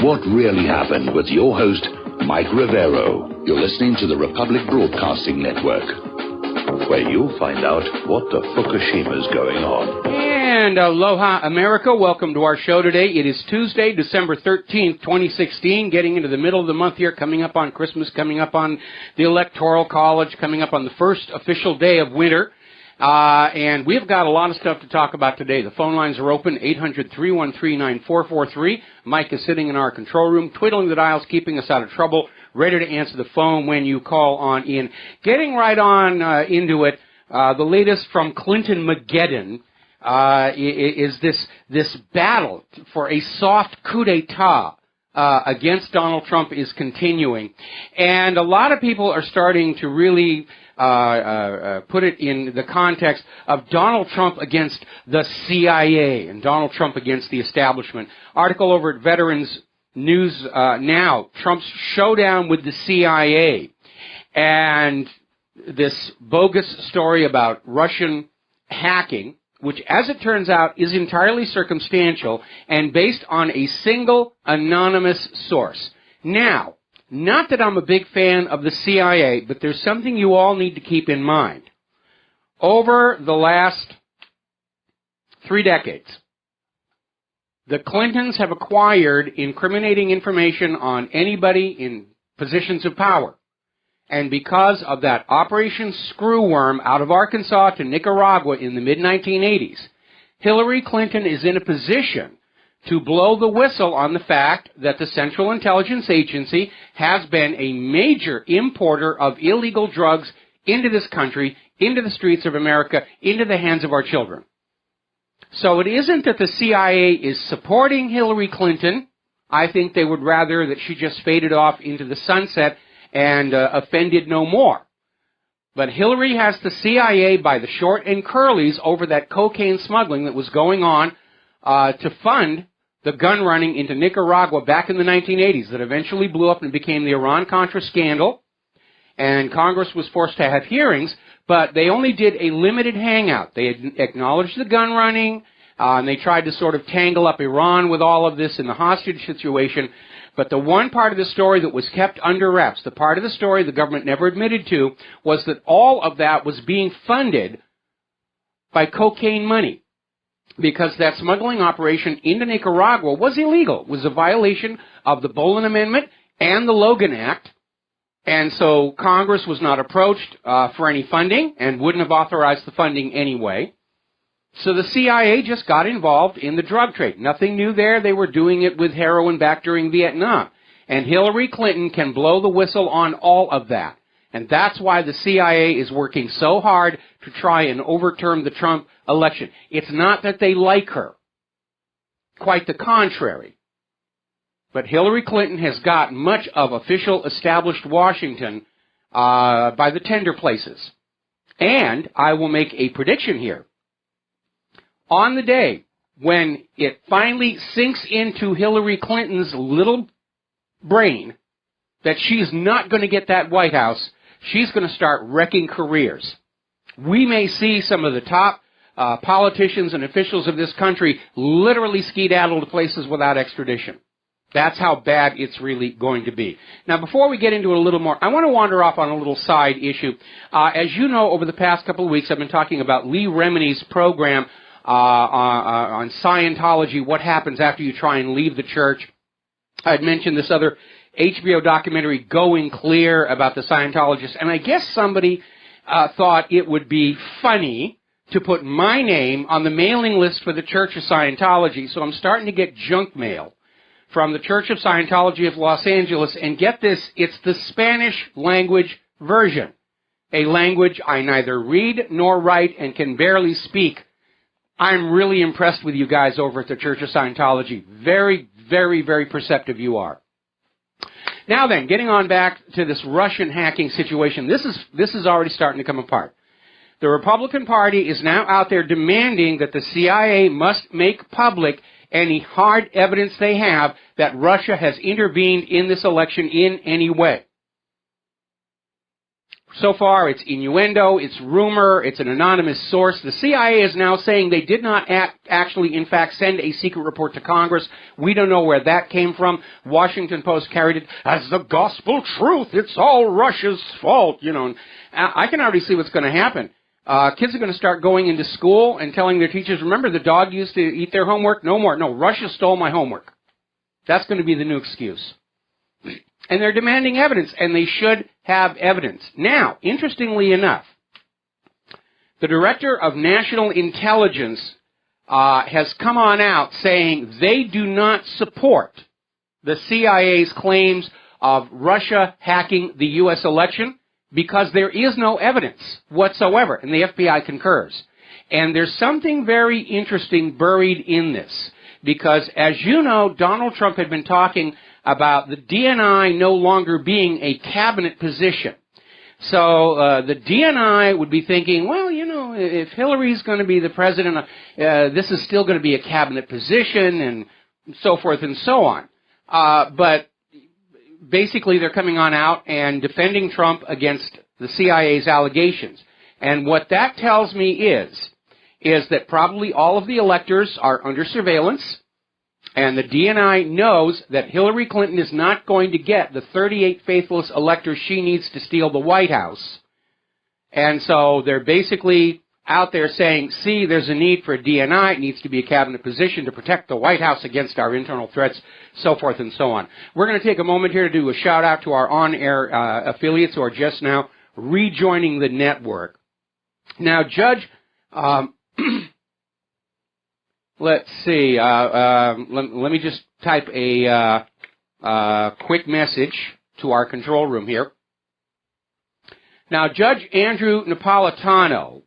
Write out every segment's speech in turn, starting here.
what really happened with your host, Mike Rivero. You're listening to the Republic Broadcasting Network, where you'll find out what the Fukushima's going on. And aloha, America. Welcome to our show today. It is Tuesday, December 13th, 2016, getting into the middle of the month here, coming up on Christmas, coming up on the Electoral College, coming up on the first official day of winter. And we've got a lot of stuff to talk about today. The phone lines are open, 800-313-9443. Mike is sitting in our control room, twiddling the dials, keeping us out of trouble, ready to answer the phone when you call on in. Getting right on into it, the latest from Clinton-Mageddon is this battle for a soft coup d'etat against Donald Trump is continuing. And a lot of people are starting to really put it in the context of Donald Trump against the CIA and Donald Trump against the establishment. Article over at Veterans News Now, Trump's showdown with the CIA, and this bogus story about Russian hacking, which, as it turns out, is entirely circumstantial and based on a single anonymous source. Now, not that I'm a big fan of the CIA, but there's something you all need to keep in mind. Over the last 3 decades, the Clintons have acquired incriminating information on anybody in positions of power. And because of that Operation Screwworm out of Arkansas to Nicaragua in the mid-1980s, Hillary Clinton is in a position to blow the whistle on the fact that the Central Intelligence Agency has been a major importer of illegal drugs into this country, into the streets of America, into the hands of our children. So it isn't that the CIA is supporting Hillary Clinton. I think they would rather that she just faded off into the sunset and offended no more. But Hillary has the CIA by the short and curlies over that cocaine smuggling that was going on to fund the gun running into Nicaragua back in the 1980s that eventually blew up and became the Iran-Contra scandal. And Congress was forced to have hearings, but they only did a limited hangout. They acknowledged the gun running, and they tried to sort of tangle up Iran with all of this in the hostage situation. But the one part of the story that was kept under wraps, the part of the story the government never admitted to, was that all of that was being funded by cocaine money, because that smuggling operation into Nicaragua was illegal. It was a violation of the Bolin Amendment and the Logan Act. And so Congress was not approached for any funding and wouldn't have authorized the funding anyway. So the CIA just got involved in the drug trade. Nothing new there. They were doing it with heroin back during Vietnam. And Hillary Clinton can blow the whistle on all of that. And that's why the CIA is working so hard to try and overturn the Trump election. It's not that they like her. Quite the contrary. But Hillary Clinton has got much of official established Washington by the tender places. And I will make a prediction here. On the day when it finally sinks into Hillary Clinton's little brain that she's not going to get that White House, she's going to start wrecking careers. We may see some of the top politicians and officials of this country literally skedaddle to places without extradition. That's how bad it's really going to be. Now, before we get into it a little more, I want to wander off on a little side issue. As you know, over the past couple of weeks, I've been talking about Lee Remini's program on Scientology, what happens after you try and leave the church. I'd mentioned this other HBO documentary, Going Clear, about the Scientologists, and I guess somebody thought it would be funny to put my name on the mailing list for the Church of Scientology, so I'm starting to get junk mail from the Church of Scientology of Los Angeles, and get this, it's the Spanish language version, a language I neither read nor write and can barely speak. I'm really impressed with you guys over at the Church of Scientology. Very, very, very perceptive you are. Now then, getting on back to this Russian hacking situation, this is already starting to come apart. The Republican Party is now out there demanding that the CIA must make public any hard evidence they have that Russia has intervened in this election in any way. So far, it's innuendo, it's rumor, it's an anonymous source. The CIA is now saying they did not actually, in fact, send a secret report to Congress. We don't know where that came from. Washington Post carried it as the gospel truth. It's all Russia's fault, you know. And I can already see what's going to happen. Kids are going to start going into school and telling their teachers, remember the dog used to eat their homework? No more. No, Russia stole my homework. That's going to be the new excuse. And they're demanding evidence, and they should have evidence. Now, interestingly enough, the Director of National Intelligence has come on out saying they do not support the CIA's claims of Russia hacking the U.S. election because there is no evidence whatsoever, and the FBI concurs. And there's something very interesting buried in this, because, as you know, Donald Trump had been talking about the DNI no longer being a cabinet position. So the DNI would be thinking, well, you know, if Hillary's going to be the president, this is still going to be a cabinet position, and so forth and so on. But basically they're coming on out and defending Trump against the CIA's allegations. And what that tells me is that probably all of the electors are under surveillance, and the DNI knows that Hillary Clinton is not going to get the 38 faithless electors she needs to steal the White House. And so they're basically out there saying, see, there's a need for a DNI. It needs to be a cabinet position to protect the White House against our internal threats, so forth and so on. We're going to take a moment here to do a shout-out to our on-air affiliates who are just now rejoining the network. Now, Judge... let's see. Let me just type a quick message to our control room here. Now, Judge Andrew Napolitano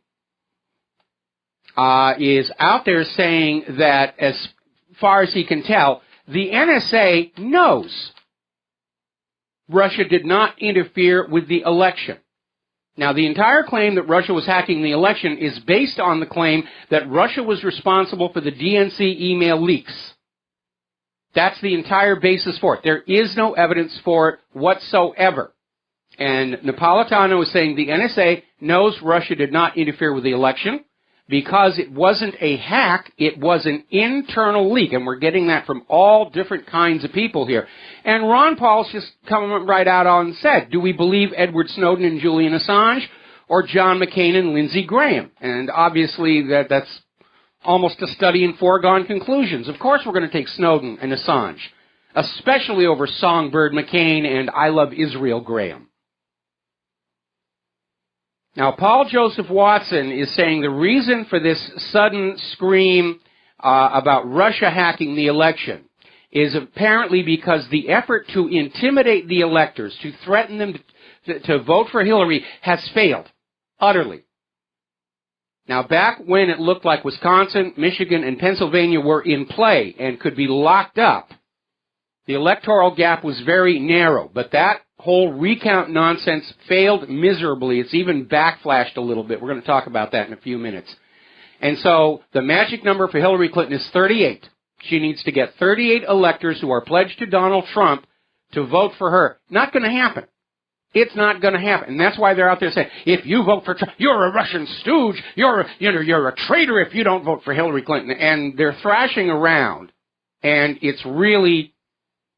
is out there saying that, as far as he can tell, the NSA knows Russia did not interfere with the election. Now, the entire claim that Russia was hacking the election is based on the claim that Russia was responsible for the DNC email leaks. That's the entire basis for it. There is no evidence for it whatsoever. And Napolitano is saying the NSA knows Russia did not interfere with the election because it wasn't a hack, it was an internal leak. And we're getting that from all different kinds of people here. And Ron Paul's just come right out and said, do we believe Edward Snowden and Julian Assange or John McCain and Lindsey Graham? And obviously that's almost a study in foregone conclusions. Of course we're going to take Snowden and Assange, especially over Songbird McCain and I Love Israel Graham. Now, Paul Joseph Watson is saying the reason for this sudden scream about Russia hacking the election is apparently because the effort to intimidate the electors, to threaten them to vote for Hillary, has failed utterly. Now, back when it looked like Wisconsin, Michigan, and Pennsylvania were in play and could be locked up, the electoral gap was very narrow, but that whole recount nonsense failed miserably. It's even backflashed a little bit. We're going to talk about that in a few minutes. And so the magic number for Hillary Clinton is 38. She needs to get 38 electors who are pledged to Donald Trump to vote for her. Not going to happen. It's not going to happen. And that's why they're out there saying, if you vote for Trump, you're a Russian stooge. You're a traitor if you don't vote for Hillary Clinton. And they're thrashing around, and it's really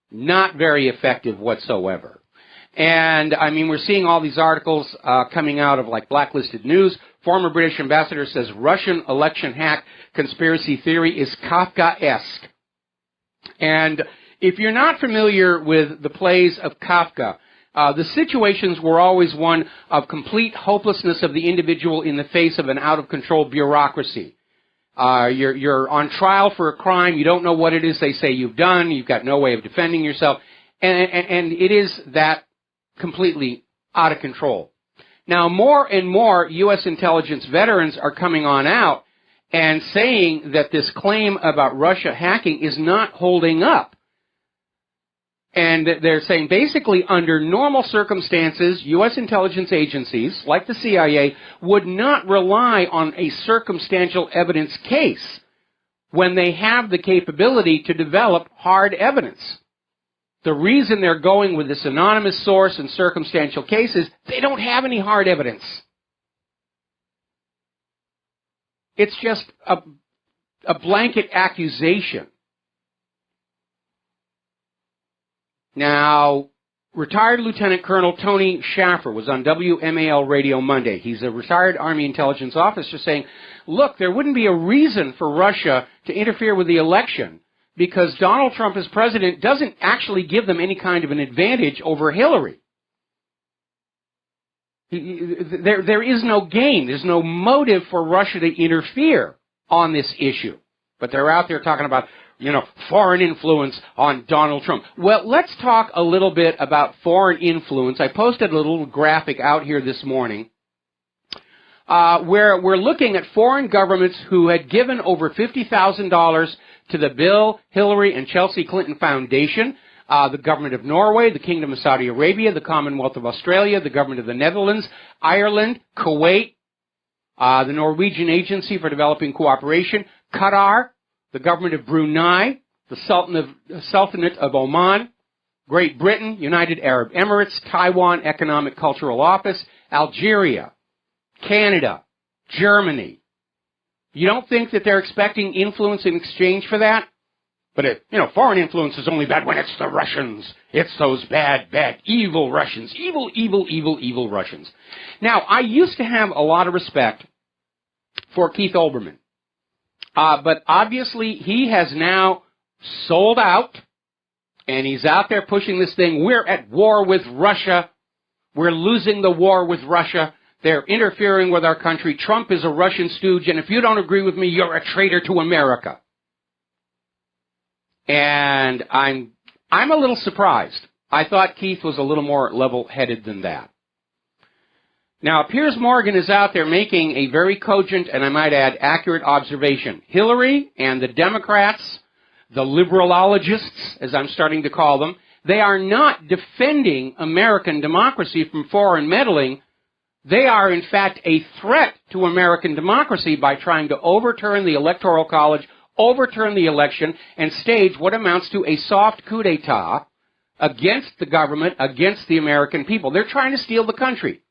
not very effective whatsoever. And, I mean, we're seeing all these articles coming out of, like, Blacklisted News. Former British ambassador says Russian election hack conspiracy theory is Kafkaesque. And if you're not familiar with the plays of Kafka, the situations were always one of complete hopelessness of the individual in the face of an out-of-control bureaucracy. You're on trial for a crime. You don't know what it is they say you've done. You've got no way of defending yourself. And it is that completely out of control. Now, more and more U.S. intelligence veterans are coming on out and saying that this claim about Russia hacking is not holding up. And they're saying basically under normal circumstances, U.S. intelligence agencies, like the CIA, would not rely on a circumstantial evidence case when they have the capability to develop hard evidence. The reason they're going with this anonymous source and circumstantial cases, they don't have any hard evidence. It's just a blanket accusation. Now, retired Lieutenant Colonel Tony Schaffer was on WMAL Radio Monday. He's a retired Army intelligence officer saying, look, there wouldn't be a reason for Russia to interfere with the election because Donald Trump as president doesn't actually give them any kind of an advantage over Hillary. There is no gain. There's no motive for Russia to interfere on this issue. But they're out there talking about, foreign influence on Donald Trump. Well, let's talk a little bit about foreign influence. I posted a little graphic out here this morning where we're looking at foreign governments who had given over $50,000 to the Bill, Hillary, and Chelsea Clinton Foundation. The government of Norway, the Kingdom of Saudi Arabia, the Commonwealth of Australia, the government of the Netherlands, Ireland, Kuwait, the Norwegian Agency for Developing Cooperation, Qatar, the government of Brunei, the Sultanate of Oman, Great Britain, United Arab Emirates, Taiwan Economic Cultural Office, Algeria, Canada, Germany. You don't think that they're expecting influence in exchange for that? But, foreign influence is only bad when it's the Russians. It's those bad, evil Russians. Evil Russians. Now, I used to have a lot of respect for Keith Olbermann. But obviously, he has now sold out, and he's out there pushing this thing. We're at war with Russia. We're losing the war with Russia. They're interfering with our country. Trump is a Russian stooge, and if you don't agree with me, you're a traitor to America. And I'm a little surprised. I thought Keith was a little more level-headed than that. Now, Piers Morgan is out there making a very cogent, and I might add, accurate observation. Hillary and the Democrats, the liberalologists, as I'm starting to call them, they are not defending American democracy from foreign meddling. They are, in fact, a threat to American democracy by trying to overturn the Electoral College, overturn the election, and stage what amounts to a soft coup d'etat against the government, against the American people. They're trying to steal the country.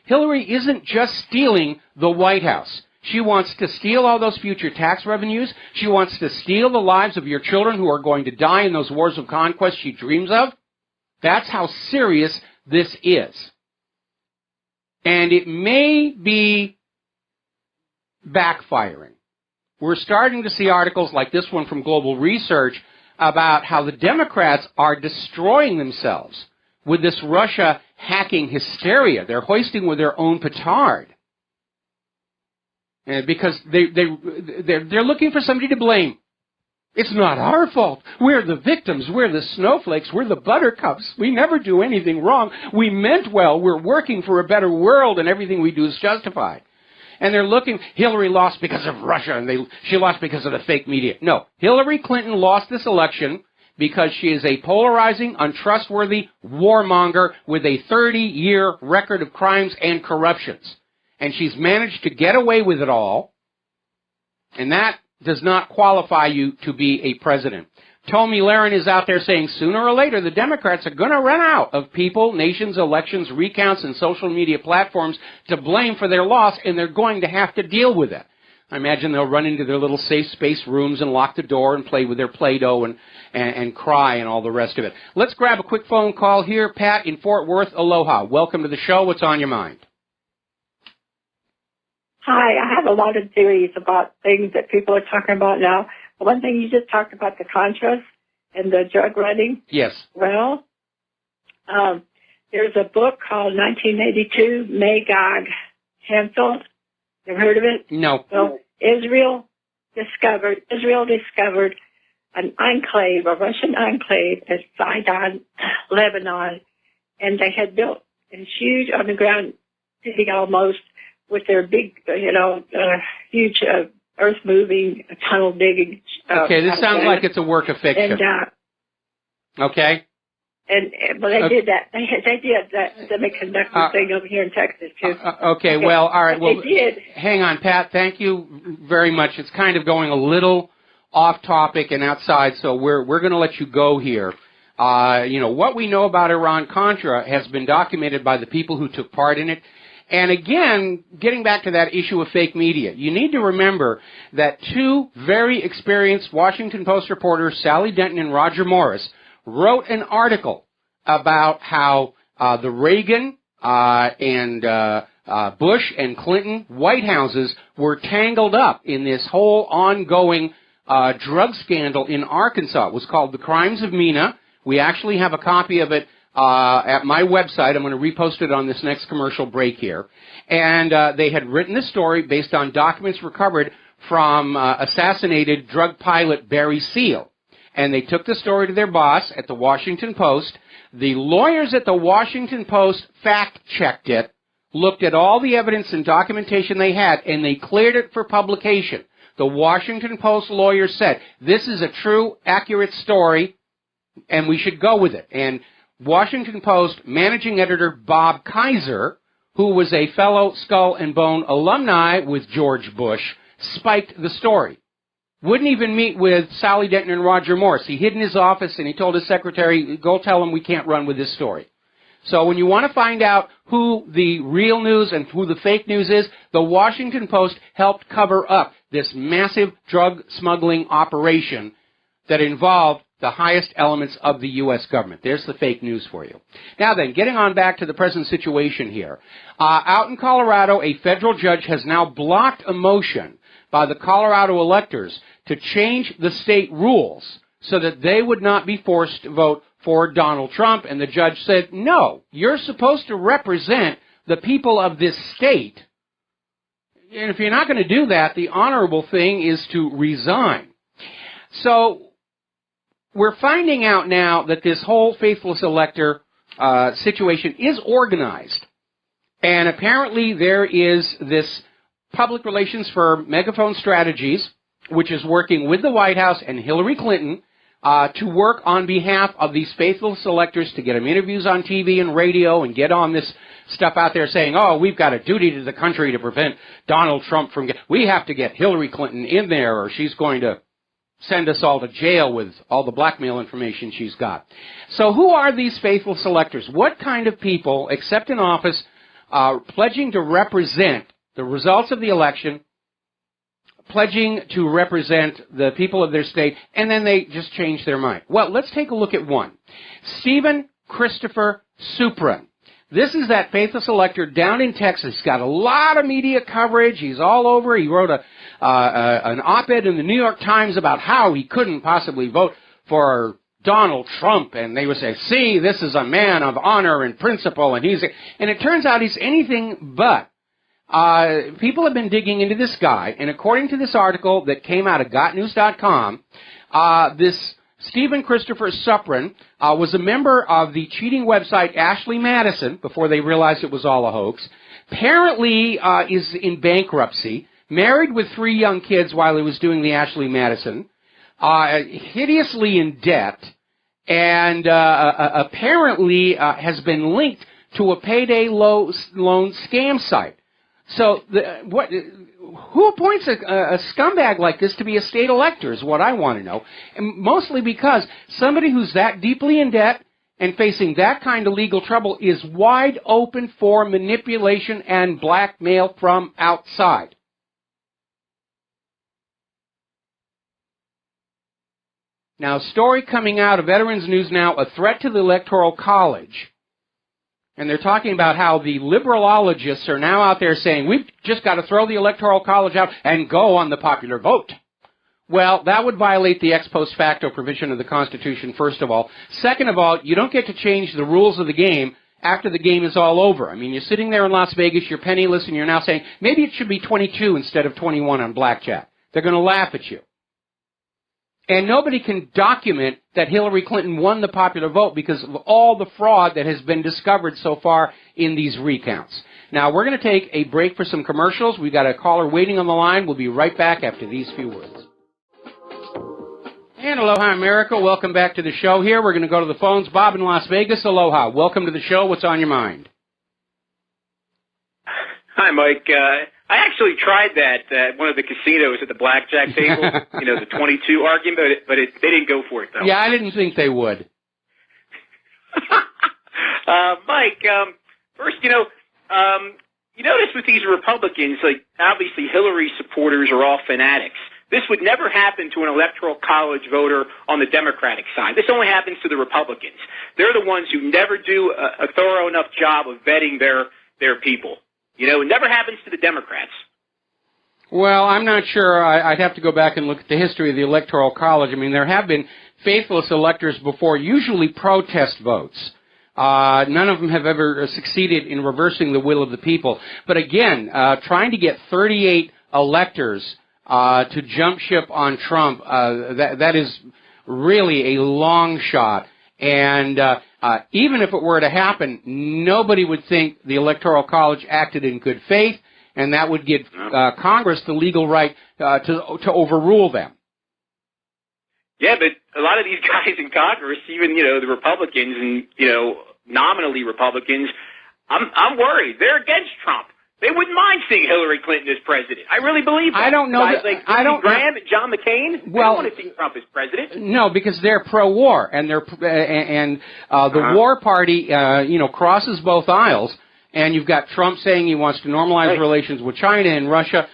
Hillary isn't just stealing the White House. She wants to steal all those future tax revenues. She wants to steal the lives of your children who are going to die in those wars of conquest she dreams of. That's how serious this is. And it may be backfiring. We're starting to see articles like this one from Global Research about how the Democrats are destroying themselves with this Russia hacking hysteria. They're hoisting with their own petard. Because they're looking for somebody to blame. It's not our fault. We're the victims. We're the snowflakes. We're the buttercups. We never do anything wrong. We meant well. We're working for a better world, and everything we do is justified. And they're looking, Hillary lost because of Russia, and she lost because of the fake media. No, Hillary Clinton lost this election because she is a polarizing, untrustworthy warmonger with a 30-year record of crimes and corruptions. And she's managed to get away with it all, and that does not qualify you to be a president. Tommy Lahren is out there saying sooner or later the Democrats are going to run out of people, nations, elections, recounts, and social media platforms to blame for their loss, and they're going to have to deal with it. I imagine they'll run into their little safe space rooms and lock the door and play with their Play-Doh and cry and all the rest of it. Let's grab a quick phone call here. Pat in Fort Worth, aloha. Welcome to the show. What's on your mind? Hi, I have a lot of theories about things that people are talking about now. One thing you just talked about, the Contras and the drug running. Yes. Well, there's a book called 1982, Magog Hansel. Ever heard of it? No. Well, Israel discovered an enclave, a Russian enclave at Sidon, Lebanon, and they had built a huge underground city almost with their big, huge earth-moving, tunnel-digging. Okay, this sounds like it's a work of fiction. And, okay. Well, they did that. They did that semiconductor thing over here in Texas, too. Okay, well, all right. Well, they did. Hang on, Pat. Thank you very much. It's kind of going a little off topic and outside, so we're going to let you go here. What we know about Iran-Contra has been documented by the people who took part in it. And again, getting back to that issue of fake media, you need to remember that two very experienced Washington Post reporters, Sally Denton and Roger Morris, wrote an article about how the Reagan and Bush and Clinton White Houses were tangled up in this whole ongoing drug scandal in Arkansas. It was called The Crimes of Mena. We actually have a copy of it at my website. I'm going to repost it on this next commercial break here. And they had written this story based on documents recovered from assassinated drug pilot Barry Seal. And they took the story to their boss at the Washington Post. The lawyers at the Washington Post fact-checked it, looked at all the evidence and documentation they had, and they cleared it for publication. The Washington Post lawyers said, this is a true, accurate story, and we should go with it. And Washington Post managing editor Bob Kaiser, who was a fellow Skull and Bone alumni with George Bush, spiked the story. Wouldn't even meet with Sally Denton and Roger Morris. He hid in his office and he told his secretary, go tell him we can't run with this story. So when you want to find out who the real news and who the fake news is, the Washington Post helped cover up this massive drug smuggling operation that involved the highest elements of the U.S. government. There's the fake news for you. Now then, getting on back to the present situation here. Out in Colorado, a federal judge has now blocked a motion by the Colorado electors to change the state rules so that they would not be forced to vote for Donald Trump. And the judge said, no, you're supposed to represent the people of this state. And if you're not going to do that, the honorable thing is to resign. So we're finding out now that this whole faithless elector situation is organized. And apparently there is this public relations firm, Megaphone Strategies, which is working with the White House and Hillary Clinton to work on behalf of these faithless electors to get them interviews on TV and radio and get on this stuff out there saying, oh, we've got a duty to the country to prevent Donald Trump from we have to get Hillary Clinton in there or she's going to send us all to jail with all the blackmail information she's got. So who are these faithless electors? What kind of people, except in office, pledging to represent the results of the election, pledging to represent the people of their state, and then they just change their mind? Well, let's take a look at one. Stephen Christopher Supran. This is that faithless elector down in Texas. He's got a lot of media coverage. He's all over. He wrote an op-ed in the New York Times about how he couldn't possibly vote for Donald Trump. And they would say, see, this is a man of honor and principle. And it turns out he's anything but. People have been digging into this guy. And according to this article that came out of GotNews.com, this Stephen Christopher Supran was a member of the cheating website Ashley Madison before they realized it was all a hoax. Apparently is in bankruptcy, married with 3 young kids while he was doing the Ashley Madison, hideously in debt, and apparently has been linked to a payday loan scam site. So who appoints a scumbag like this to be a state elector is what I want to know. And mostly because somebody who's that deeply in debt and facing that kind of legal trouble is wide open for manipulation and blackmail from outside. Now, a story coming out of Veterans News Now, a threat to the Electoral College. And they're talking about how the liberalologists are now out there saying, we've just got to throw the Electoral College out and go on the popular vote. Well, that would violate the ex post facto provision of the Constitution, first of all. Second of all, you don't get to change the rules of the game after the game is all over. I mean, you're sitting there in Las Vegas, you're penniless, and you're now saying, maybe it should be 22 instead of 21 on blackjack. They're going to laugh at you. And nobody can document that Hillary Clinton won the popular vote because of all the fraud that has been discovered so far in these recounts. Now, we're going to take a break for some commercials. We've got a caller waiting on the line. We'll be right back after these few words. And aloha, America. Welcome back to the show here. We're going to go to the phones. Bob in Las Vegas, aloha. Welcome to the show. What's on your mind? Hi, Mike. I actually tried that at one of the casinos at the blackjack table, the 22 argument, but they didn't go for it, though. Yeah, I didn't think they would. Mike, first, you notice with these Republicans, like, obviously Hillary supporters are all fanatics. This would never happen to an electoral college voter on the Democratic side. This only happens to the Republicans. They're the ones who never do a thorough enough job of vetting their people. It never happens to the Democrats. Well, I'm not sure. I'd have to go back and look at the history of the Electoral College. I mean, there have been faithless electors before, usually protest votes. None of them have ever succeeded in reversing the will of the people. But again, trying to get 38 electors to jump ship on Trump, that is really a long shot. And even if it were to happen, nobody would think the Electoral College acted in good faith, and that would give Congress the legal right to overrule them. Yeah, but a lot of these guys in Congress, even, the Republicans and, nominally Republicans, I'm worried. They're against Trump. They wouldn't mind seeing Hillary Clinton as president. I really believe that. I don't know. Guys like Graham and John McCain, they don't want to see Trump as president. No, because they're pro-war, and the war party, crosses both aisles. And you've got Trump saying he wants to normalize relations with China and Russia.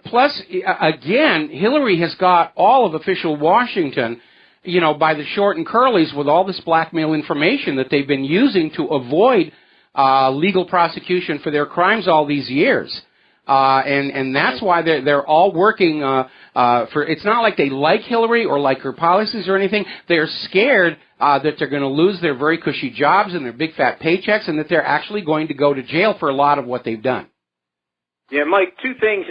Plus, again, Hillary has got all of official Washington, by the short and curlies with all this blackmail information that they've been using to avoid legal prosecution for their crimes all these years. And that's why they're all working for. It's not like they like Hillary or like her policies or anything. They're scared that they're going to lose their very cushy jobs and their big fat paychecks, and that they're actually going to go to jail for a lot of what they've done. Yeah, Mike, two things.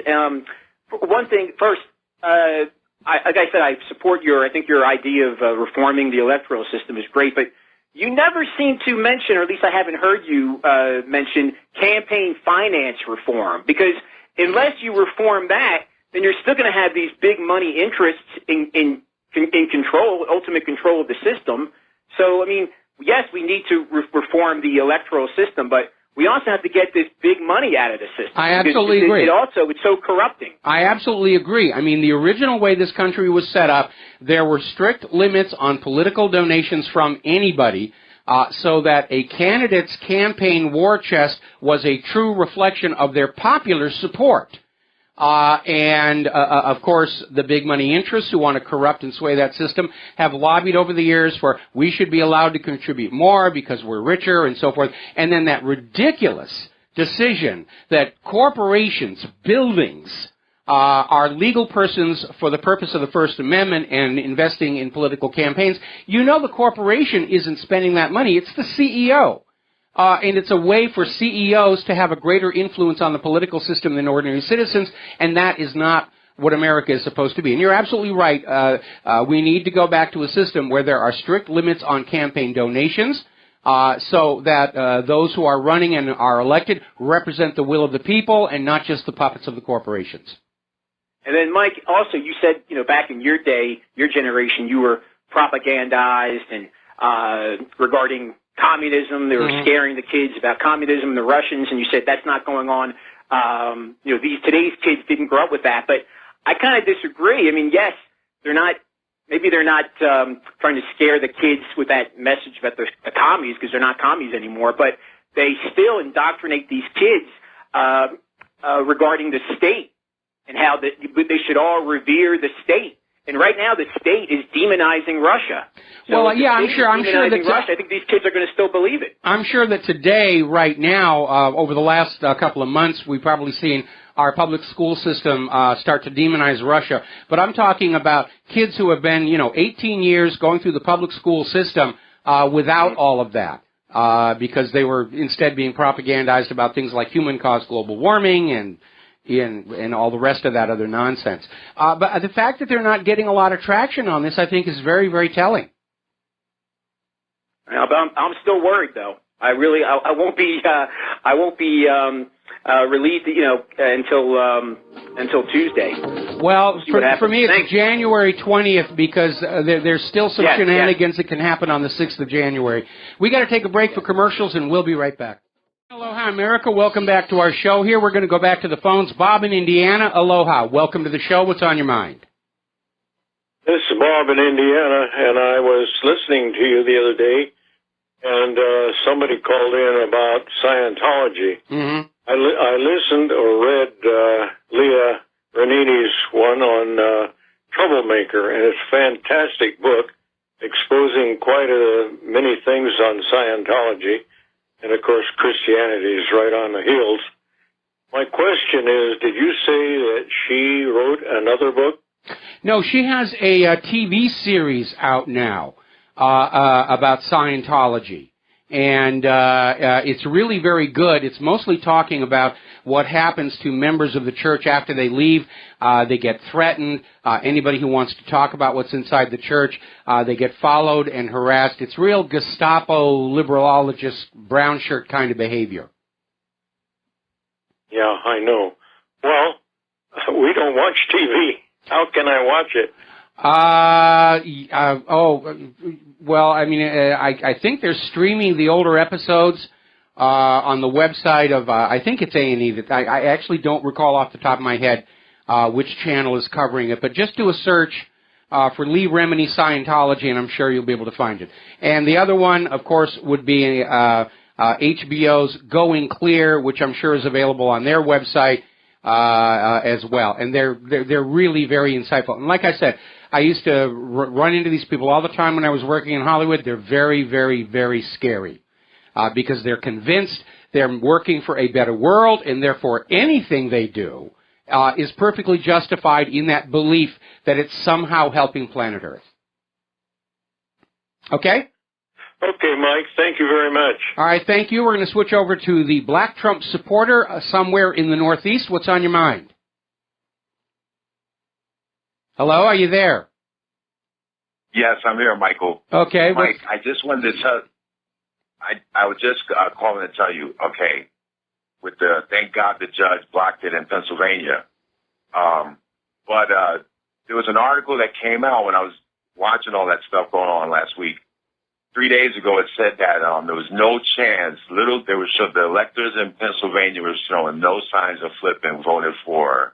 One thing, first, like I said, I support I think your idea of reforming the electoral system is great, but you never seem to mention, or at least I haven't heard you mention, campaign finance reform, because unless you reform that, then you're still going to have these big money interests in control, ultimate control of the system. So, I mean, yes, we need to reform the electoral system, but we also have to get this big money out of the system. I absolutely agree. It's so corrupting. I absolutely agree. I mean, the original way this country was set up, there were strict limits on political donations from anybody, so that a candidate's campaign war chest was a true reflection of their popular support. Of course, the big money interests who want to corrupt and sway that system have lobbied over the years for we should be allowed to contribute more because we're richer and so forth. And then that ridiculous decision that corporations, buildings, are legal persons for the purpose of the First Amendment and investing in political campaigns. The corporation isn't spending that money. It's the CEO. And it's a way for CEOs to have a greater influence on the political system than ordinary citizens, and that is not what America is supposed to be. And you're absolutely right. We need to go back to a system where there are strict limits on campaign donations, so that those who are running and are elected represent the will of the people and not just the puppets of the corporations. And then, Mike, also you said, back in your day, your generation, you were propagandized and regarding communism. They were scaring the kids about communism and the Russians, and you said that's not going on. Today's kids didn't grow up with that, but I kind of disagree. I mean, yes, they're not trying to scare the kids with that message about the commies, because they're not commies anymore, but they still indoctrinate these kids regarding the state and how they should all revere the state. And right now, the state is demonizing Russia. So well, yeah, I'm sure that Russia, I think these kids are going to still believe it. I'm sure that today, right now, over the last couple of months, we've probably seen our public school system start to demonize Russia. But I'm talking about kids who have been, 18 years going through the public school system without all of that, because they were instead being propagandized about things like human-caused global warming and all the rest of that other nonsense. But the fact that they're not getting a lot of traction on this, I think, is very, very telling. But I'm still worried, though. I won't be released, until Tuesday. Well, for me, it's January 20th, because there's still some shenanigans that can happen on the 6th of January. We got to take a break for commercials, and we'll be right back. Aloha, America. Welcome back to our show here. We're going to go back to the phones. Bob in Indiana, aloha. Welcome to the show. What's on your mind? This is Bob in Indiana, and I was listening to you the other day, and somebody called in about Scientology. Mm-hmm. I listened or read Leah Ranini's one on Troublemaker, and it's a fantastic book exposing quite many things on Scientology, and of course Christianity is right on the heels. My question is, did you say that she wrote another book? No, she has a TV series out now about Scientology. And it's really very good. It's mostly talking about what happens to members of the church after they leave. They get threatened. Anybody who wants to talk about what's inside the church, they get followed and harassed. It's real Gestapo, liberalologist, brown shirt kind of behavior. Yeah, I know. Well, we don't watch TV. How can I watch it? Well, I mean, I think they're streaming the older episodes on the website of, I think it's A&E. I actually don't recall off the top of my head which channel is covering it, but just do a search for Lee Remini Scientology, and I'm sure you'll be able to find it. And the other one, of course, would be HBO's Going Clear, which I'm sure is available on their website as well. And they're really very insightful. And like I said, I used to run into these people all the time when I was working in Hollywood. They're very, very, very scary because they're convinced they're working for a better world, and therefore anything they do is perfectly justified in that belief that it's somehow helping planet Earth. Okay? Okay, Mike. Thank you very much. All right, thank you. We're going to switch over to the Black Trump supporter somewhere in the Northeast. What's on your mind? Hello, are you there? Yes, I'm here, Michael. Okay. Mike, I just wanted to tell, I was just calling to tell you, okay, with the, thank God the judge blocked it in Pennsylvania. But there was an article that came out when I was watching all that stuff going on last week. 3 days ago, it said that there was no chance, the electors in Pennsylvania were showing no signs of flipping, voted for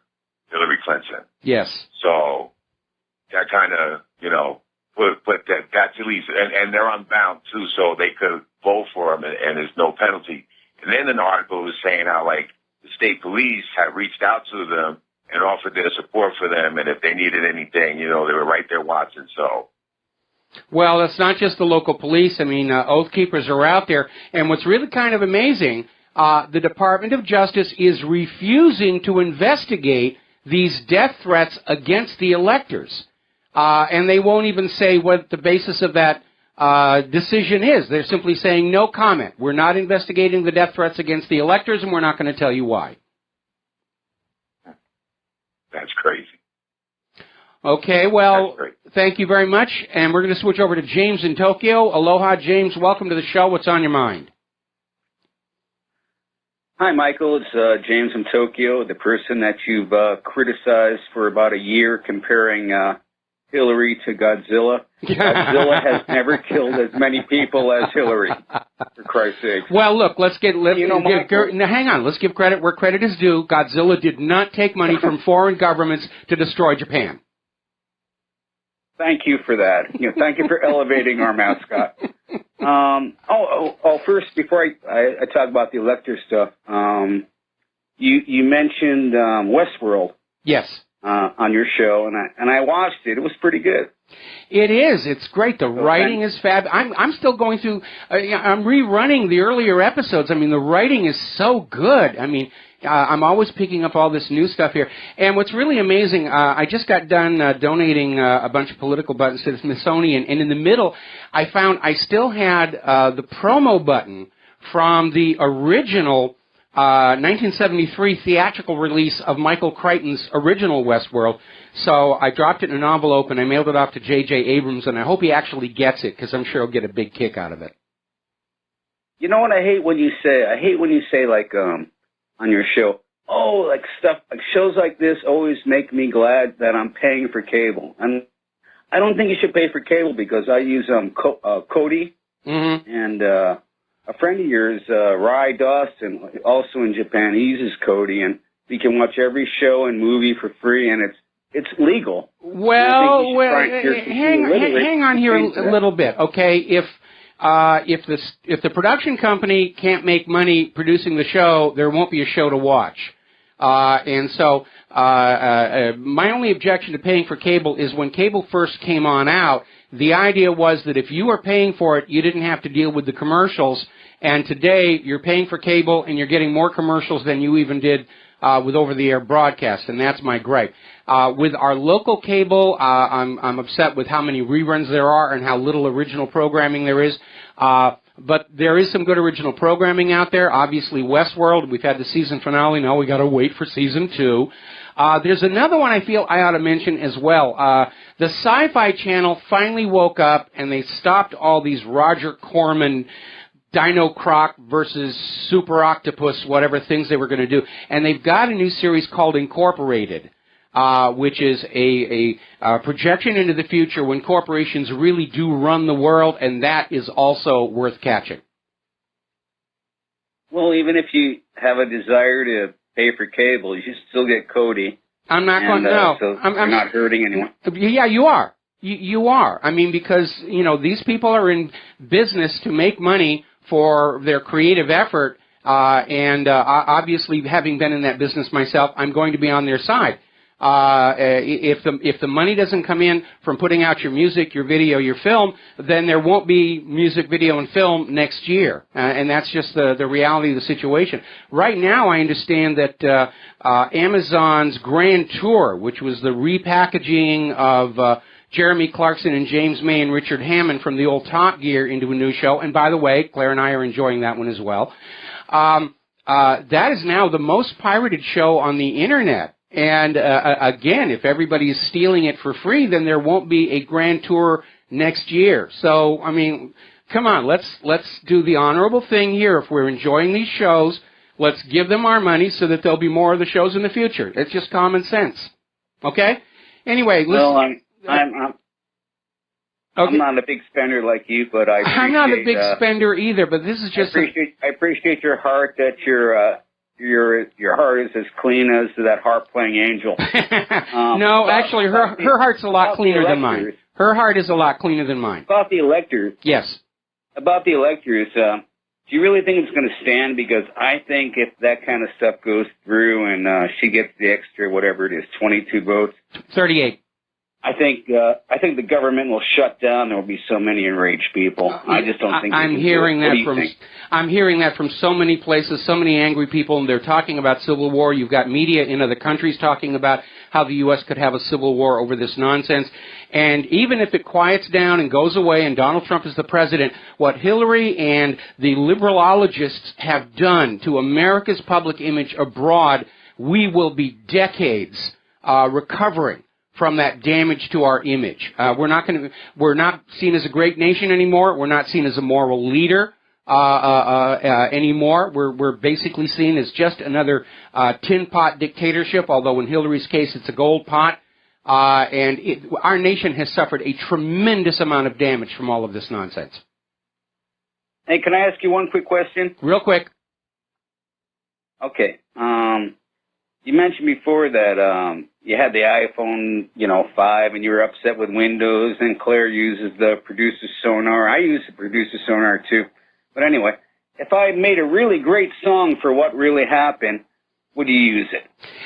Hillary Clinton. Yes. So that kind of, put that's at least, and they're unbound too, so they could vote for him and there's no penalty. And then an article was saying how, like, the state police had reached out to them and offered their support for them, and if they needed anything, they were right there watching, so. Well, it's not just the local police. I mean, Oath Keepers are out there. And what's really kind of amazing, the Department of Justice is refusing to investigate these death threats against the electors. And they won't even say what the basis of that decision is. They're simply saying no comment. We're not investigating the death threats against the electors, and we're not going to tell you why. That's crazy. Okay, well, thank you very much, and we're going to switch over to James in Tokyo. Aloha, James. Welcome to the show. What's on your mind? Hi, Michael. It's James from Tokyo, the person that you've criticized for about a year comparing Hillary to Godzilla. Godzilla has never killed as many people as Hillary, for Christ's sake. Well, look, hang on. Let's give credit where credit is due. Godzilla did not take money from foreign governments to destroy Japan. Thank you for that. Thank you for elevating our mascot. First, before I talk about the elector stuff, you mentioned Westworld. Yes. On your show, and I watched it. It was pretty good. It is. It's great. The writing is fab. I'm still going through. I'm rerunning the earlier episodes. I mean, the writing is so good. I mean, I'm always picking up all this new stuff here. And what's really amazing, I just got done donating a bunch of political buttons to the Smithsonian, and in the middle, I found I still had the promo button from the original 1973 theatrical release of Michael Crichton's original Westworld. So I dropped it in an envelope and I mailed it off to J.J. Abrams, and I hope he actually gets it because I'm sure he'll get a big kick out of it. You know what I hate when you say? I hate when you say, like, on your show, like stuff, like shows like this always make me glad that I'm paying for cable. And I don't think you should pay for cable because I use Kodi, and a friend of yours, Rai Dawson, also in Japan, he uses Kodi, and he can watch every show and movie for free, and it's legal. Well, hang on here a little bit, okay? If if the production company can't make money producing the show, there won't be a show to watch. And so my only objection to paying for cable is when cable first came on out, the idea was that if you were paying for it, you didn't have to deal with the commercials. And today, you're paying for cable and you're getting more commercials than you even did with over-the-air broadcast, and that's my gripe. With our local cable, I'm upset with how many reruns there are and how little original programming there is. But there is some good original programming out there. Obviously, Westworld, we've had the season finale. Now we got to wait for season 2. There's another one I feel I ought to mention as well. The Sci-Fi Channel finally woke up and they stopped all these Roger Corman, Dino Croc versus Super Octopus, whatever things they were going to do. And they've got a new series called Incorporated, which is a projection into the future when corporations really do run the world, and that is also worth catching. Well, even if you have a desire to pay for cable, you should still get Cody. I'm not going to, no. So you're not hurting anyone. Yeah, you are. You are. I mean, because, you know, these people are in business to make money for their creative effort, and obviously, having been in that business myself, I'm going to be on their side. If the money doesn't come in from putting out your music, your video, your film, then there won't be music, video, and film next year, and that's just the reality of the situation. Right now, I understand that Amazon's Grand Tour, which was the repackaging of Jeremy Clarkson and James May and Richard Hammond from the old Top Gear into a new show. And by the way, Claire and I are enjoying that one as well. That is now the most pirated show on the Internet. And again, if everybody is stealing it for free, then there won't be a Grand Tour next year. So, I mean, come on, let's do the honorable thing here. If we're enjoying these shows, let's give them our money so that there'll be more of the shows in the future. It's just common sense. Okay? Anyway, listen. Well, I'm not a big spender like you, but I'm not a big spender either. But this is just. I appreciate your heart. That your heart is as clean as that harp playing angel. No, actually, her heart's a lot cleaner than mine. Her heart is a lot cleaner than mine. About the electors. Yes. About the electors. Do you really think it's going to stand? Because I think if that kind of stuff goes through and she gets the extra, whatever it is, 22 votes. 38. I think the government will shut down. There will be so many enraged people. I just don't think. I'm hearing that from so many places, so many angry people, and they're talking about civil war. You've got media in other countries talking about how the U.S. could have a civil war over this nonsense. And even if it quiets down and goes away, and Donald Trump is the president, what Hillary and the liberalogists have done to America's public image abroad, we will be decades recovering from that damage to our image. We're not seen as a great nation anymore. We're not seen as a moral leader anymore. We're basically seen as just another tin pot dictatorship, although in Hillary's case it's a gold pot. And our nation has suffered a tremendous amount of damage from all of this nonsense. Hey, can I ask you one quick question? Real quick. Okay. You mentioned before that you had the iPhone, 5, and you were upset with Windows, and Claire uses the producer sonar. I use the producer sonar too. But anyway, if I made a really great song for what really happened, would you use it?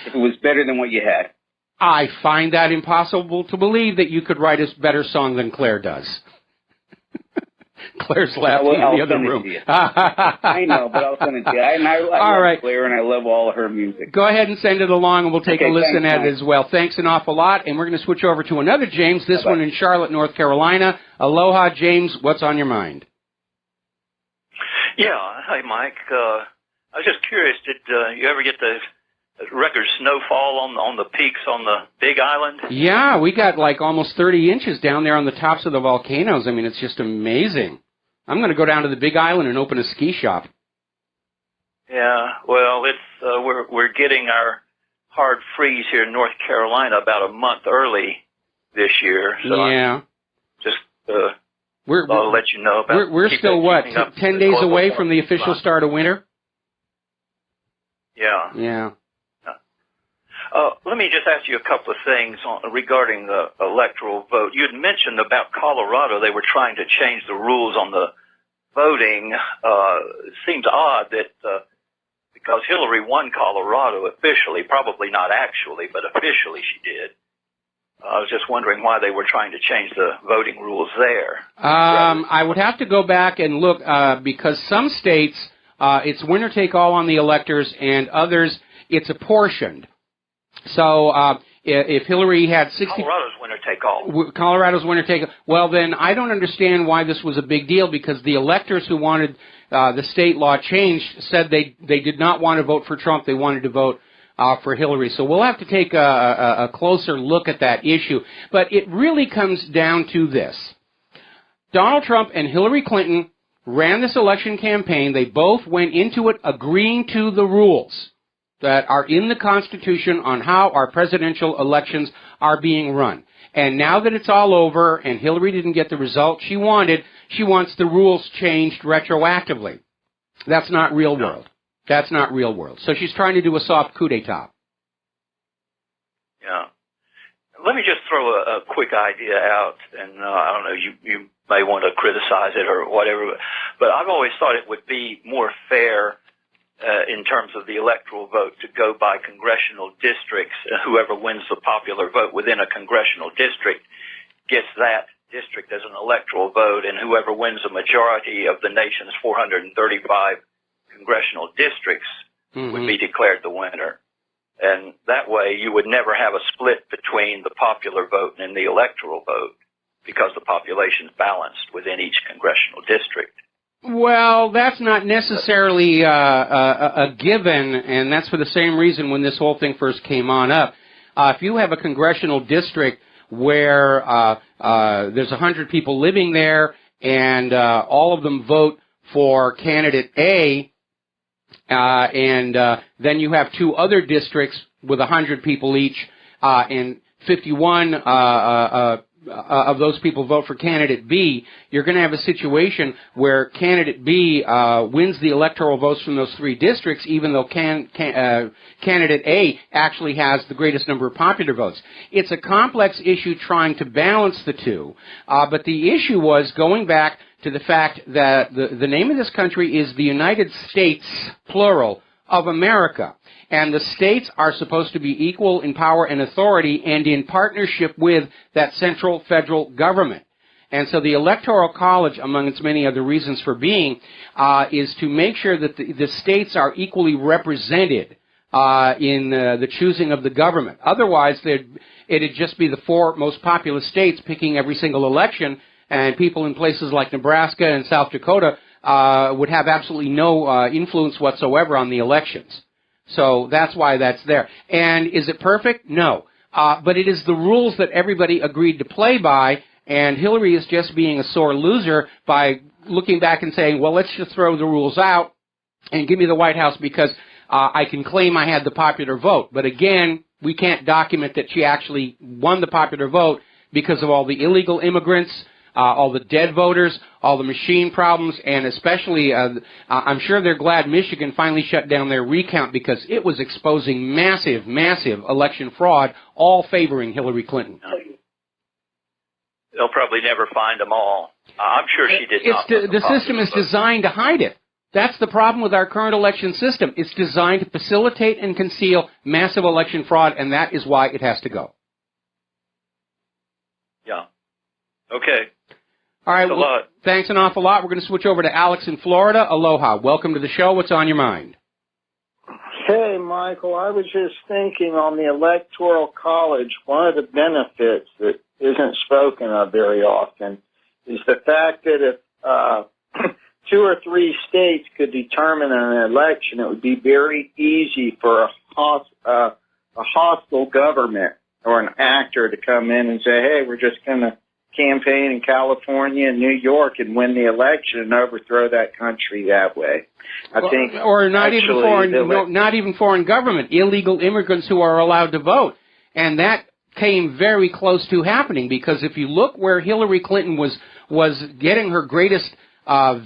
If it was better than what you had? I find that impossible to believe that you could write a better song than Claire does. Claire's laughing in the other room. I know, but I'll send it to you. I love right. Claire, and I love all her music. Go ahead and send it along, and we'll take a listen at it as well. Thanks an awful lot, and we're going to switch over to another James, this one in Charlotte, North Carolina. Aloha, James. What's on your mind? Yeah. Hi, Mike. I was just curious, did you ever get the record snowfall on the peaks on the Big Island? Yeah, we got like almost 30 inches down there on the tops of the volcanoes. I mean, it's just amazing. I'm going to go down to the Big Island and open a ski shop. Yeah, well, it's we're getting our hard freeze here in North Carolina about a month early this year. So yeah. I'll let you know about. We're still 10 days away from the official start of winter. Yeah. Yeah. Let me just ask you a couple of things regarding the electoral vote. You had mentioned about Colorado, they were trying to change the rules on the voting, it seems odd that because Hillary won Colorado officially, probably not actually, but officially she did. I was just wondering why they were trying to change the voting rules there. I would have to go back and look because some states it's winner take all on the electors, and others it's apportioned. So if Hillary had 60, Colorado's winner take all. Colorado's winner take all. Well, then I don't understand why this was a big deal, because the electors who wanted the state law changed said they did not want to vote for Trump. They wanted to vote for Hillary. So we'll have to take a closer look at that issue. But it really comes down to this. Donald Trump and Hillary Clinton ran this election campaign. They both went into it agreeing to the rules that are in the Constitution on how our presidential elections are being run. And now that it's all over and Hillary didn't get the result she wanted, she wants the rules changed retroactively. That's not real world. That's not real world. So she's trying to do a soft coup d'etat. Yeah. Let me just throw a quick idea out, and I don't know, you may want to criticize it or whatever, but I've always thought it would be more fair in terms of the electoral vote to go by congressional districts. Whoever wins the popular vote within a congressional district gets that district as an electoral vote, and whoever wins a majority of the nation's 435 congressional districts would be declared the winner. And that way you would never have a split between the popular vote and the electoral vote, because the population's balanced within each congressional district. Well, that's not necessarily a given, and that's for the same reason when this whole thing first came on up. If you have a congressional district where there's 100 people living there and all of them vote for candidate A, and then you have two other districts with 100 people each, and 51 of those people vote for candidate B, you're going to have a situation where candidate B wins the electoral votes from those three districts, even though candidate A actually has the greatest number of popular votes. It's a complex issue trying to balance the two, but the issue was going back to the fact that the name of this country is the United States, plural, of America. And the states are supposed to be equal in power and authority and in partnership with that central federal government. And so the Electoral College, among its many other reasons for being, is to make sure that the states are equally represented in the choosing of the government. Otherwise, it'd just be the four most populous states picking every single election, and people in places like Nebraska and South Dakota would have absolutely no influence whatsoever on the elections. So that's why that's there. And is it perfect? No. But it is the rules that everybody agreed to play by, and Hillary is just being a sore loser by looking back and saying, well, let's just throw the rules out and give me the White House because I can claim I had the popular vote. But again, we can't document that she actually won the popular vote because of all the illegal immigrants, all the dead voters, all the machine problems, and especially, I'm sure they're glad Michigan finally shut down their recount because it was exposing massive, massive election fraud, all favoring Hillary Clinton. They'll probably never find them all. I'm sure she did not. The system is designed to hide it. That's the problem with our current election system. It's designed to facilitate and conceal massive election fraud, and that is why it has to go. Yeah. Okay. All right. Well, thanks an awful lot. We're going to switch over to Alex in Florida. Aloha. Welcome to the show. What's on your mind? Hey, Michael. I was just thinking on the Electoral College, one of the benefits that isn't spoken of very often is the fact that if 2 or 3 states could determine an election, it would be very easy for a hostile government or an actor to come in and say, hey, we're just going to campaign in California and New York and win the election and overthrow that country that way. I think, or not even foreign government, illegal immigrants who are allowed to vote, and that came very close to happening because if you look where Hillary Clinton was getting her greatest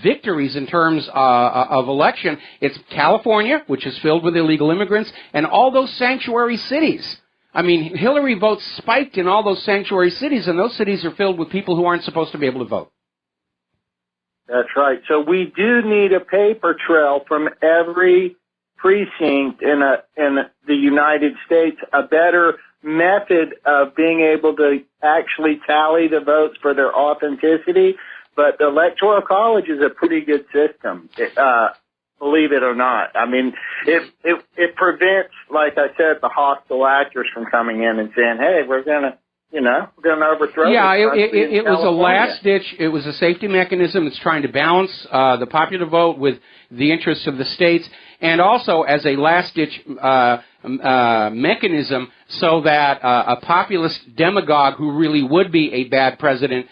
victories in terms of election, it's California, which is filled with illegal immigrants, and all those sanctuary cities. I mean, Hillary votes spiked in all those sanctuary cities, and those cities are filled with people who aren't supposed to be able to vote. That's right. So we do need a paper trail from every precinct in the United States, a better method of being able to actually tally the votes for their authenticity. But the Electoral College is a pretty good system, believe it or not. I mean, it prevents, like I said, the hostile actors from coming in and saying, hey, we're going to overthrow. Yeah, it was a last ditch. It was a safety mechanism. It's trying to balance the popular vote with the interests of the states, and also as a last ditch mechanism, so that a populist demagogue who really would be a bad president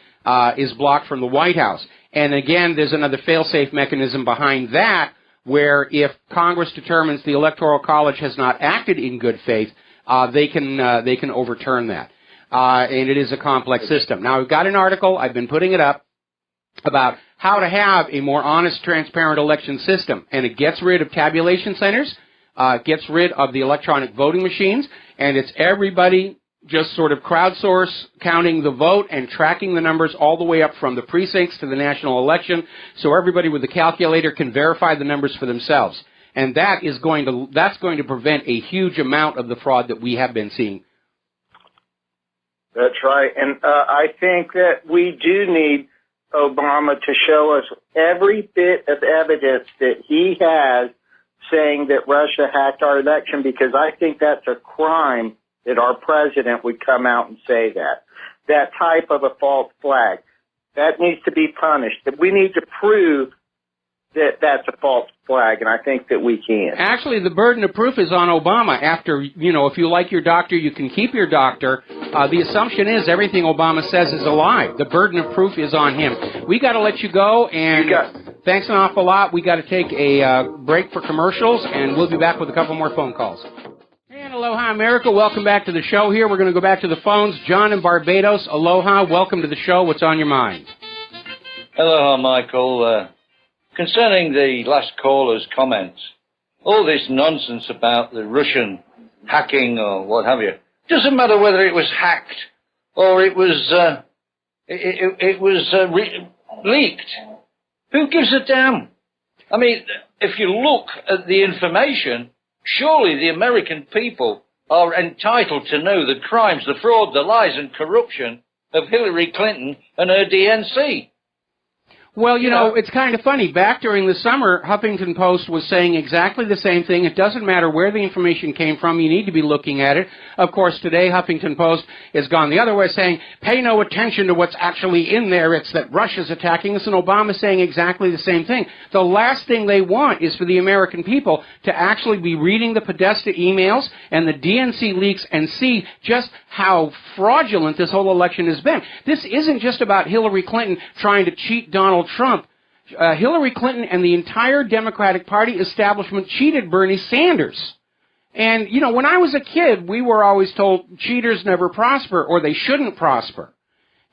is blocked from the White House. And again, there's another fail-safe mechanism behind that, where if Congress determines the Electoral College has not acted in good faith, they can overturn that. And it is a complex system. Now, we've got an article, I've been putting it up, about how to have a more honest, transparent election system. And it gets rid of tabulation centers, gets rid of the electronic voting machines, and it's everybody just sort of crowdsource counting the vote and tracking the numbers all the way up from the precincts to the national election, so everybody with a calculator can verify the numbers for themselves. And that's going to prevent a huge amount of the fraud that we have been seeing. That's right. And I think that we do need Obama to show us every bit of evidence that he has saying that Russia hacked our election, because I think that's a crime that our president would come out and say that. That type of a false flag. That needs to be punished. We need to prove that that's a false flag, and I think that we can. Actually, the burden of proof is on Obama. After, if you like your doctor, you can keep your doctor. The assumption is everything Obama says is a lie. The burden of proof is on him. We got to let you go, and thanks an awful lot. We got to take a break for commercials, and we'll be back with a couple more phone calls. And aloha, America. Welcome back to the show here. We're going to go back to the phones. John in Barbados, aloha. Welcome to the show. What's on your mind? Aloha, Michael. Concerning the last caller's comments, all this nonsense about the Russian hacking or what have you, doesn't matter whether it was hacked or it was leaked. Who gives a damn? I mean, if you look at the information, surely the American people are entitled to know the crimes, the fraud, the lies and corruption of Hillary Clinton and her DNC. Well, it's kind of funny. Back during the summer, Huffington Post was saying exactly the same thing. It doesn't matter where the information came from. You need to be looking at it. Of course, today, Huffington Post has gone the other way, saying, pay no attention to what's actually in there. It's that Russia's attacking us, and Obama's saying exactly the same thing. The last thing they want is for the American people to actually be reading the Podesta emails and the DNC leaks and see just how fraudulent this whole election has been. This isn't just about Hillary Clinton trying to cheat Donald Trump. Hillary Clinton and the entire Democratic Party establishment cheated Bernie Sanders. And, when I was a kid, we were always told cheaters never prosper, or they shouldn't prosper.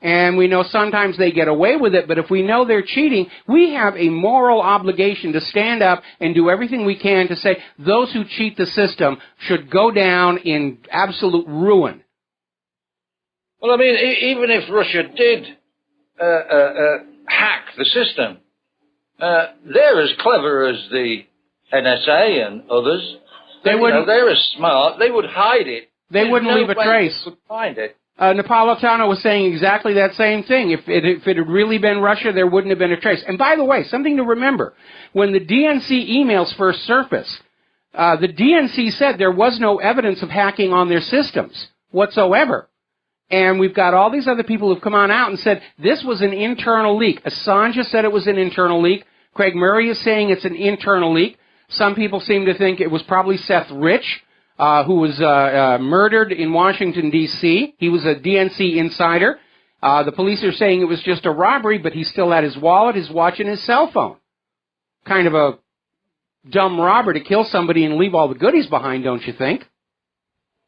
And we know sometimes they get away with it, but if we know they're cheating, we have a moral obligation to stand up and do everything we can to say those who cheat the system should go down in absolute ruin. Well, I mean, even if Russia did hack the system, they're as clever as the NSA and others. They're as smart. They would hide it. They wouldn't leave a trace. They would find it. Napolitano was saying exactly that same thing. If it had really been Russia, there wouldn't have been a trace. And by the way, something to remember, when the DNC emails first surfaced, the DNC said there was no evidence of hacking on their systems whatsoever. And we've got all these other people who've come on out and said this was an internal leak. Assange said it was an internal leak. Craig Murray is saying it's an internal leak. Some people seem to think it was probably Seth Rich, who was murdered in Washington, D.C. He was a DNC insider. The police are saying it was just a robbery, but he still had his wallet, his watch, and his cell phone. Kind of a dumb robber to kill somebody and leave all the goodies behind, don't you think?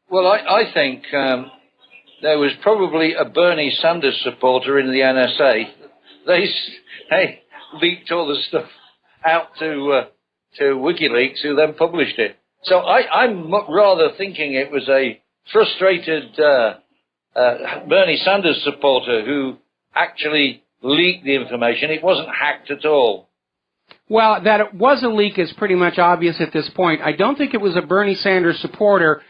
Well, I think there was probably a Bernie Sanders supporter in the NSA. They leaked all the stuff out to WikiLeaks, who then published it. So I'm rather thinking it was a frustrated Bernie Sanders supporter who actually leaked the information. It wasn't hacked at all. Well, that it was a leak is pretty much obvious at this point. I don't think it was a Bernie Sanders supporter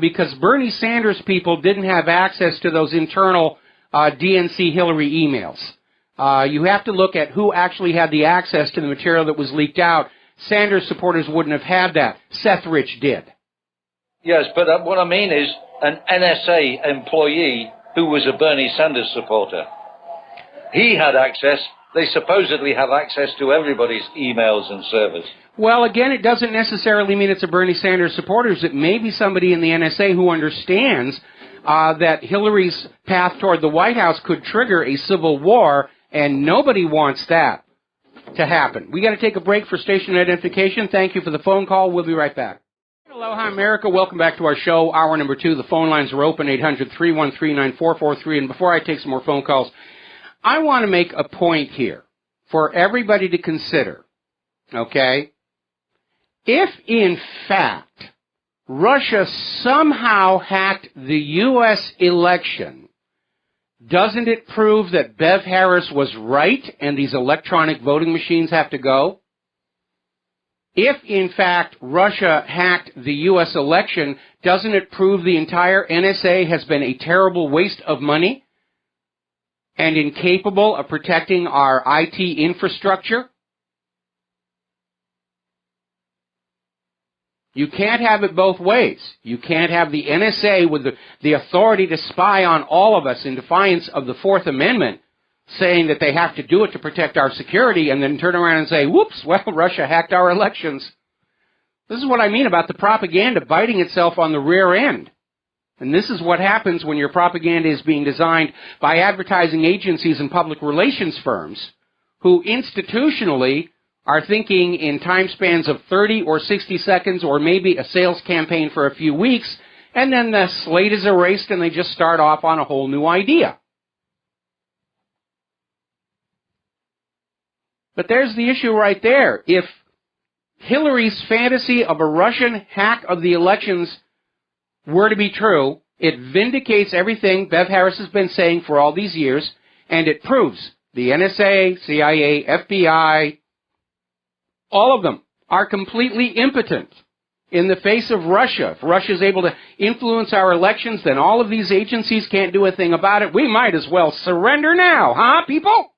because Bernie Sanders people didn't have access to those internal DNC Hillary emails. You have to look at who actually had the access to the material that was leaked out. Sanders supporters wouldn't have had that. Seth Rich did. Yes, but what I mean is an NSA employee who was a Bernie Sanders supporter. He had access. They supposedly have access to everybody's emails and servers. Well, again, it doesn't necessarily mean it's a Bernie Sanders supporter. It may be somebody in the NSA who understands that Hillary's path toward the White House could trigger a civil war, and nobody wants that to happen. We got to take a break for station identification. Thank you for the phone call. We'll be right back. Aloha, America. Welcome back to our show, hour number 2. The phone lines are open, 800-313-9443. And before I take some more phone calls, I want to make a point here for everybody to consider, okay? If, in fact, Russia somehow hacked the U.S. election, doesn't it prove that Bev Harris was right and these electronic voting machines have to go? If, in fact, Russia hacked the U.S. election, doesn't it prove the entire NSA has been a terrible waste of money and incapable of protecting our IT infrastructure? You can't have it both ways. You can't have the NSA with the authority to spy on all of us in defiance of the Fourth Amendment, saying that they have to do it to protect our security, and then turn around and say, whoops, well, Russia hacked our elections. This is what I mean about the propaganda biting itself on the rear end. And this is what happens when your propaganda is being designed by advertising agencies and public relations firms who institutionally are thinking in time spans of 30 or 60 seconds or maybe a sales campaign for a few weeks, and then the slate is erased and they just start off on a whole new idea. But there's the issue right there. If Hillary's fantasy of a Russian hack of the elections were to be true, it vindicates everything Bev Harris has been saying for all these years, and it proves the NSA, CIA, FBI, all of them are completely impotent in the face of Russia. If Russia is able to influence our elections, then all of these agencies can't do a thing about it. We might as well surrender now, huh, people?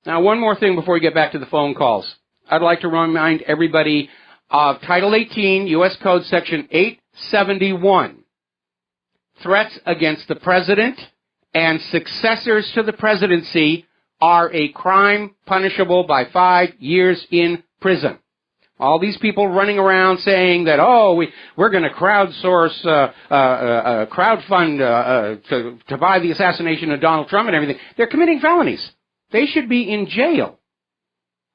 Now, one more thing before we get back to the phone calls. I'd like to remind everybody of Title 18, U.S. Code Section 871. Threats against the president and successors to the presidency are a crime punishable by 5 years in prison. All these people running around saying that, we're going to crowdsource, crowdfund to buy the assassination of Donald Trump and everything, they're committing felonies. They should be in jail.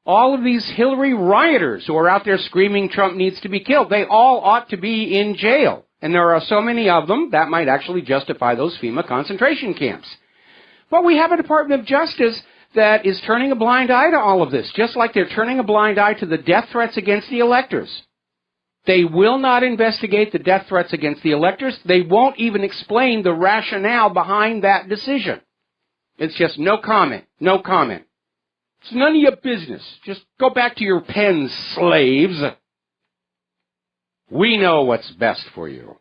All of these Hillary rioters who are out there screaming Trump needs to be killed, they all ought to be in jail. And there are so many of them, that might actually justify those FEMA concentration camps. But we have a Department of Justice that is turning a blind eye to all of this, just like they're turning a blind eye to the death threats against the electors. They will not investigate the death threats against the electors. They won't even explain the rationale behind that decision. It's just no comment, no comment. It's none of your business. Just go back to your pens, slaves. We know what's best for you.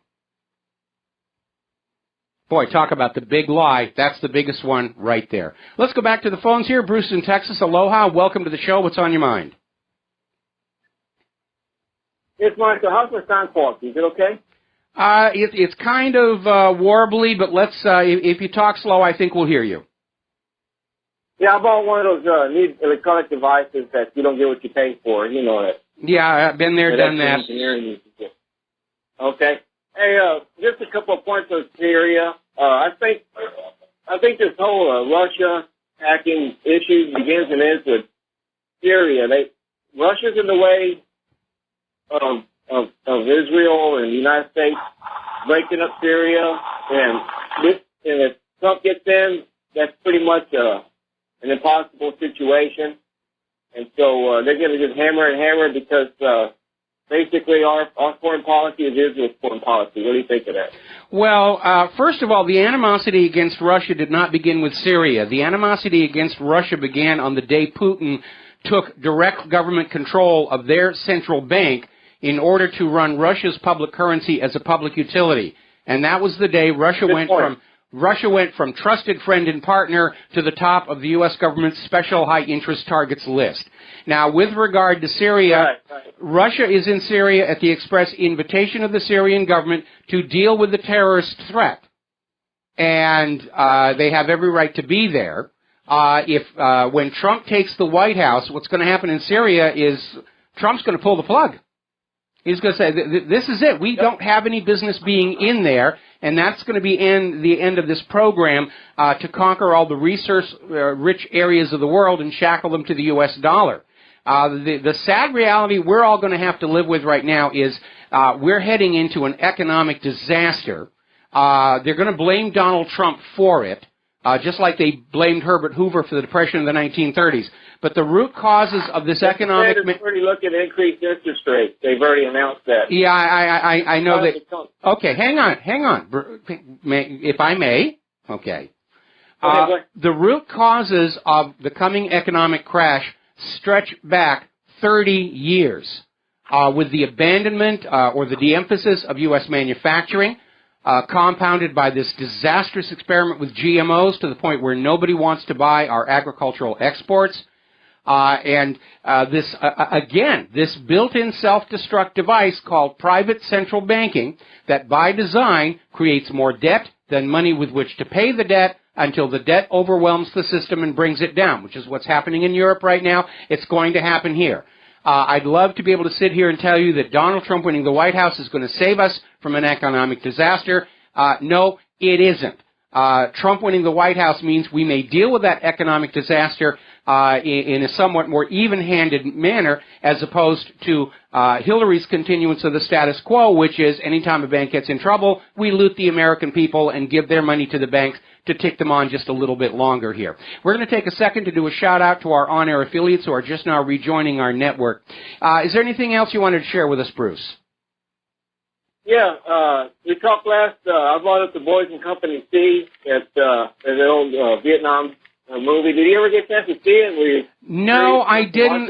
Boy, talk about the big lie. That's the biggest one right there. Let's go back to the phones here. Bruce in Texas. Aloha. Welcome to the show. What's on your mind? Yes, Michael. How's my sound quality? Is it okay? It's kind of warbly, but let's. If you talk slow, I think we'll hear you. Yeah, I bought one of those new electronic devices that you don't get what you pay for. You know it. Yeah, I've been there, done that. Okay. Hey, just a couple of points on Syria. I think this whole Russia hacking issue begins and ends with Syria. Russia's in the way of Israel and the United States breaking up Syria, and if Trump gets in, that's pretty much an impossible situation. And so they're going to just hammer and hammer because basically our foreign policy is Israel's foreign policy. What do you think of that? Well, first of all, the animosity against Russia did not begin with Syria. The animosity against Russia began on the day Putin took direct government control of their central bank in order to run Russia's public currency as a public utility. And that was the day Russia went from trusted friend and partner to the top of the U.S. government's special high-interest targets list. Now, with regard to Syria, Russia is in Syria at the express invitation of the Syrian government to deal with the terrorist threat. And they have every right to be there. When Trump takes the White House, what's going to happen in Syria is Trump's going to pull the plug. He's going to say, this is it. We don't have any business being in there, and that's going to be the end of this program to conquer all the resource-rich areas of the world and shackle them to the U.S. dollar. The sad reality we're all going to have to live with right now is we're heading into an economic disaster. They're going to blame Donald Trump for it, just like they blamed Herbert Hoover for the Depression of the 1930s. But the root causes of this economic... They're already looking at increased interest rates. They've already announced that. Yeah, I know that... Okay, hang on. If I may. Okay. The root causes of the coming economic crash stretch back 30 years with the abandonment or the de-emphasis of U.S. manufacturing, compounded by this disastrous experiment with GMOs to the point where nobody wants to buy our agricultural exports. This built-in self-destruct device called private central banking that by design creates more debt than money with which to pay the debt until the debt overwhelms the system and brings it down, which is what's happening in Europe right now. It's going to happen here. I'd love to be able to sit here and tell you that Donald Trump winning the White House is going to save us from an economic disaster. No, it isn't. Trump winning the White House means we may deal with that economic disaster in a somewhat more even-handed manner as opposed to Hillary's continuance of the status quo, which is anytime a bank gets in trouble, we loot the American people and give their money to the banks to tick them on just a little bit longer here. We're going to take a second to do a shout-out to our on-air affiliates who are just now rejoining our network. Is there anything else you wanted to share with us, Bruce? Yeah, we talked last, I brought up the Boys and Company C at the old Vietnam movie. Did you ever get a chance to see it? No, I didn't.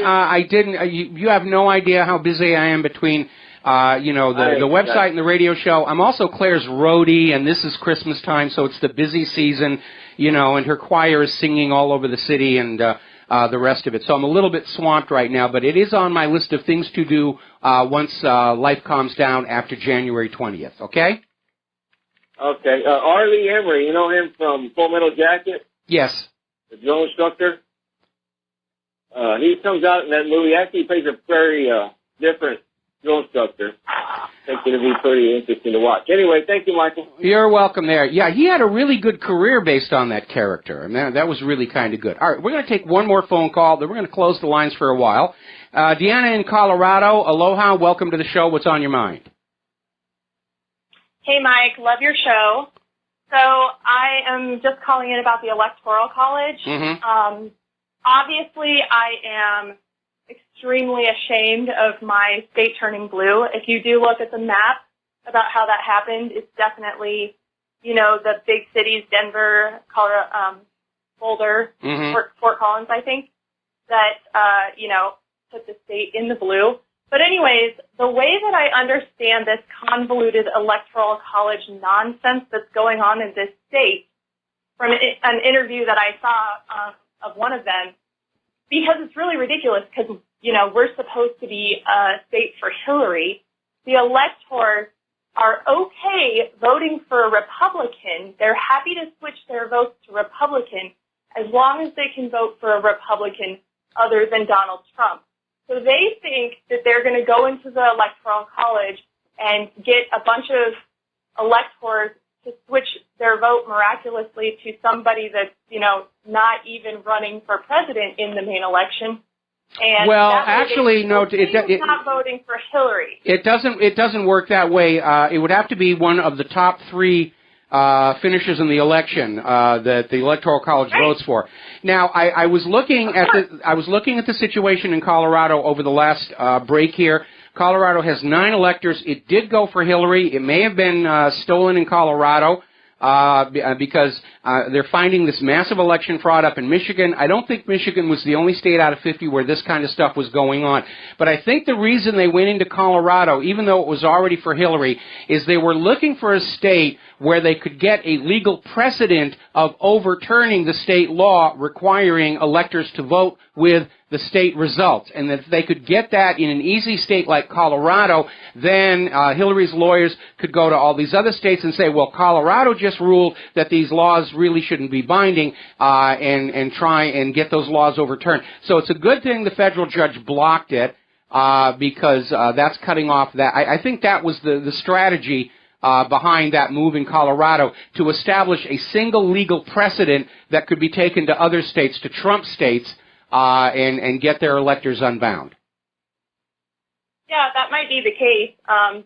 You have no idea how busy I am between the website and the radio show. I'm also Claire's roadie, and this is Christmas time, so it's the busy season, and her choir is singing all over the city and the rest of it. So I'm a little bit swamped right now, but it is on my list of things to do once life calms down after January 20th, okay? Okay. Arlie Emery, you know him from Full Metal Jacket? Yes. The drill instructor? He comes out in that movie. Actually, he plays a very different drill instructor. I think it'll be pretty interesting to watch. Anyway, thank you, Michael. You're welcome there. Yeah, he had a really good career based on that character, and that was really kind of good. All right, we're going to take one more phone call, then we're going to close the lines for a while. Deanna in Colorado, aloha, welcome to the show. What's on your mind? Hey, Mike, love your show. So I am just calling in about the Electoral College. Mm-hmm. Obviously, I am extremely ashamed of my state turning blue. If you do look at the map about how that happened, it's definitely, the big cities, Denver, Colorado, Boulder, mm-hmm. Fort Collins, I think, that, put the state in the blue. But anyways, the way that I understand this convoluted electoral college nonsense that's going on in this state, from an interview that I saw of one of them, because it's really ridiculous because, we're supposed to be a state for Hillary. The electors are okay voting for a Republican. They're happy to switch their votes to Republican as long as they can vote for a Republican other than Donald Trump. So they think that they're going to go into the Electoral College and get a bunch of electors to switch their vote miraculously to somebody that's, not even running for president in the main election. And well, actually, no, it's not voting for Hillary. It doesn't work that way. It would have to be one of the top three finishers in the election that the Electoral College votes for. Now, I was looking at the situation in Colorado over the last break here. Colorado has 9 electors. It did go for Hillary. It may have been stolen in Colorado. Because they're finding this massive election fraud up in Michigan. I don't think Michigan was the only state out of 50 where this kind of stuff was going on. But I think the reason they went into Colorado, even though it was already for Hillary, is they were looking for a state where they could get a legal precedent of overturning the state law requiring electors to vote with the state results. And that if they could get that in an easy state like Colorado, then Hillary's lawyers could go to all these other states and say, well, Colorado just ruled that these laws really shouldn't be binding, and try and get those laws overturned. So it's a good thing the federal judge blocked it, because that's cutting off that. I think that was the strategy behind that move in Colorado, to establish a single legal precedent that could be taken to other states, to Trump states, and get their electors unbound. Yeah, that might be the case.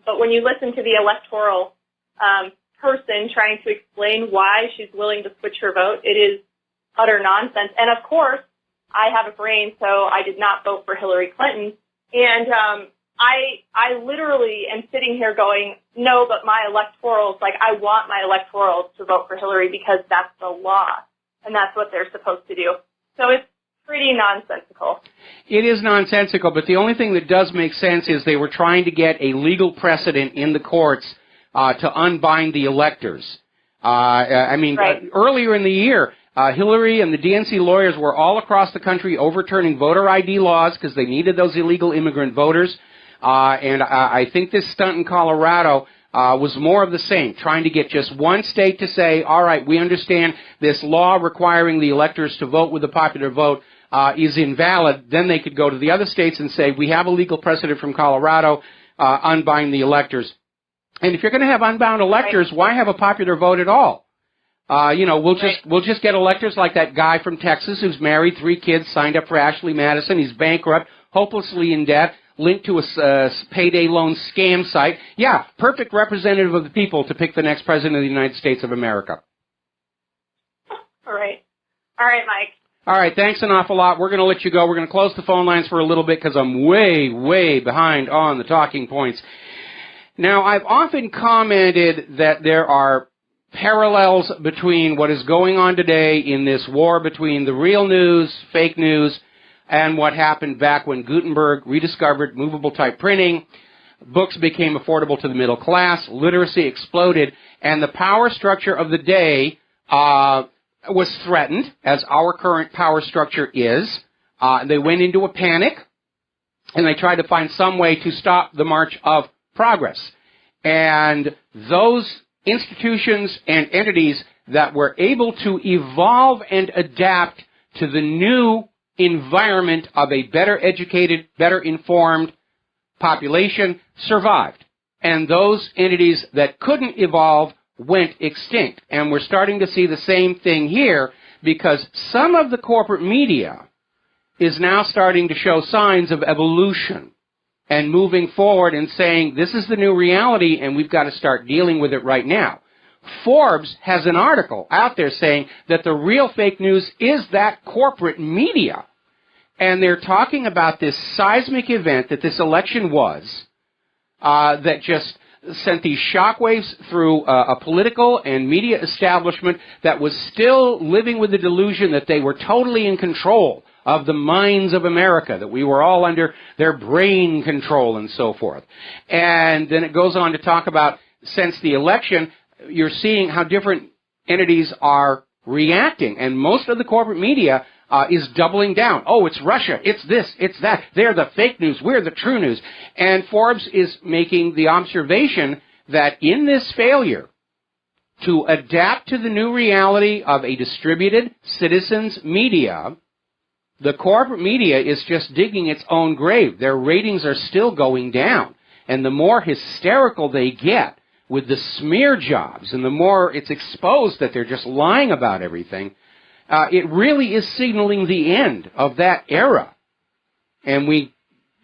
But when you listen to the electoral person trying to explain why she's willing to switch her vote, it is utter nonsense. And of course, I have a brain, so I did not vote for Hillary Clinton. And I literally am sitting here going, no, but my electorals, like, I want my electorals to vote for Hillary because that's the law, and that's what they're supposed to do. So it's pretty nonsensical. It is nonsensical, but the only thing that does make sense is they were trying to get a legal precedent in the courts to unbind the electors. Earlier in the year, Hillary and the DNC lawyers were all across the country overturning voter ID laws because they needed those illegal immigrant voters. And I think this stunt in Colorado was more of the same, trying to get just one state to say, all right, we understand this law requiring the electors to vote with the popular vote is invalid. Then they could go to the other states and say, we have a legal precedent from Colorado, unbind the electors. And if you're going to have unbound electors, why have a popular vote at all? We'll just get electors like that guy from Texas who's married, 3 kids, signed up for Ashley Madison. He's bankrupt, hopelessly in debt, linked to a payday loan scam site. Yeah, perfect representative of the people to pick the next president of the United States of America. All right. All right, Mike. All right, thanks an awful lot. We're going to let you go. We're going to close the phone lines for a little bit because I'm way, way behind on the talking points. Now, I've often commented that there are parallels between what is going on today in this war between the real news, fake news, and what happened back when Gutenberg rediscovered movable type printing. Books became affordable to the middle class, literacy exploded, and the power structure of the day was threatened, as our current power structure is. They went into a panic, and they tried to find some way to stop the march of progress. And those institutions and entities that were able to evolve and adapt to the new environment of a better educated, better informed population survived. And those entities that couldn't evolve went extinct. And we're starting to see the same thing here because some of the corporate media is now starting to show signs of evolution and moving forward and saying, this is the new reality and we've got to start dealing with it right now. Forbes has an article out there saying that the real fake news is that corporate media. And they're talking about this seismic event that this election was, that just sent these shockwaves through a political and media establishment that was still living with the delusion that they were totally in control of the minds of America, that we were all under their brain control and so forth. And then it goes on to talk about, since the election, you're seeing how different entities are reacting. And most of the corporate media is doubling down. Oh, it's Russia, it's this, it's that. They're the fake news, we're the true news. And Forbes is making the observation that in this failure to adapt to the new reality of a distributed citizens media, the corporate media is just digging its own grave. Their ratings are still going down. And the more hysterical they get with the smear jobs and the more it's exposed that they're just lying about everything, it really is signaling the end of that era. And we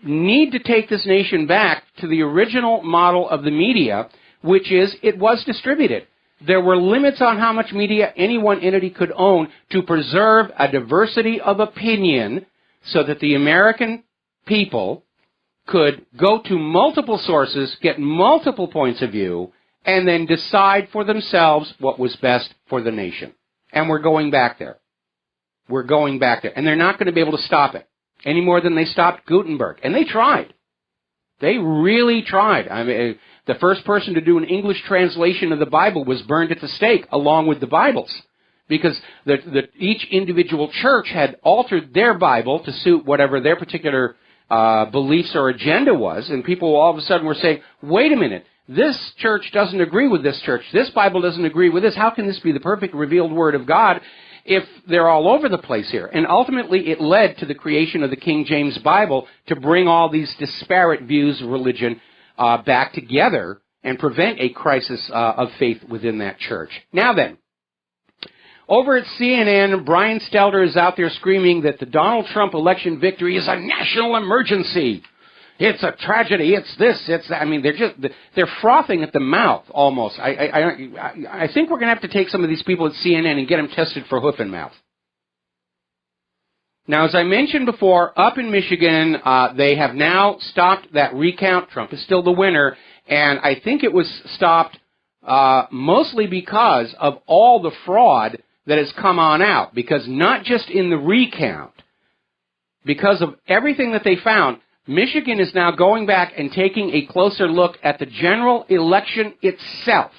need to take this nation back to the original model of the media, which is it was distributed. There were limits on how much media any one entity could own to preserve a diversity of opinion so that the American people could go to multiple sources, get multiple points of view, and then decide for themselves what was best for the nation. And we're going back there. We're going back there. And they're not going to be able to stop it any more than they stopped Gutenberg. And they tried. They really tried. I mean, the first person to do an English translation of the Bible was burned at the stake along with the Bibles, because each individual church had altered their Bible to suit whatever their particular beliefs or agenda was, and people all of a sudden were saying, wait a minute, this church doesn't agree with this church, this Bible doesn't agree with this, how can this be the perfect revealed Word of God if they're all over the place here? And ultimately it led to the creation of the King James Bible to bring all these disparate views of religion back together and prevent a crisis of faith within that church. Now then, over at CNN, Brian Stelter is out there screaming that the Donald Trump election victory is a national emergency. It's a tragedy. It's this. It's that. I mean, they're frothing at the mouth almost. I think we're going to have to take some of these people at CNN and get them tested for hoof and mouth. Now, as I mentioned before, up in Michigan, they have now stopped that recount. Trump is still the winner, and I think it was stopped mostly because of all the fraud that has come on out. Because not just in the recount, because of everything that they found, Michigan is now going back and taking a closer look at the general election itself.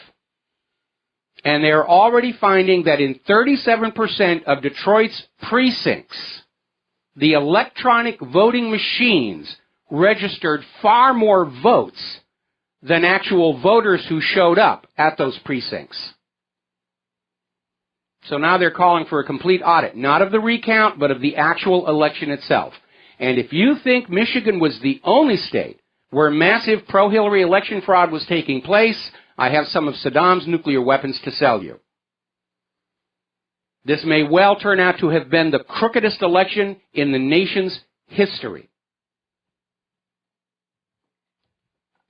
And they're already finding that in 37% of Detroit's precincts, the electronic voting machines registered far more votes than actual voters who showed up at those precincts. So now they're calling for a complete audit, not of the recount, but of the actual election itself. And if you think Michigan was the only state where massive pro-Hillary election fraud was taking place, I have some of Saddam's nuclear weapons to sell you. This may well turn out to have been the crookedest election in the nation's history.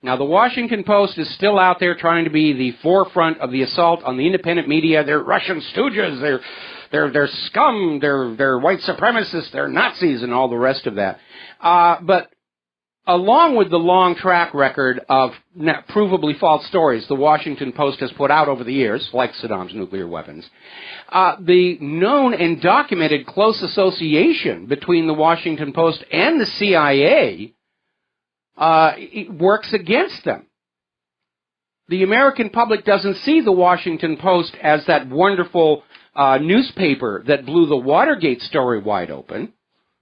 Now, the Washington Post is still out there trying to be the forefront of the assault on the independent media. They're Russian stooges, they're scum, they're white supremacists, they're Nazis, and all the rest of that. But along with the long track record of provably false stories the Washington Post has put out over the years, like Saddam's nuclear weapons, the known and documented close association between the Washington Post and the CIA it works against them. The American public doesn't see the Washington Post as that wonderful newspaper that blew the Watergate story wide open.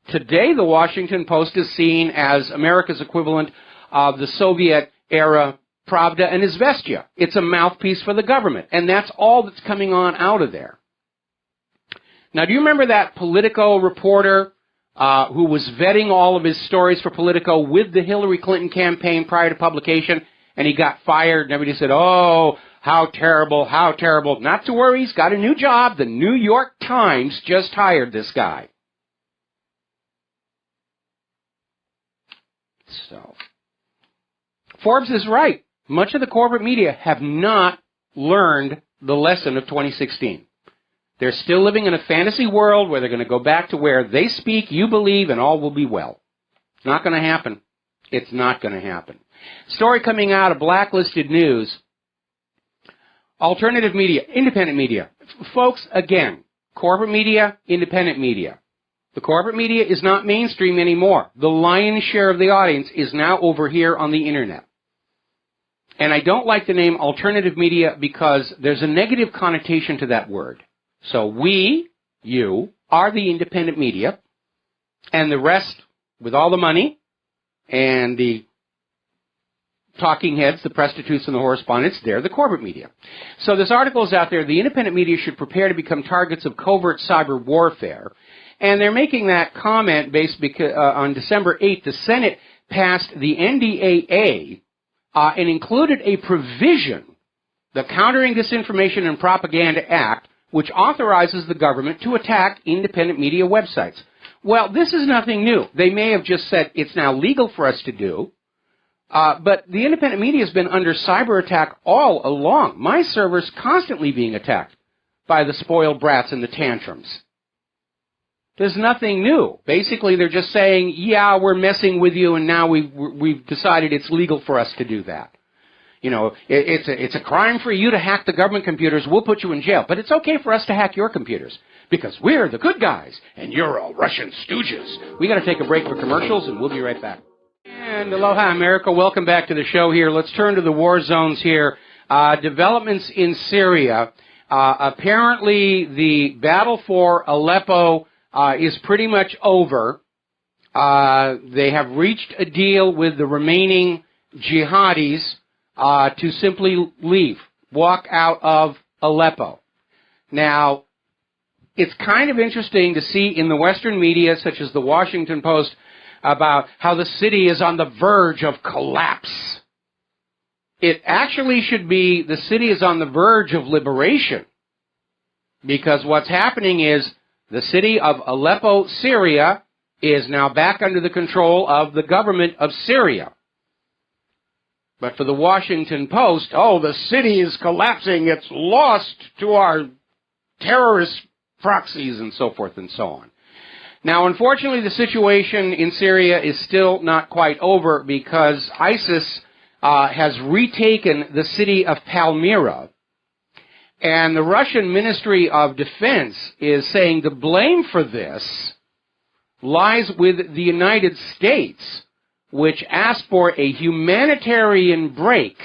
Today, the Washington Post is seen as America's equivalent of the Soviet-era Pravda and Izvestia. It's a mouthpiece for the government, and that's all that's coming on out of there. Now, do you remember that Politico reporter who was vetting all of his stories for Politico with the Hillary Clinton campaign prior to publication, and he got fired, and everybody said, oh, how terrible, how terrible. Not to worry, he's got a new job. The New York Times just hired this guy. So, Forbes is right. Much of the corporate media have not learned the lesson of 2016. They're still living in a fantasy world where they're going to go back to where they speak, you believe, and all will be well. It's not going to happen. It's not going to happen. Story coming out of Blacklisted News. Alternative media, independent media. Folks, again, corporate media, independent media. The corporate media is not mainstream anymore. The lion's share of the audience is now over here on the Internet. And I don't like the name alternative media because there's a negative connotation to that word. So we, you, are the independent media, and the rest, with all the money, and the talking heads, the prostitutes and the correspondents, they're the corporate media. So this article is out there, the independent media should prepare to become targets of covert cyber warfare. And they're making that comment based because on December 8th, the Senate passed the NDAA and included a provision, the Countering Disinformation and Propaganda Act, which authorizes the government to attack independent media websites. Well, this is nothing new. They may have just said it's now legal for us to do, but the independent media has been under cyber attack all along. My server's constantly being attacked by the spoiled brats and the tantrums. There's nothing new. Basically, they're just saying, yeah, we're messing with you, and now we've decided it's legal for us to do that. You know, it's a crime for you to hack the government computers. We'll put you in jail. But it's okay for us to hack your computers because we're the good guys, and you're all Russian stooges. We got to take a break for commercials, and we'll be right back. And aloha, America. Welcome back to the show here. Let's turn to the war zones here. Developments in Syria. Apparently, the battle for Aleppo is pretty much over. They have reached a deal with the remaining jihadis to simply leave, walk out of Aleppo. Now, it's kind of interesting to see in the Western media, such as the Washington Post, about how the city is on the verge of collapse. It actually should be the city is on the verge of liberation, because what's happening is the city of Aleppo, Syria, is now back under the control of the government of Syria. But for the Washington Post, oh, the city is collapsing, it's lost to our terrorist proxies and so forth and so on. Now, unfortunately, the situation in Syria is still not quite over because ISIS has retaken the city of Palmyra. And the Russian Ministry of Defense is saying the blame for this lies with the United States, which asked for a humanitarian break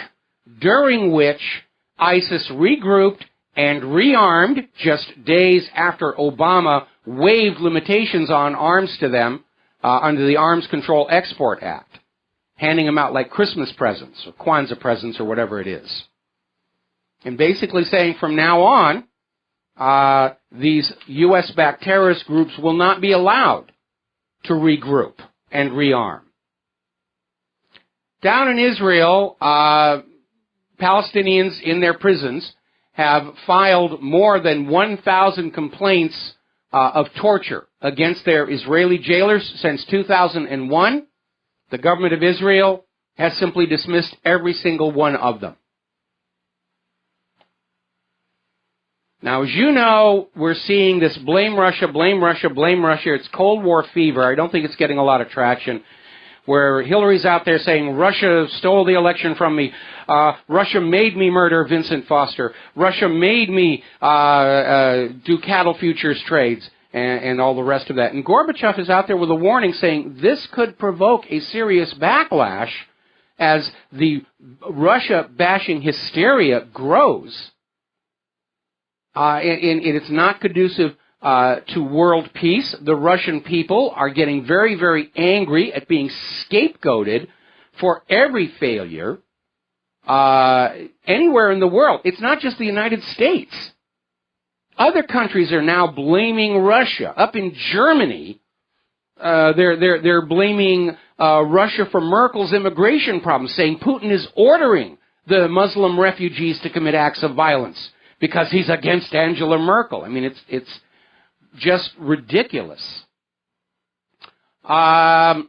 during which ISIS regrouped and rearmed just days after Obama waived limitations on arms to them under the Arms Control Export Act, handing them out like Christmas presents or Kwanzaa presents or whatever it is. And basically saying from now on, these U.S.-backed terrorist groups will not be allowed to regroup and rearm. Down in Israel, Palestinians in their prisons have filed more than 1,000 complaints of torture against their Israeli jailers since 2001. The government of Israel has simply dismissed every single one of them. Now, as you know, we're seeing this blame Russia, blame Russia, blame Russia. It's Cold War fever. I don't think it's getting a lot of traction, where Hillary's out there saying, Russia stole the election from me. Russia made me murder Vincent Foster. Russia made me do cattle futures trades and all the rest of that. And Gorbachev is out there with a warning saying this could provoke a serious backlash as the Russia-bashing hysteria grows. And it's not conducive to world peace. The Russian people are getting very, very angry at being scapegoated for every failure anywhere in the world. It's not just the United States. Other countries are now blaming Russia. Up in Germany, they're blaming Russia for Merkel's immigration problems, saying Putin is ordering the Muslim refugees to commit acts of violence because he's against Angela Merkel. I mean, it's just ridiculous. Now,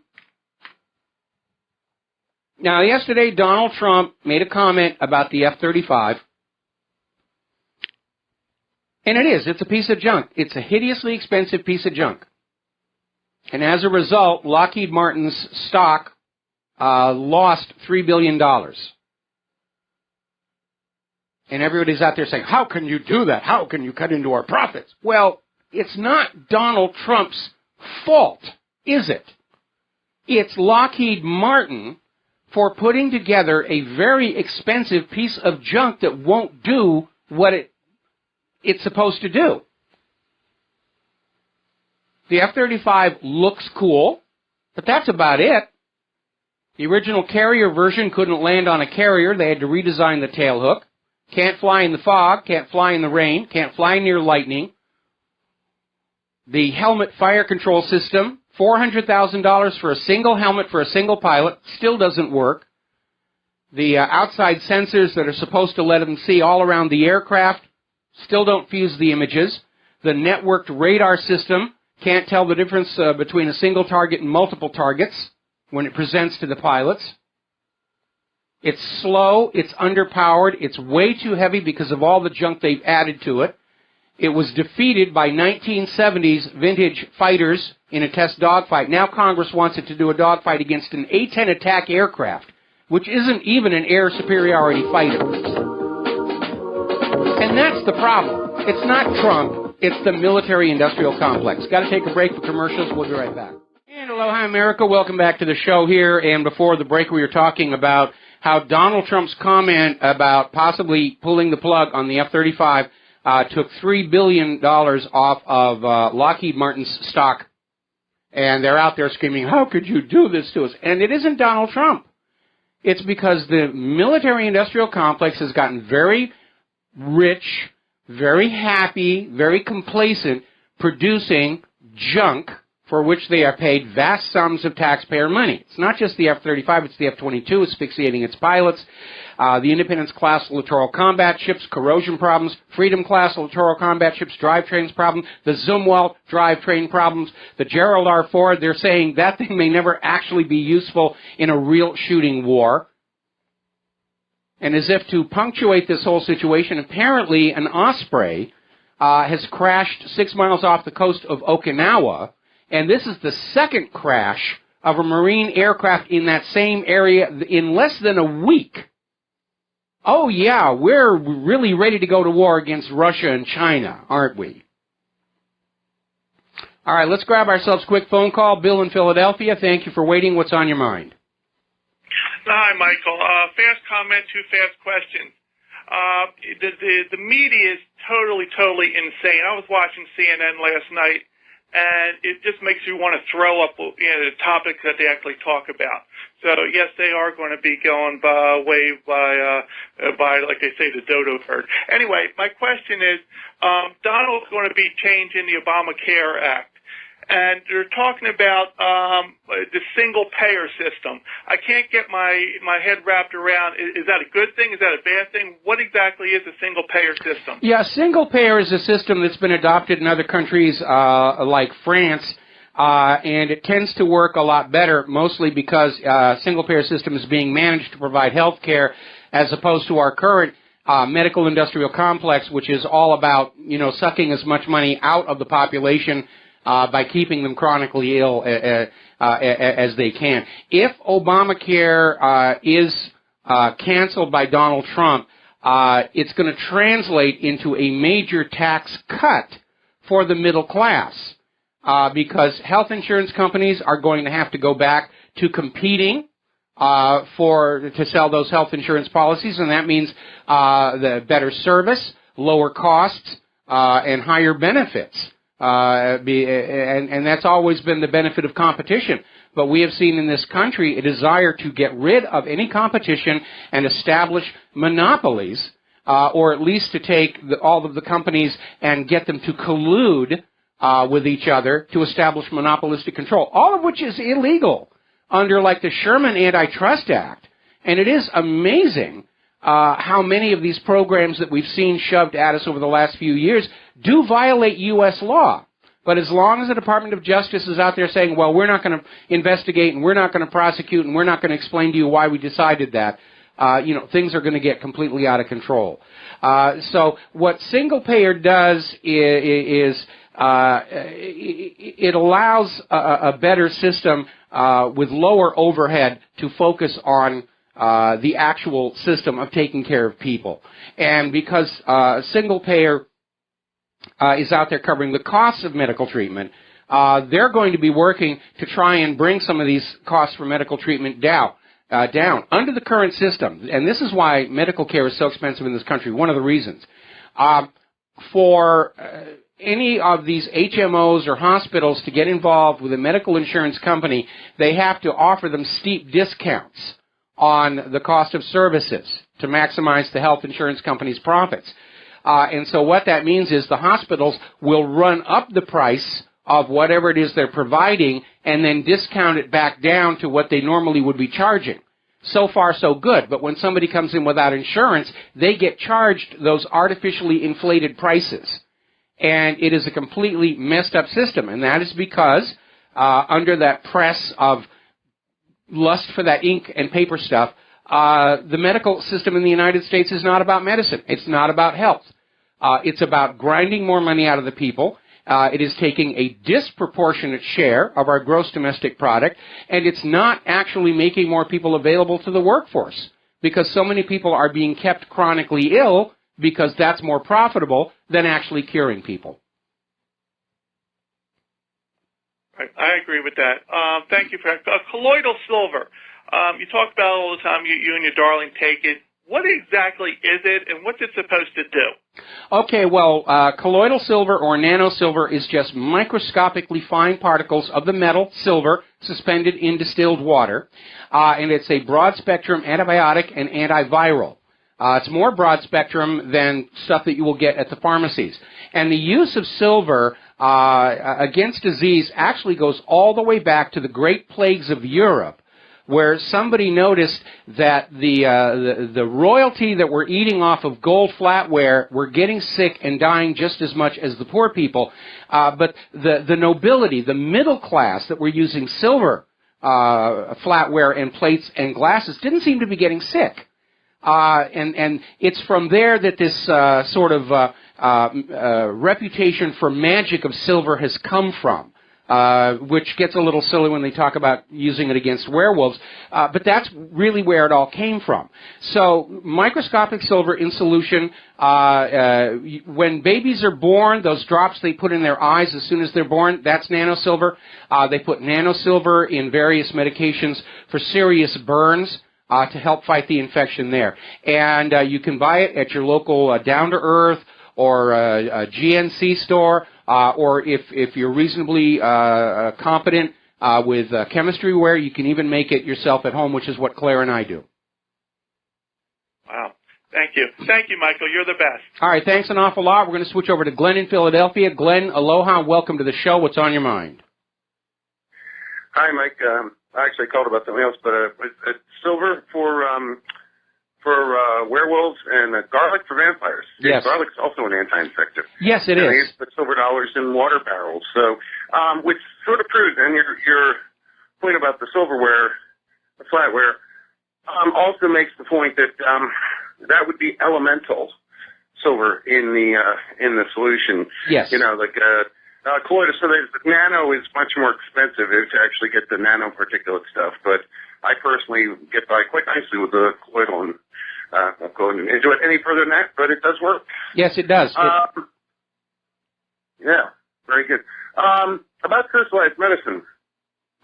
yesterday, Donald Trump made a comment about the F-35. And it's a piece of junk. It's a hideously expensive piece of junk. And as a result, Lockheed Martin's stock lost $3 billion. And everybody's out there saying, how can you do that? How can you cut into our profits? Well, it's not Donald Trump's fault, is it? It's Lockheed Martin for putting together a very expensive piece of junk that won't do what it's supposed to do. The F-35 looks cool, but that's about it. The original carrier version couldn't land on a carrier. They had to redesign the tailhook. Can't fly in the fog, can't fly in the rain, can't fly near lightning. The helmet fire control system, $400,000 for a single helmet for a single pilot, still doesn't work. The outside sensors that are supposed to let them see all around the aircraft still don't fuse the images. The networked radar system can't tell the difference between a single target and multiple targets when it presents to the pilots. It's slow, it's underpowered, it's way too heavy because of all the junk they've added to it. It was defeated by 1970s vintage fighters in a test dogfight. Now Congress wants it to do a dogfight against an A-10 attack aircraft, which isn't even an air superiority fighter. And that's the problem. It's not Trump. It's the military-industrial complex. Got to take a break for commercials. We'll be right back. And aloha, America. Welcome back to the show here. And before the break, we were talking about how Donald Trump's comment about possibly pulling the plug on the F-35 took $3 billion off of Lockheed Martin's stock. And they're out there screaming, how could you do this to us? And it isn't Donald Trump. It's because the military-industrial complex has gotten very rich, very happy, very complacent, producing junk for which they are paid vast sums of taxpayer money. It's not just the F-35, it's the F-22, asphyxiating its pilots, the Independence-class littoral combat ships, corrosion problems, Freedom-class littoral combat ships, drivetrains problem, the Zumwalt drivetrain problems, the Gerald R. Ford. They're saying that thing may never actually be useful in a real shooting war. And as if to punctuate this whole situation, apparently an Osprey has crashed 6 miles off the coast of Okinawa, and this is the second crash of a Marine aircraft in that same area in less than a week. Oh, yeah, we're really ready to go to war against Russia and China, aren't we? All right, let's grab ourselves a quick phone call. Bill in Philadelphia, thank you for waiting. What's on your mind? Hi, Michael. Fast comment, two fast questions. The media is totally insane. I was watching CNN last night, and it just makes you want to throw up, the topics that they actually talk about. So yes, they are going to be going by, like they say, the dodo bird. Anyway, my question is, Donald's going to be changing the Obamacare Act. And they're talking about the single-payer system. I can't get my head wrapped around, is that a good thing? Is that a bad thing? What exactly is a single-payer system? Yeah, single-payer is a system that's been adopted in other countries like France, and it tends to work a lot better, mostly because single-payer system is being managed to provide health care as opposed to our current medical-industrial complex, which is all about, sucking as much money out of the population by keeping them chronically ill as they can. If Obamacare is canceled by Donald Trump, it's going to translate into a major tax cut for the middle class because health insurance companies are going to have to go back to competing to sell those health insurance policies, and that means the better service, lower costs, and higher benefits. And that's always been the benefit of competition. But we have seen in this country a desire to get rid of any competition and establish monopolies, or at least to take all of the companies and get them to collude with each other to establish monopolistic control, all of which is illegal under like the Sherman Antitrust Act. And it is amazing how many of these programs that we've seen shoved at us over the last few years do violate U.S. law. But as long as the Department of Justice is out there saying, well, we're not going to investigate and we're not going to prosecute and we're not going to explain to you why we decided that, things are going to get completely out of control. So what single payer does is it allows a better system with lower overhead to focus on the actual system of taking care of people. And because single payer is out there covering the costs of medical treatment, they're going to be working to try and bring some of these costs for medical treatment down. Under the current system, and this is why medical care is so expensive in this country, one of the reasons. For any of these HMOs or hospitals to get involved with a medical insurance company, they have to offer them steep discounts on the cost of services to maximize the health insurance company's profits. And so what that means is the hospitals will run up the price of whatever it is they're providing and then discount it back down to what they normally would be charging. So far, so good. But when somebody comes in without insurance, they get charged those artificially inflated prices. And it is a completely messed up system. And that is because under that press of lust for that ink and paper stuff, the medical system in the United States is not about medicine. It's not about health. It's about grinding more money out of the people. It is taking a disproportionate share of our gross domestic product, and it's not actually making more people available to the workforce because so many people are being kept chronically ill because that's more profitable than actually curing people. I agree with that. Thank you for that. Colloidal silver. You talk about it all the time. You and your darling take it. What exactly is it, and what's it supposed to do? Okay, well, colloidal silver or nanosilver is just microscopically fine particles of the metal, silver, suspended in distilled water, and it's a broad-spectrum antibiotic and antiviral. It's more broad-spectrum than stuff that you will get at the pharmacies. And the use of silver against disease actually goes all the way back to the Great Plagues of Europe, where somebody noticed that the royalty that were eating off of gold flatware were getting sick and dying just as much as the poor people. But the nobility, the middle class that were using silver flatware and plates and glasses didn't seem to be getting sick. And it's from there that this sort of reputation for magic of silver has come from. Which gets a little silly when they talk about using it against werewolves, but that's really where it all came from. So microscopic silver in solution, when babies are born, those drops they put in their eyes as soon as they're born, that's nanosilver. They put nanosilver in various medications for serious burns to help fight the infection there. And you can buy it at your local Down to Earth or a GNC store, or if you're reasonably competent with chemistry ware, you can even make it yourself at home, which is what Claire and I do. Wow. Thank you. Thank you, Michael. You're the best. All right, thanks an awful lot. We're going to switch over to Glenn in Philadelphia. Glenn, aloha. Welcome to the show. What's on your mind? Hi, Mike. I actually called about something else, but silver for werewolves and garlic for vampires. Yes. Garlic's also an anti-infective. Yes, it and is. They used to put silver dollars in water barrels. So, which sort of proves, and your point about the silverware, the flatware, also makes the point that that would be elemental silver in the solution. Yes. You know, like colloidal. So the nano is much more expensive to actually get the nanoparticulate stuff, but I personally get by quite nicely with the colloidal, and I'll go into it any further than that, but it does work. Yes, it does. Yeah, very good. About socialized medicine,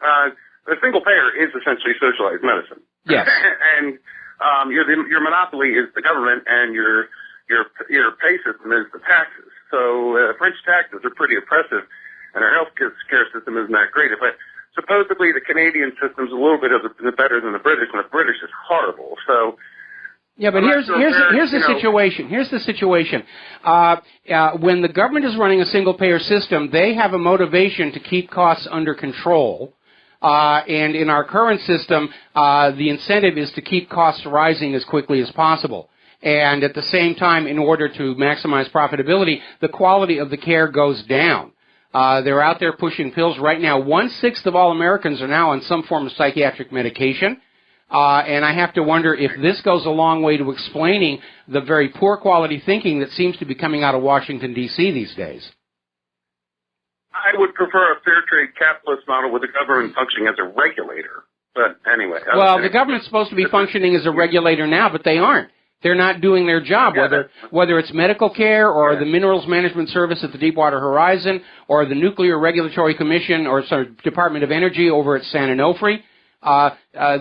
the single payer is essentially socialized medicine. Yes. And your monopoly is the government, and your pay system is the taxes. So French taxes are pretty oppressive, and our health care system isn't that great. But supposedly the Canadian system's a little bit better than the British, and the British is horrible. So yeah, but here's the situation. Here's the situation. When the government is running a single-payer system, they have a motivation to keep costs under control. And in our current system, the incentive is to keep costs rising as quickly as possible. And at the same time, in order to maximize profitability, the quality of the care goes down. They're out there pushing pills right now. 1/6 of all Americans are now on some form of psychiatric medication. And I have to wonder if this goes a long way to explaining the very poor quality thinking that seems to be coming out of Washington, D.C. these days. I would prefer a fair trade capitalist model with the government functioning as a regulator. But anyway. Well, the government's supposed to be functioning as a regulator now, but they aren't. They're not doing their job, whether it's medical care or the Minerals Management Service at the Deepwater Horizon or the Nuclear Regulatory Commission or Department of Energy over at San Onofre.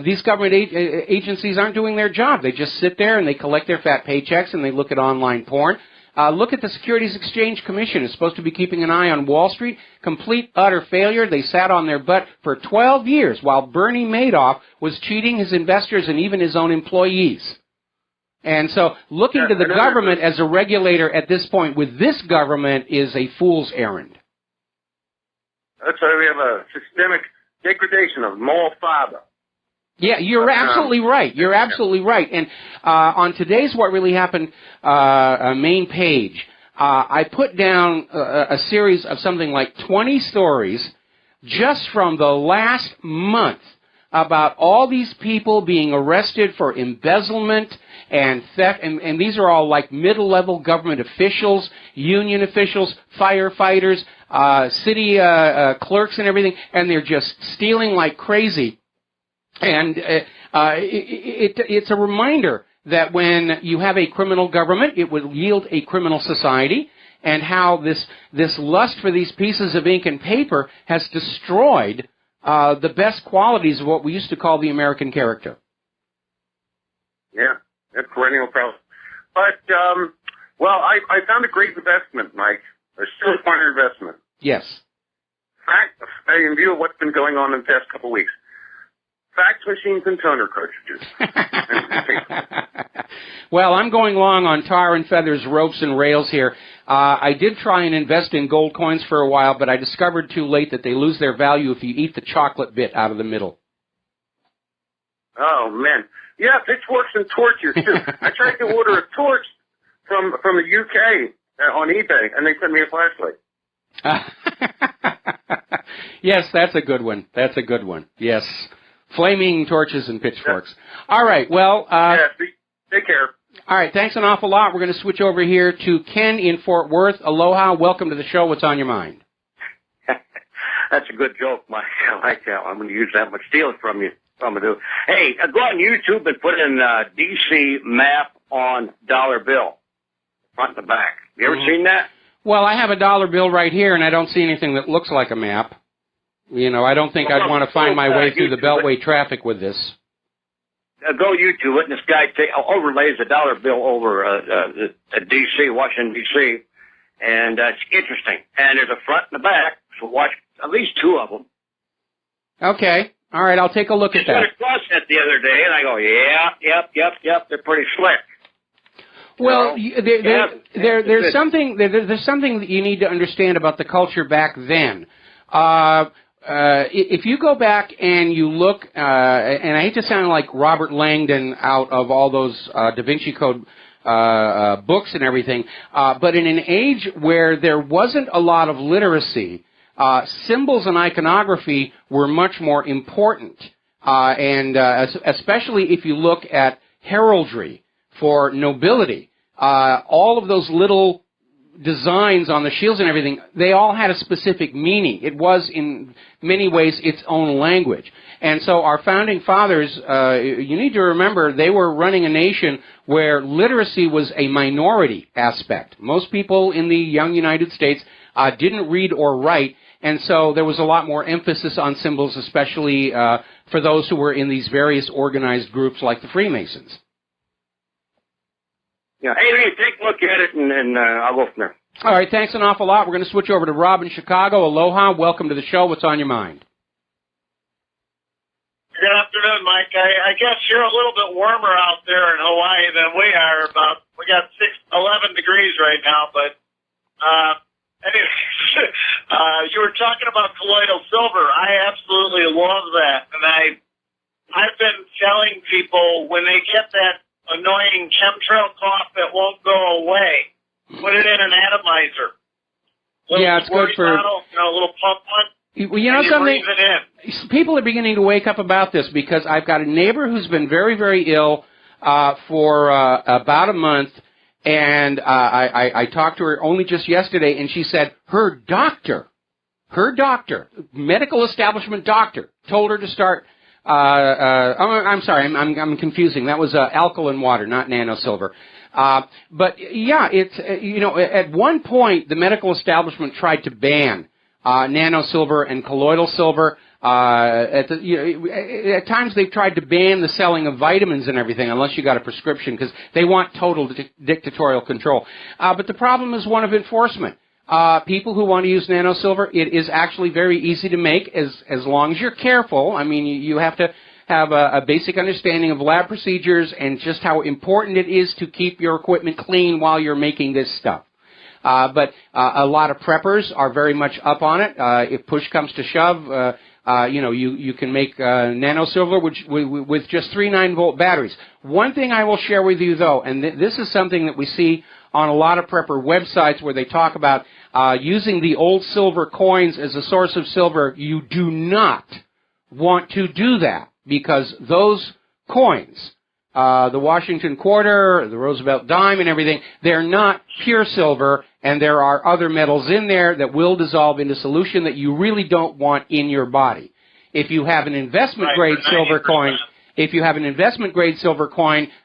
These government agencies aren't doing their job. They just sit there and they collect their fat paychecks and they look at online porn. Look at the Securities Exchange Commission. It's supposed to be keeping an eye on Wall Street. Complete, utter failure. They sat on their butt for 12 years while Bernie Madoff was cheating his investors and even his own employees. And so looking to the government as a regulator at this point with this government is a fool's errand. That's why we have a systemic degradation of moral fiber. Yeah, you're absolutely right. You're absolutely right. And on today's What Really Happened main page, I put down a series of something like 20 stories just from the last month about all these people being arrested for embezzlement and theft, and these are all like middle-level government officials, union officials, firefighters, city clerks and everything, and they're just stealing like crazy. And it's a reminder that when you have a criminal government, it will yield a criminal society, and how this lust for these pieces of ink and paper has destroyed the best qualities of what we used to call the American character. Yeah, that's a perennial problem. But, well, I found a great investment, Mike. A surefire investment. Yes. In view of what's been going on in the past couple of weeks. Fax machines and toner cartridges. Well, I'm going long on tar and feathers, ropes and rails here. I did try and invest in gold coins for a while, but I discovered too late that they lose their value if you eat the chocolate bit out of the middle. Oh, man. Yeah, pitchforks and torches, too. I tried to order a torch from the UK on eBay, and they sent me a flashlight. Yes, that's a good one. That's a good one. Yes. Flaming torches and pitchforks. Yeah. All right, well... yeah, take care. All right, thanks an awful lot. We're going to switch over here to Ken in Fort Worth. Aloha, welcome to the show. What's on your mind? That's a good joke, Mike. I like that. I'm going to use that, but steal it from you. Hey, go on YouTube and put in D.C. map on dollar bill, front and the back. You ever seen that? Well, I have a dollar bill right here, and I don't see anything that looks like a map. You know, I don't think I'd want to find my way through the Beltway traffic with this. Go YouTube it, and this guy overlays a dollar bill over D.C., Washington, D.C., and it's interesting. And there's a front and a back, so watch at least two of them. Okay. All right, I'll take a look at that. I went across that the other day, and I go, yep, they're pretty slick. Well, there's something that you need to understand about the culture back then. If you go back and you look, and I hate to sound like Robert Langdon out of all those Da Vinci Code books and everything, but in an age where there wasn't a lot of literacy, symbols and iconography were much more important, and especially if you look at heraldry for nobility, all of those little designs on the shields and everything, they all had a specific meaning. It was, in many ways, its own language. And so our founding fathers, you need to remember, they were running a nation where literacy was a minority aspect. Most people in the young United States didn't read or write, and so there was a lot more emphasis on symbols, especially for those who were in these various organized groups like the Freemasons. Yeah. Hey, take a look at it, and I'll go from there. All right, thanks an awful lot. We're going to switch over to Rob in Chicago. Aloha, welcome to the show. What's on your mind? Good afternoon, Mike. I guess you're a little bit warmer out there in Hawaii than we are. We got 11 degrees right now, but anyway, you were talking about colloidal silver. I absolutely love that, and I've been telling people when they get that annoying chemtrail cough that won't go away, put it in an atomizer. Yeah, it's good for... Bottle, a little pump one. Well, you know something? Breathe it in. People are beginning to wake up about this because I've got a neighbor who's been very, very ill for about a month, and I talked to her only just yesterday, and she said her doctor, medical establishment doctor, told her to start... I'm sorry, I'm confusing. That was alkaline water, not nanosilver. But yeah, it's at one point the medical establishment tried to ban nanosilver and colloidal silver. At times they've tried to ban the selling of vitamins and everything unless you got a prescription because they want total dictatorial control. But the problem is one of enforcement. People who want to use nanosilver, it is actually very easy to make as long as you're careful. I mean, you have to have a basic understanding of lab procedures and just how important it is to keep your equipment clean while you're making this stuff. But a lot of preppers are very much up on it. If push comes to shove, you can make nanosilver with just 3 9-volt batteries. One thing I will share with you, though, and this is something that we see on a lot of prepper websites where they talk about using the old silver coins as a source of silver. You do not want to do that. because those coins, the Washington quarter, the Roosevelt dime and everything, they're not pure silver, and there are other metals in there that will dissolve into solution that you really don't want in your body. If you have an investment-grade silver coin,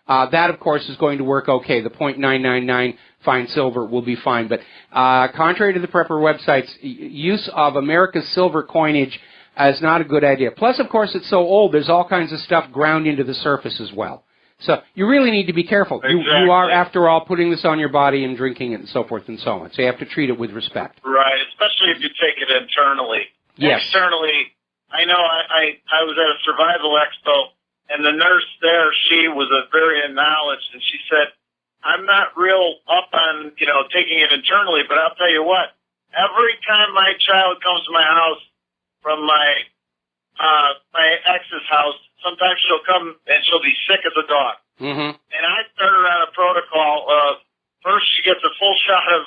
that, of course, is going to work okay. The .999 fine silver will be fine. But contrary to the prepper website's use of America's silver coinage is not a good idea. Plus, of course, it's so old, there's all kinds of stuff ground into the surface as well. So you really need to be careful. Exactly. You are, after all, putting this on your body and drinking it and so forth and so on. So you have to treat it with respect. Right, especially if you take it internally. Yes. Externally, I know I was at a survival expo, and the nurse there, she was very acknowledged, and she said, I'm not real up on, taking it internally, but I'll tell you what, every time my child comes to my house from my ex's house, sometimes she'll come and she'll be sick as a dog. Mm-hmm. And I started on a protocol of, first she gets a full shot of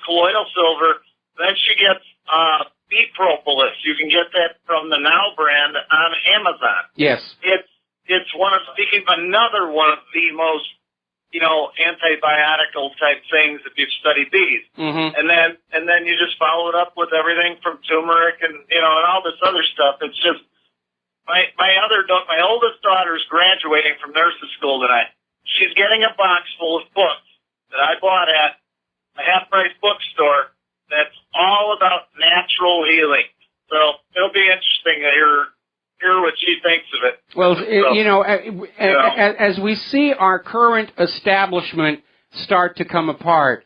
colloidal silver, then she gets beet propolis. You can get that from the Now brand on Amazon. Yes. It's another one of the most, antibiotical type things if you've studied bees. Mm-hmm. And then you just follow it up with everything from turmeric and all this other stuff. It's just my oldest daughter is graduating from nursing school tonight. She's getting a box full of books that I bought at a half-price bookstore that's all about natural healing. So it'll be interesting to hear what she thinks of it. Well, So, as we see our current establishment start to come apart,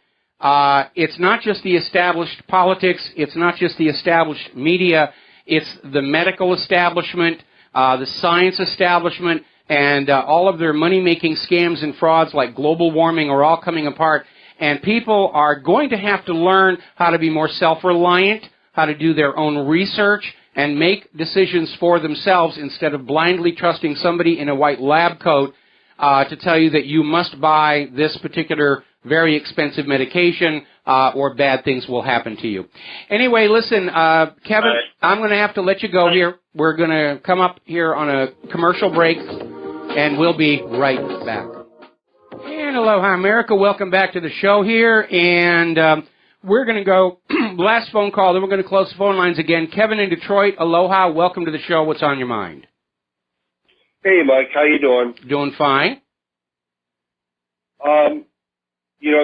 it's not just the established politics, it's not just the established media, it's the medical establishment, the science establishment, and all of their money-making scams and frauds like global warming are all coming apart. And people are going to have to learn how to be more self-reliant, how to do their own research, and make decisions for themselves instead of blindly trusting somebody in a white lab coat to tell you that you must buy this particular very expensive medication or bad things will happen to you. Anyway, listen, Kevin, I'm going to have to let you go here. We're going to come up here on a commercial break, and we'll be right back. And aloha, America. Welcome back to the show here. And we're going to go last phone call, then we're going to close the phone lines again. Kevin in Detroit, aloha. Welcome to the show. What's on your mind? Hey, Mike. How you doing? Doing fine.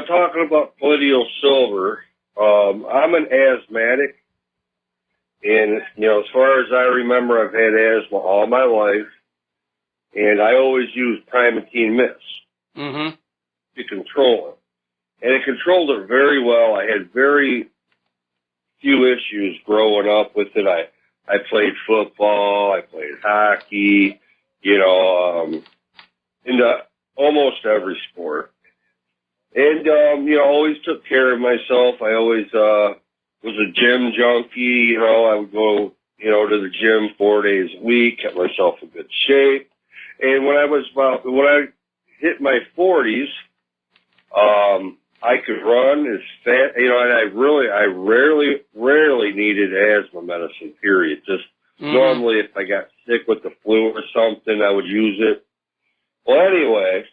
Talking about colloidal silver, I'm an asthmatic. And, as far as I remember, I've had asthma all my life. And I always use Primatene Mist to control it. And it controlled it very well. I had very few issues growing up with it. I played football. I played hockey, into almost every sport. And, always took care of myself. I always was a gym junkie. I would go, to the gym 4 days a week, kept myself in good shape. And when I hit my 40s, I could run as fast, and I rarely needed asthma medicine, period. Just normally if I got sick with the flu or something, I would use it. Well, anyway,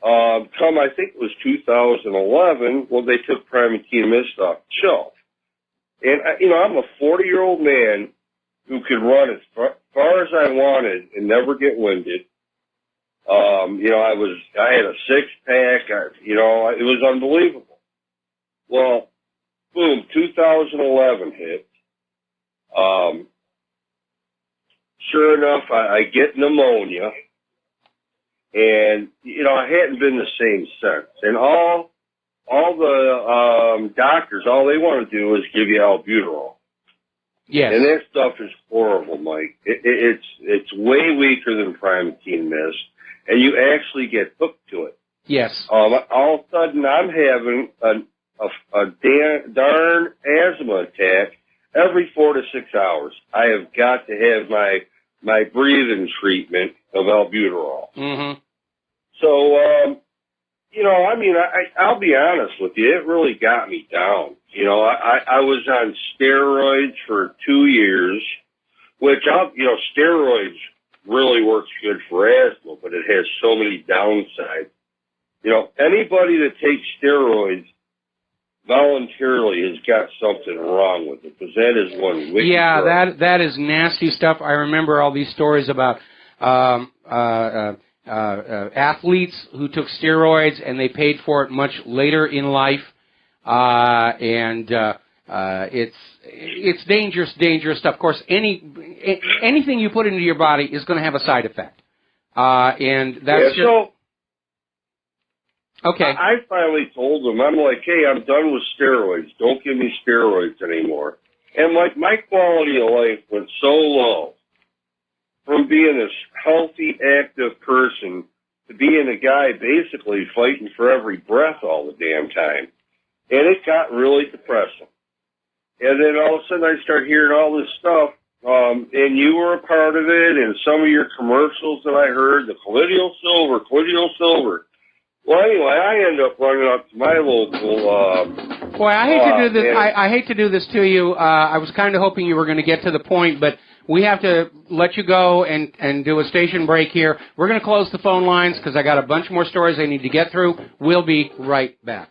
I think it was 2011, they took Primatene Mist off the shelf. And, I'm a 40-year-old man who could run as far as I wanted and never get winded. I had a six-pack, it was unbelievable. Well, boom, 2011 hit. Sure enough, I get pneumonia, and, I hadn't been the same since. And all the doctors, all they want to do is give you albuterol. Yes. And that stuff is horrible, Mike. It's way weaker than Primatene Mist, and you actually get hooked to it. Yes. All of a sudden, I'm having a darn asthma attack every 4 to 6 hours. I have got to have my breathing treatment of albuterol. Mm-hmm. So, I'll be honest with you, it really got me down. I was on steroids for 2 years, which, steroids really works good for asthma, but it has so many downsides. You know, anybody that takes steroids voluntarily has got something wrong with it, because that is one wicked drug. that is nasty stuff. I remember all these stories about athletes who took steroids and they paid for it much later in life, it's dangerous stuff. Of course, anything you put into your body is going to have a side effect, and that's okay. I finally told them, I'm like, hey, I'm done with steroids. Don't give me steroids anymore. And like my quality of life went so low from being this healthy, active person to being a guy basically fighting for every breath all the damn time. And it got really depressing. And then all of a sudden I start hearing all this stuff, and you were a part of it, and some of your commercials that I heard, the colloidal silver. Well, anyway, I end up running up to my local. Boy, I hate to do this. I hate to do this to you. I was kind of hoping you were going to get to the point, but we have to let you go and do a station break here. We're going to close the phone lines because I got a bunch more stories I need to get through. We'll be right back.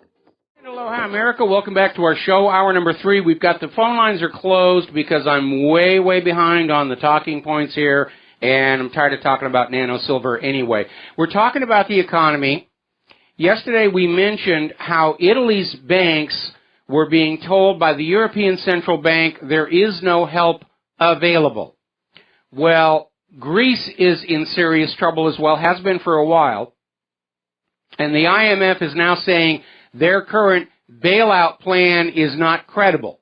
Aloha, America. Welcome back to our show, hour number 3. We've got the phone lines are closed because I'm way behind on the talking points here, and I'm tired of talking about nano silver anyway. We're talking about the economy. Yesterday we mentioned how Italy's banks were being told by the European Central Bank there is no help available. Well, Greece is in serious trouble as well, has been for a while, and the IMF is now saying their current bailout plan is not credible.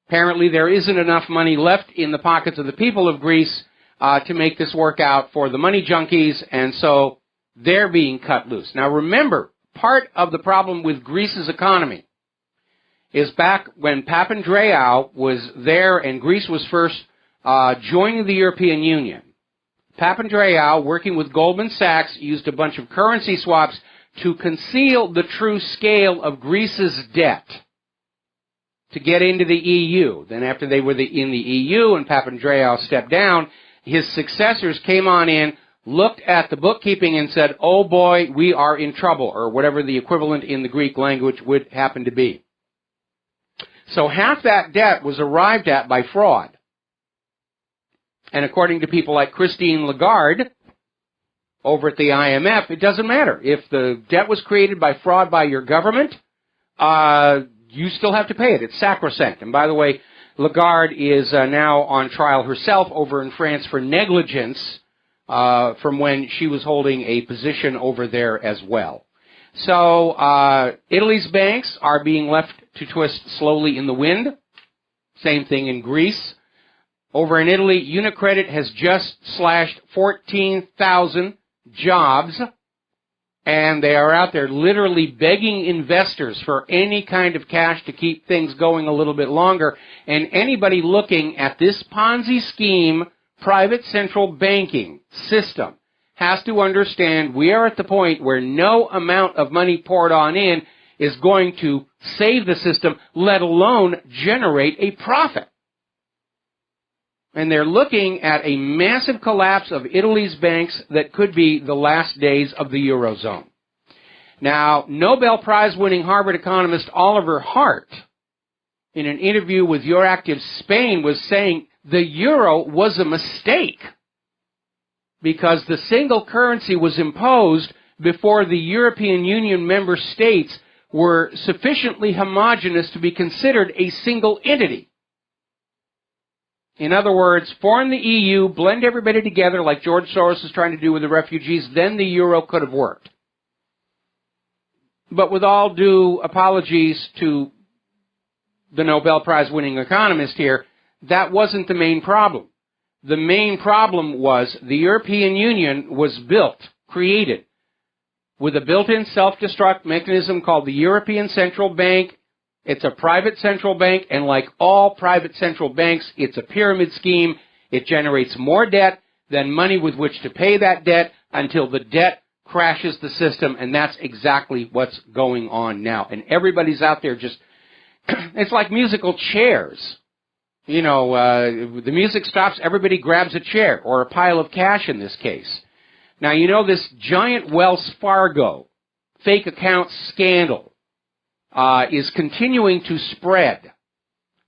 Apparently there isn't enough money left in the pockets of the people of Greece to make this work out for the money junkies, and so they're being cut loose. Now remember, part of the problem with Greece's economy is back when Papandreou was there and Greece was first joining the European Union. Papandreou, working with Goldman Sachs, used a bunch of currency swaps to conceal the true scale of Greece's debt to get into the EU. Then after they were in the EU and Papandreou stepped down, his successors came on in, looked at the bookkeeping and said, oh boy, we are in trouble, or whatever the equivalent in the Greek language would happen to be. So half that debt was arrived at by fraud. And according to people like Christine Lagarde over at the IMF, it doesn't matter. If the debt was created by fraud by your government, you still have to pay it. It's sacrosanct. And by the way, Lagarde is now on trial herself over in France for negligence from when she was holding a position over there as well. So Italy's banks are being left to twist slowly in the wind. Same thing in Greece. Over in Italy, Unicredit has just slashed 14,000 jobs, and they are out there literally begging investors for any kind of cash to keep things going a little bit longer. And anybody looking at this Ponzi scheme private central banking system has to understand we are at the point where no amount of money poured on in is going to save the system, let alone generate a profit. And they're looking at a massive collapse of Italy's banks that could be the last days of the Eurozone. Now, Nobel Prize-winning Harvard economist Oliver Hart, in an interview with Euractiv Spain, was saying the euro was a mistake because the single currency was imposed before the European Union member states were sufficiently homogeneous to be considered a single entity. In other words, form the EU, blend everybody together like George Soros is trying to do with the refugees, then the euro could have worked. But with all due apologies to the Nobel Prize-winning economist here, that wasn't the main problem. The main problem was the European Union was created, with a built-in self-destruct mechanism called the European Central Bank. It's a private central bank, and like all private central banks, it's a pyramid scheme. It generates more debt than money with which to pay that debt until the debt crashes the system, and that's exactly what's going on now. And everybody's out there just, it's like musical chairs. the music stops, everybody grabs a chair, or a pile of cash in this case. Now, this giant Wells Fargo fake account scandal is continuing to spread.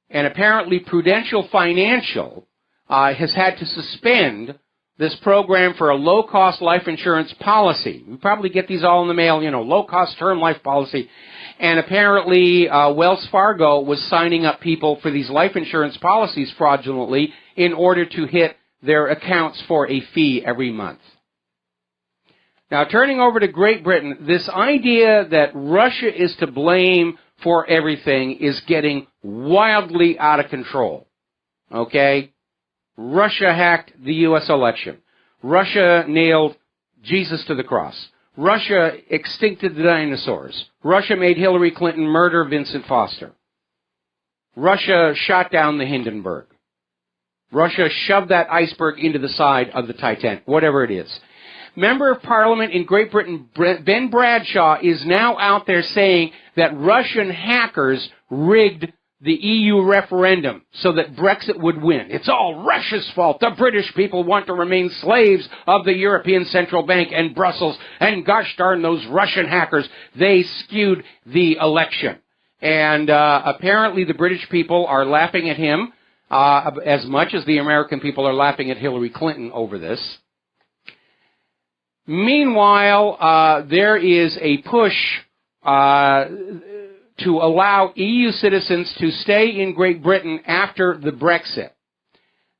And apparently Prudential Financial has had to suspend this program for a low-cost life insurance policy. We probably get these all in the mail, low-cost term life policy. And apparently Wells Fargo was signing up people for these life insurance policies fraudulently in order to hit their accounts for a fee every month. Now, turning over to Great Britain, this idea that Russia is to blame for everything is getting wildly out of control. Okay? Russia hacked the U.S. election. Russia nailed Jesus to the cross. Russia extincted the dinosaurs. Russia made Hillary Clinton murder Vincent Foster. Russia shot down the Hindenburg. Russia shoved that iceberg into the side of the Titanic, whatever it is. Member of Parliament in Great Britain, Ben Bradshaw, is now out there saying that Russian hackers rigged the EU referendum so that Brexit would win. It's all Russia's fault. The British people want to remain slaves of the European Central Bank and Brussels. And gosh darn those Russian hackers, they skewed the election. And apparently the British people are laughing at him as much as the American people are laughing at Hillary Clinton over this. Meanwhile, there is a push to allow EU citizens to stay in Great Britain after the Brexit.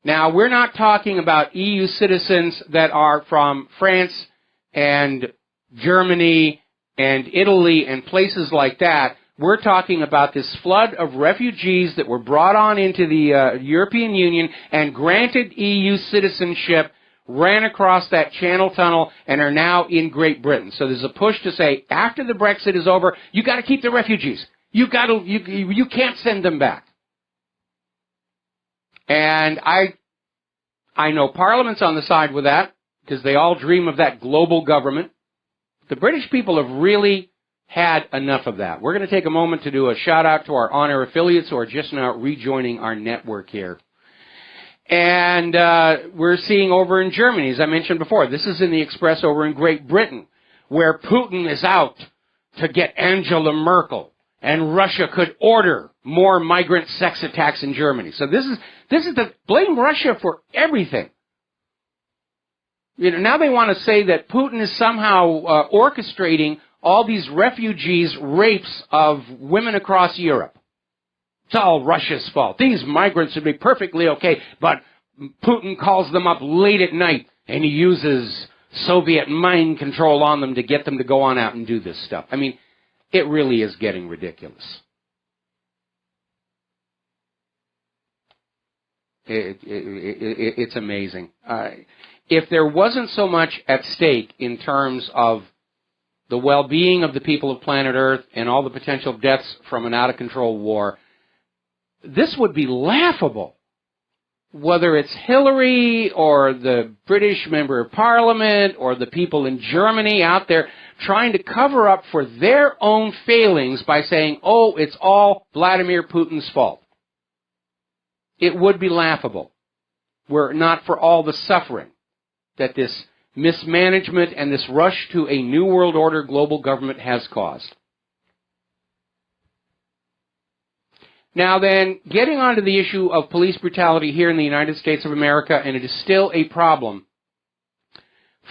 Now, we're not talking about EU citizens that are from France and Germany and Italy and places like that. We're talking about this flood of refugees that were brought on into the European Union and granted EU citizenship, ran across that Channel Tunnel, and are now in Great Britain. So there's a push to say, after the Brexit is over, you got to keep the refugees. You can't send them back. And I know Parliament's on the side with that, because they all dream of that global government. The British people have really had enough of that. We're going to take a moment to do a shout-out to our on-air affiliates who are just now rejoining our network here. And we're seeing over in Germany, as I mentioned before, this is in the Express over in Great Britain, where Putin is out to get Angela Merkel, and Russia could order more migrant sex attacks in Germany. So this is the blame Russia for everything. Now they want to say that Putin is somehow orchestrating all these refugees' rapes of women across Europe. It's all Russia's fault. These migrants would be perfectly okay, but Putin calls them up late at night, and he uses Soviet mind control on them to get them to go on out and do this stuff. I mean, it really is getting ridiculous. It's amazing. If there wasn't so much at stake in terms of the well-being of the people of planet Earth and all the potential deaths from an out-of-control war, this would be laughable. Whether it's Hillary or the British Member of Parliament or the people in Germany out there trying to cover up for their own failings by saying, oh, it's all Vladimir Putin's fault. It would be laughable were it not for all the suffering that this mismanagement and this rush to a New World Order global government has caused. Now then, getting on to the issue of police brutality here in the United States of America, and it is still a problem,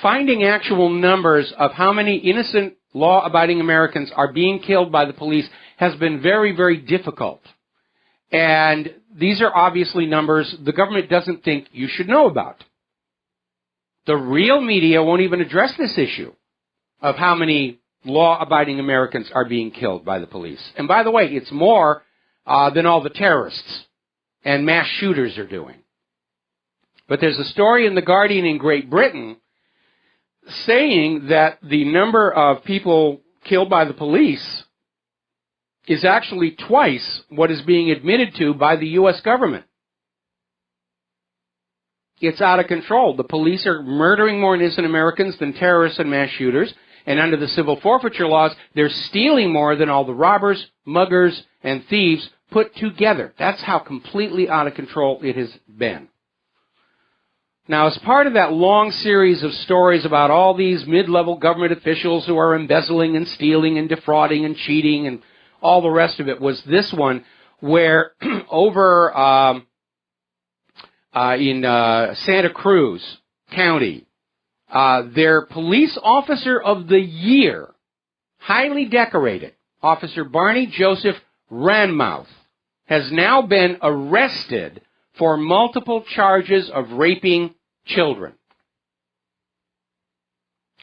finding actual numbers of how many innocent, law-abiding Americans are being killed by the police has been very, very difficult. And these are obviously numbers the government doesn't think you should know about. The real media won't even address this issue of how many law-abiding Americans are being killed by the police. And by the way, it's more than all the terrorists and mass shooters are doing. But there's a story in The Guardian in Great Britain saying that the number of people killed by the police is actually twice what is being admitted to by the U.S. government. It's out of control. The police are murdering more innocent Americans than terrorists and mass shooters. And under the civil forfeiture laws, they're stealing more than all the robbers, muggers, and thieves put together. That's how completely out of control it has been. Now, as part of that long series of stories about all these mid-level government officials who are embezzling and stealing and defrauding and cheating and all the rest of it, was this one where over in Santa Cruz County, their police officer of the year, highly decorated, Officer Barney Joseph Ranmouth, has now been arrested for multiple charges of raping children.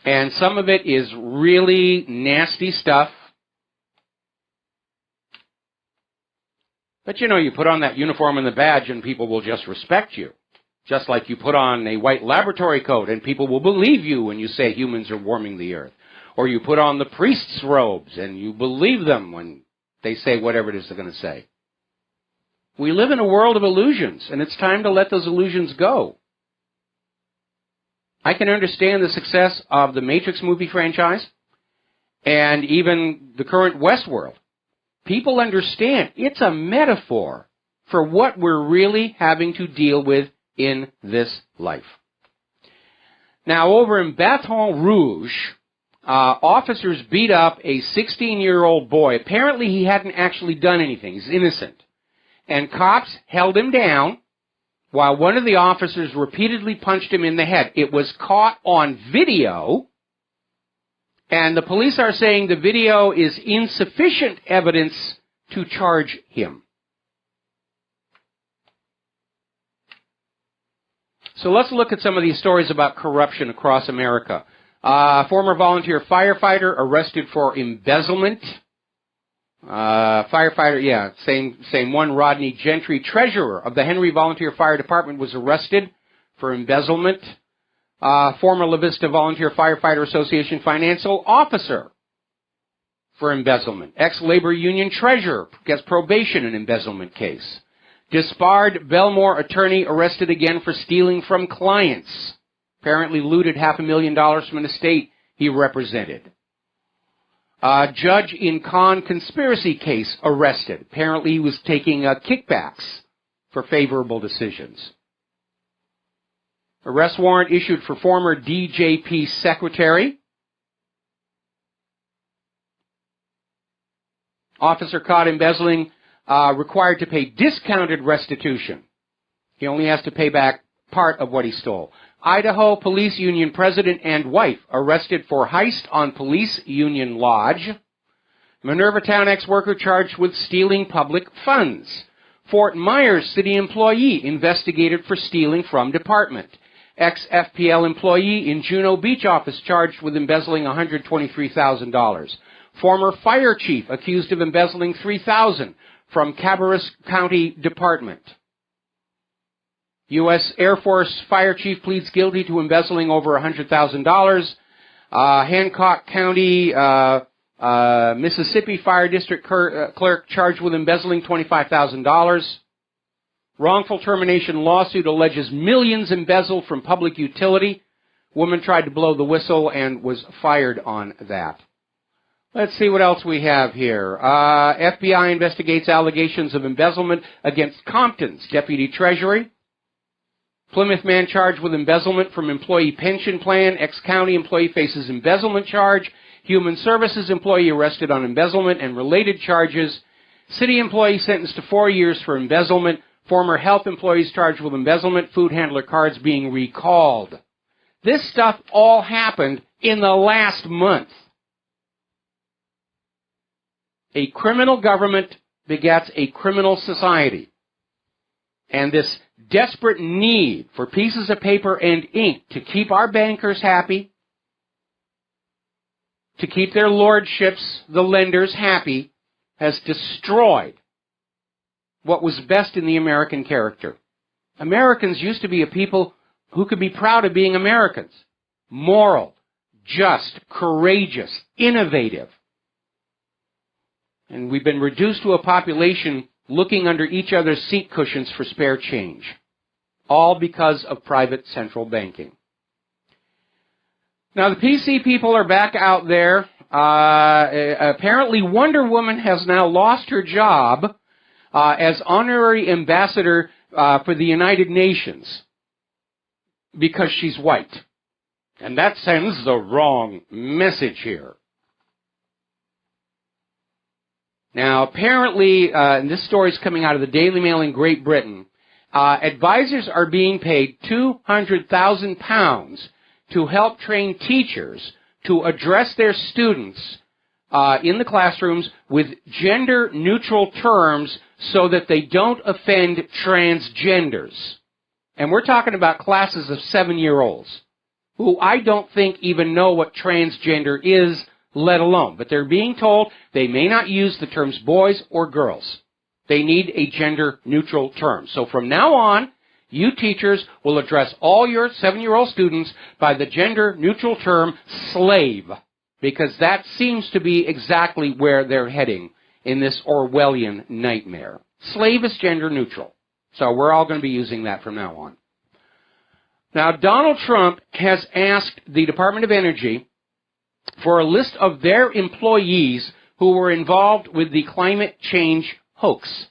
And some of it is really nasty stuff. But you put on that uniform and the badge and people will just respect you. Just like you put on a white laboratory coat and people will believe you when you say humans are warming the earth. Or you put on the priest's robes and you believe them when they say whatever it is they're going to say. We live in a world of illusions, and it's time to let those illusions go. I can understand the success of the Matrix movie franchise and even the current Westworld. People understand it's a metaphor for what we're really having to deal with in this life. Now, over in Baton Rouge, officers beat up a 16-year-old boy. Apparently, he hadn't actually done anything. He's innocent. And cops held him down while one of the officers repeatedly punched him in the head. It was caught on video, and the police are saying the video is insufficient evidence to charge him. So let's look at some of these stories about corruption across America. Former volunteer firefighter arrested for embezzlement. Same one. Rodney Gentry, treasurer of the Henry Volunteer Fire Department, was arrested for embezzlement. Former La Vista Volunteer Firefighter Association financial officer for embezzlement. Ex-labor union treasurer gets probation in embezzlement case. Disbarred Belmore attorney arrested again for stealing from clients. Apparently looted $500,000 from an estate he represented. Judge in con conspiracy case arrested. Apparently he was taking kickbacks for favorable decisions. Arrest warrant issued for former DJP secretary. Officer caught embezzling, required to pay discounted restitution. He only has to pay back part of what he stole. Idaho Police Union president and wife arrested for heist on police union lodge. Minervatown ex-worker charged with stealing public funds. Fort Myers city employee investigated for stealing from department. Ex-FPL employee in Juneau Beach office charged with embezzling $123,000. Former fire chief accused of embezzling $3,000 from Cabarrus County Department. U.S. Air Force fire chief pleads guilty to embezzling over $100,000. Hancock County, Mississippi Fire District clerk charged with embezzling $25,000. Wrongful termination lawsuit alleges millions embezzled from public utility. Woman tried to blow the whistle and was fired on that. Let's see what else we have here. FBI investigates allegations of embezzlement against Compton's deputy treasury. Plymouth man charged with embezzlement from employee pension plan. Ex-county employee faces embezzlement charge. Human services employee arrested on embezzlement and related charges. City employee sentenced to 4 years for embezzlement. Former health employees charged with embezzlement. Food handler cards being recalled. This stuff all happened in the last month. A criminal government begets a criminal society. And this desperate need for pieces of paper and ink to keep our bankers happy, to keep their lordships, the lenders, happy, has destroyed what was best in the American character. Americans used to be a people who could be proud of being Americans. Moral, just, courageous, innovative. And we've been reduced to a population looking under each other's seat cushions for spare change. All because of private central banking. Now, the PC people are back out there. Apparently, Wonder Woman has now lost her job as honorary ambassador for the United Nations because she's white. And that sends the wrong message here. Now, apparently, and this story is coming out of the Daily Mail in Great Britain, advisors are being paid £200,000 to help train teachers to address their students in the classrooms with gender-neutral terms so that they don't offend transgenders. And we're talking about classes of 7-year-olds who I don't think even know what transgender is, let alone. But they're being told they may not use the terms boys or girls. They need a gender-neutral term. So from now on, you teachers will address all your 7-year-old students by the gender-neutral term slave, because that seems to be exactly where they're heading in this Orwellian nightmare. Slave is gender-neutral. So we're all going to be using that from now on. Now, Donald Trump has asked the Department of Energy for a list of their employees who were involved with the climate change hoax.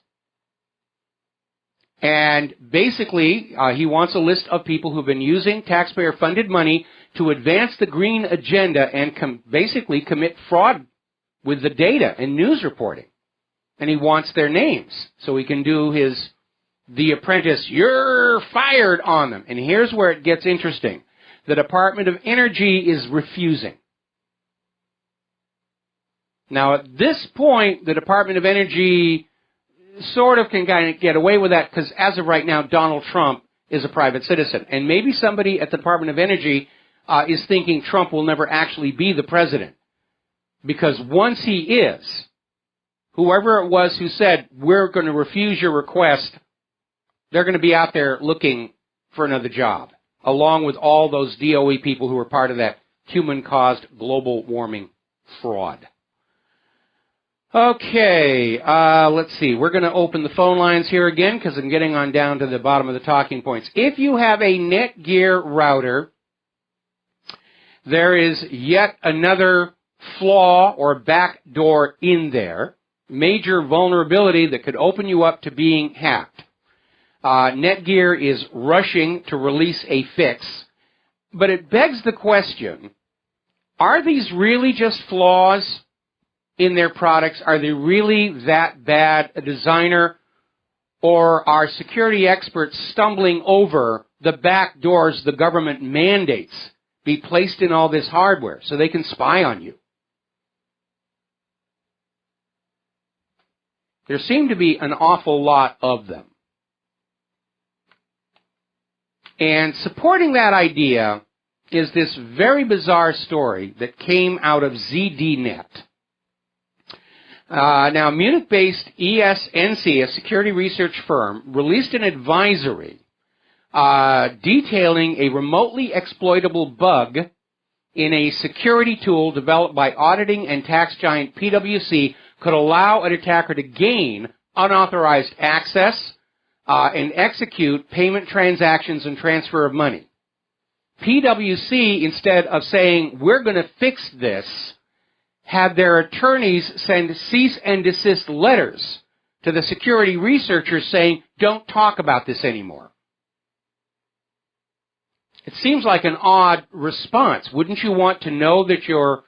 And basically, he wants a list of people who've been using taxpayer-funded money to advance the green agenda and basically commit fraud with the data and news reporting. And he wants their names so he can do his The Apprentice, you're fired on them. And here's where it gets interesting. The Department of Energy is refusing. Now, at this point, the Department of Energy sort of can kind of get away with that because as of right now, Donald Trump is a private citizen. And maybe somebody at the Department of Energy is thinking Trump will never actually be the president. Because once he is, whoever it was who said, we're going to refuse your request, they're going to be out there looking for another job, along with all those DOE people who were part of that human-caused global warming fraud. Okay, let's see. We're going to open the phone lines here again because I'm getting on down to the bottom of the talking points. If you have a Netgear router, there is yet another flaw or backdoor in there, major vulnerability that could open you up to being hacked. Netgear is rushing to release a fix, but it begs the question, are these really just flaws in their products? Are they really that bad a designer? Or are security experts stumbling over the back doors the government mandates be placed in all this hardware so they can spy on you? There seem to be an awful lot of them. And supporting that idea is this very bizarre story that came out of ZDNet. Now, Munich-based ESNC, a security research firm, released an advisory detailing a remotely exploitable bug in a security tool developed by auditing and tax giant PwC could allow an attacker to gain unauthorized access and execute payment transactions and transfer of money. PwC, instead of saying, we're going to fix this, had their attorneys send cease and desist letters to the security researchers saying, don't talk about this anymore. It seems like an odd response. Wouldn't you want to know that your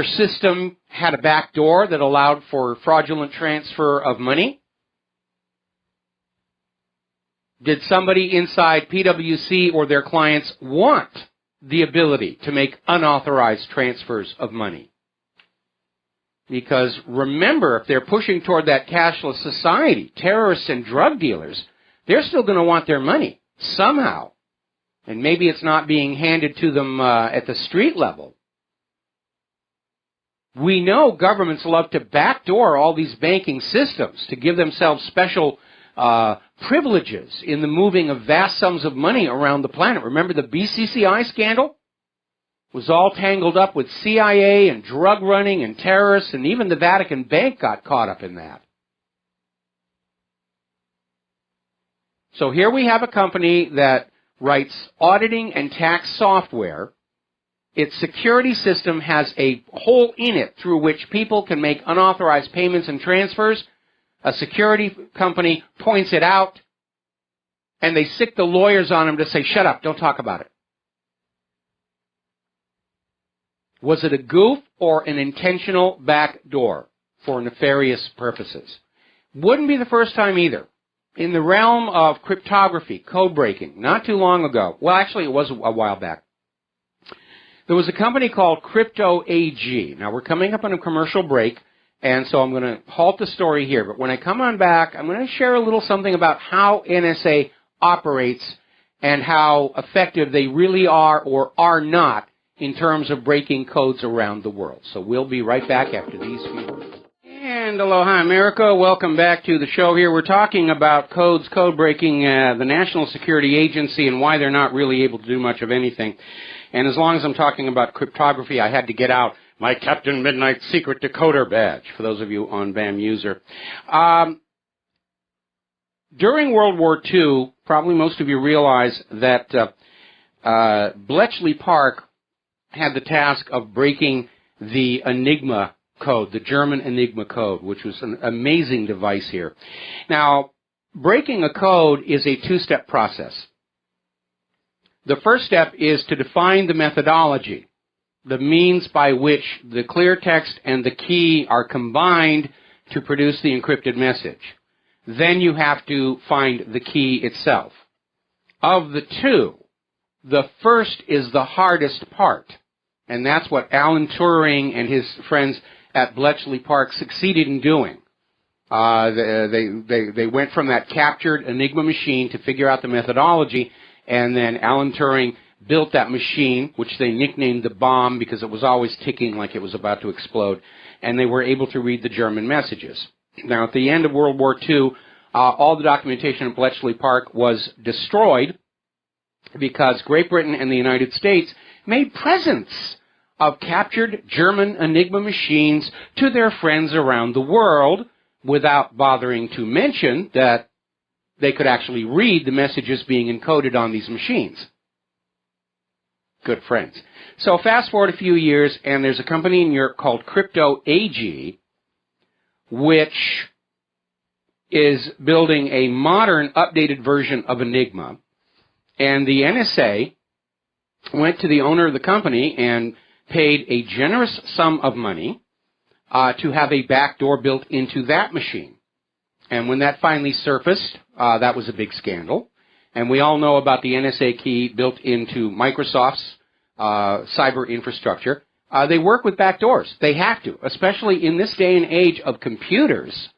system had a back door that allowed for fraudulent transfer of money? Did somebody inside PwC or their clients want the ability to make unauthorized transfers of money? Because remember, if they're pushing toward that cashless society, terrorists and drug dealers, they're still going to want their money somehow. And maybe it's not being handed to them at the street level. We know governments love to backdoor all these banking systems to give themselves special privileges in the moving of vast sums of money around the planet. Remember the BCCI scandal? Was all tangled up with CIA and drug running and terrorists, and even the Vatican Bank got caught up in that. So here we have a company that writes auditing and tax software. Its security system has a hole in it through which people can make unauthorized payments and transfers. A security company points it out, and they sick the lawyers on them to say, shut up, don't talk about it. Was it a goof or an intentional backdoor for nefarious purposes? Wouldn't be the first time either. In the realm of cryptography, code breaking, not too long ago, well, actually it was a while back, there was a company called Crypto AG. Now, we're coming up on a commercial break, and so I'm going to halt the story here. But when I come on back, I'm going to share a little something about how NSA operates and how effective they really are or are not in terms of breaking codes around the world. So we'll be right back after these few words. And aloha, America. Welcome back to the show here. We're talking about codes, code breaking, the National Security Agency, and why they're not really able to do much of anything. And as long as I'm talking about cryptography, I had to get out my Captain Midnight Secret Decoder badge, for those of you on BAM user. During World War II, probably most of you realize that Bletchley Park had the task of breaking the Enigma code, the German Enigma code, which was an amazing device here. Now, breaking a code is a two-step process. The first step is to define the methodology, the means by which the clear text and the key are combined to produce the encrypted message. Then you have to find the key itself. Of the two, the first is the hardest part, and that's what Alan Turing and his friends at Bletchley Park succeeded in doing. They went from that captured Enigma machine to figure out the methodology, and then Alan Turing built that machine, which they nicknamed the bomb because it was always ticking like it was about to explode, and they were able to read the German messages. Now, at the end of World War II, all the documentation at Bletchley Park was destroyed because Great Britain and the United States made presents of captured German Enigma machines to their friends around the world without bothering to mention that they could actually read the messages being encoded on these machines. Good friends. So fast forward a few years, and there's a company in Europe called Crypto AG, which is building a modern, updated version of Enigma. And the NSA went to the owner of the company and paid a generous sum of money to have a backdoor built into that machine. And when that finally surfaced, that was a big scandal. And we all know about the NSA key built into Microsoft's cyber infrastructure. They work with backdoors. They have to, especially in this day and age of computers.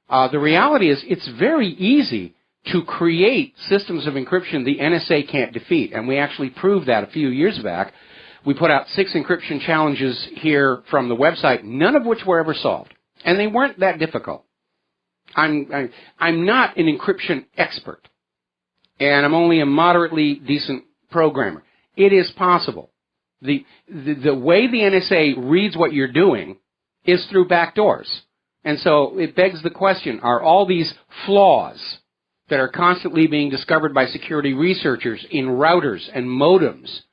The reality is it's very easy to create systems of encryption the NSA can't defeat. And we actually proved that a few years back. We put out 6 encryption challenges here from the website, none of which were ever solved. And they weren't that difficult. I'm not an encryption expert, and I'm only a moderately decent programmer. It is possible. The way the NSA reads what you're doing is through backdoors. And so it begs the question, are all these flaws that are constantly being discovered by security researchers in routers and modems,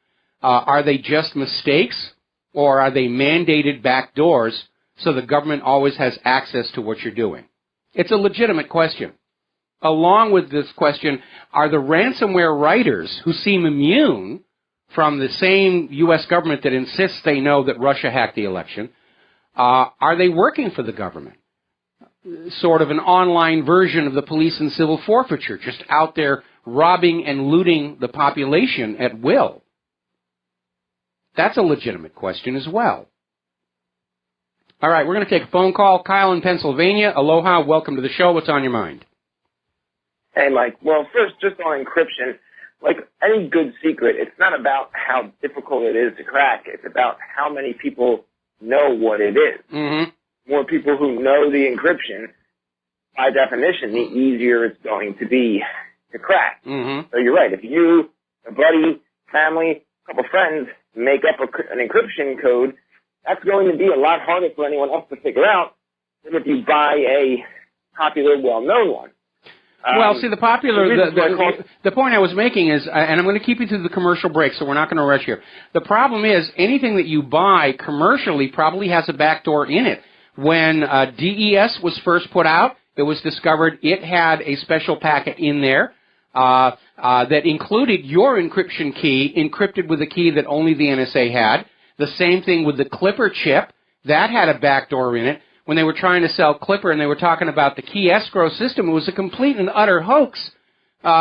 are they just mistakes, or are they mandated backdoors so the government always has access to what you're doing? It's a legitimate question. Along with this question, are the ransomware writers who seem immune from the same U.S. government that insists they know that Russia hacked the election, are they working for the government? Sort of an online version of the police and civil forfeiture, just out there robbing and looting the population at will. That's a legitimate question as well. All right, we're going to take a phone call. Kyle in Pennsylvania. Aloha, welcome to the show. What's on your mind? Hey, Mike. Well, first, just on encryption, like any good secret, it's not about how difficult it is to crack. It's about how many people know what it is. Mm-hmm. More people who know the encryption, by definition, the easier it's going to be to crack. Mm-hmm. So you're right. If you, a buddy, family, a couple friends make up an encryption code, that's going to be a lot harder for anyone else to figure out than if you buy a popular, well-known one. Well, see, the point I was making is, and I'm going to keep you to the commercial break, so we're not going to rush here. The problem is, anything that you buy commercially probably has a backdoor in it. When DES was first put out, it was discovered it had a special packet in there that included your encryption key, encrypted with a key that only the NSA had. The same thing with the Clipper chip. That had a backdoor in it. When they were trying to sell Clipper and they were talking about the key escrow system, it was a complete and utter hoax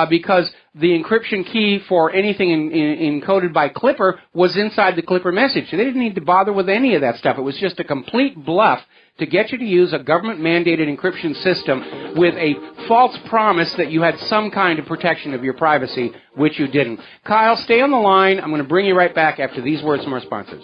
because the encryption key for anything encoded by Clipper was inside the Clipper message. So they didn't need to bother with any of that stuff. It was just a complete bluff to get you to use a government-mandated encryption system with a false promise that you had some kind of protection of your privacy, which you didn't. Kyle, stay on the line. I'm going to bring you right back after these words from our sponsors.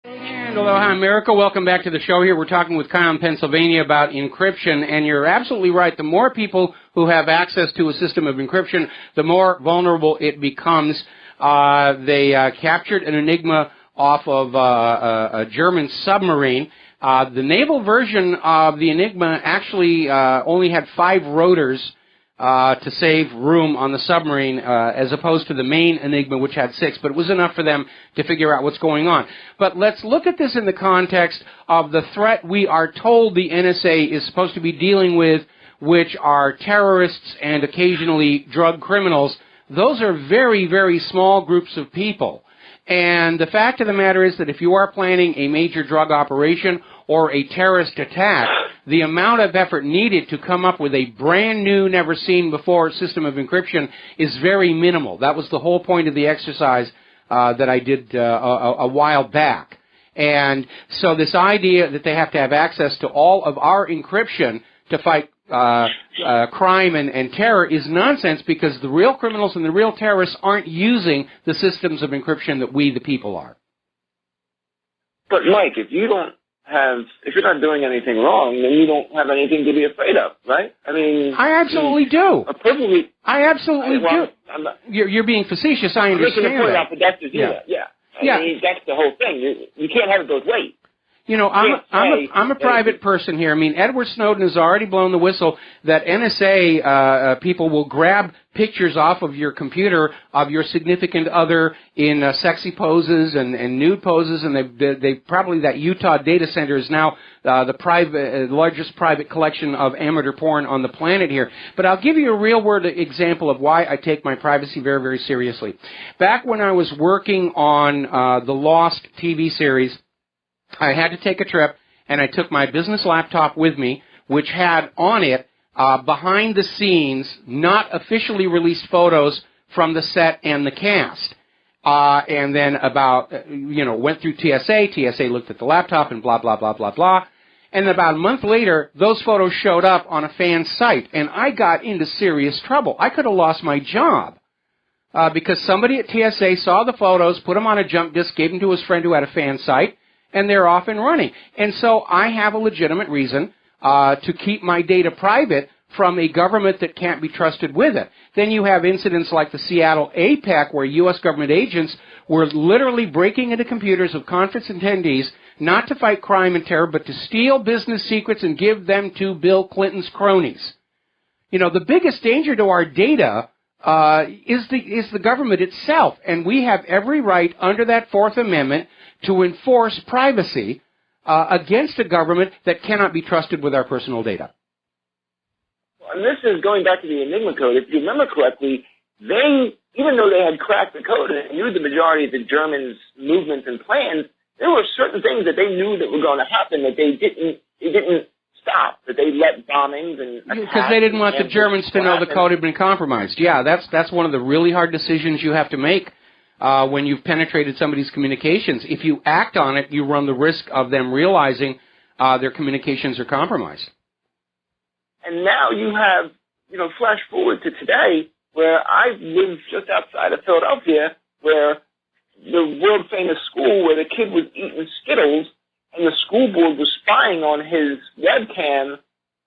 And aloha, America. Welcome back to the show here. We're talking with Kyle in Pennsylvania about encryption, and you're absolutely right. The more people who have access to a system of encryption, the more vulnerable it becomes. They captured an Enigma off of a German submarine. The naval version of the Enigma actually only had 5 rotors to save room on the submarine, as opposed to the main Enigma, which had 6, but it was enough for them to figure out what's going on. But let's look at this in the context of the threat we are told the NSA is supposed to be dealing with, which are terrorists and occasionally drug criminals. Those are very, very small groups of people. And the fact of the matter is that if you are planning a major drug operation or a terrorist attack, the amount of effort needed to come up with a brand new, never seen before system of encryption is very minimal. That was the whole point of the exercise that I did a while back. And so this idea that they have to have access to all of our encryption to fight crime and terror is nonsense, because the real criminals and the real terrorists aren't using the systems of encryption that we, the people, are. But Mike, if you're not doing anything wrong, then you don't have anything to be afraid of, right? I mean, I absolutely do. I absolutely do. You're being facetious. I understand making a point that. out, but that's just I mean, that's the whole thing. You can't have it both ways. You know, I'm a private person here. I mean, Edward Snowden has already blown the whistle that NSA people will grab pictures off of your computer of your significant other in sexy poses and nude poses, and they probably, that Utah data center is now the largest private collection of amateur porn on the planet here. But I'll give you a real-world example of why I take my privacy very, very seriously. Back when I was working on the Lost TV series, I had to take a trip, and I took my business laptop with me, which had on it behind the scenes, not officially released photos from the set and the cast. And then went through TSA. TSA looked at the laptop and blah, blah, blah, blah, blah. And about a month later, those photos showed up on a fan site, and I got into serious trouble. I could have lost my job. Because somebody at TSA saw the photos, put them on a jump disk, gave them to his friend who had a fan site, and they're off and running. And so I have a legitimate reason to keep my data private from a government that can't be trusted with it. Then you have incidents like the Seattle APEC, where U.S. government agents were literally breaking into computers of conference attendees, not to fight crime and terror, but to steal business secrets and give them to Bill Clinton's cronies. You know, the biggest danger to our data is the government itself, and we have every right under that Fourth Amendment to enforce privacy against a government that cannot be trusted with our personal data. And this is going back to the Enigma code. If you remember correctly, even though they had cracked the code and knew the majority of the Germans' movements and plans, there were certain things that they knew that were going to happen that they didn't stop, that they let bombings and attacks. Because they didn't want the Germans to know the code had been compromised. Yeah, that's one of the really hard decisions you have to make. When you've penetrated somebody's communications. If you act on it, you run the risk of them realizing their communications are compromised. And now you have, flash forward to today, where I live just outside of Philadelphia, where the world-famous school where the kid was eating Skittles, and the school board was spying on his webcam,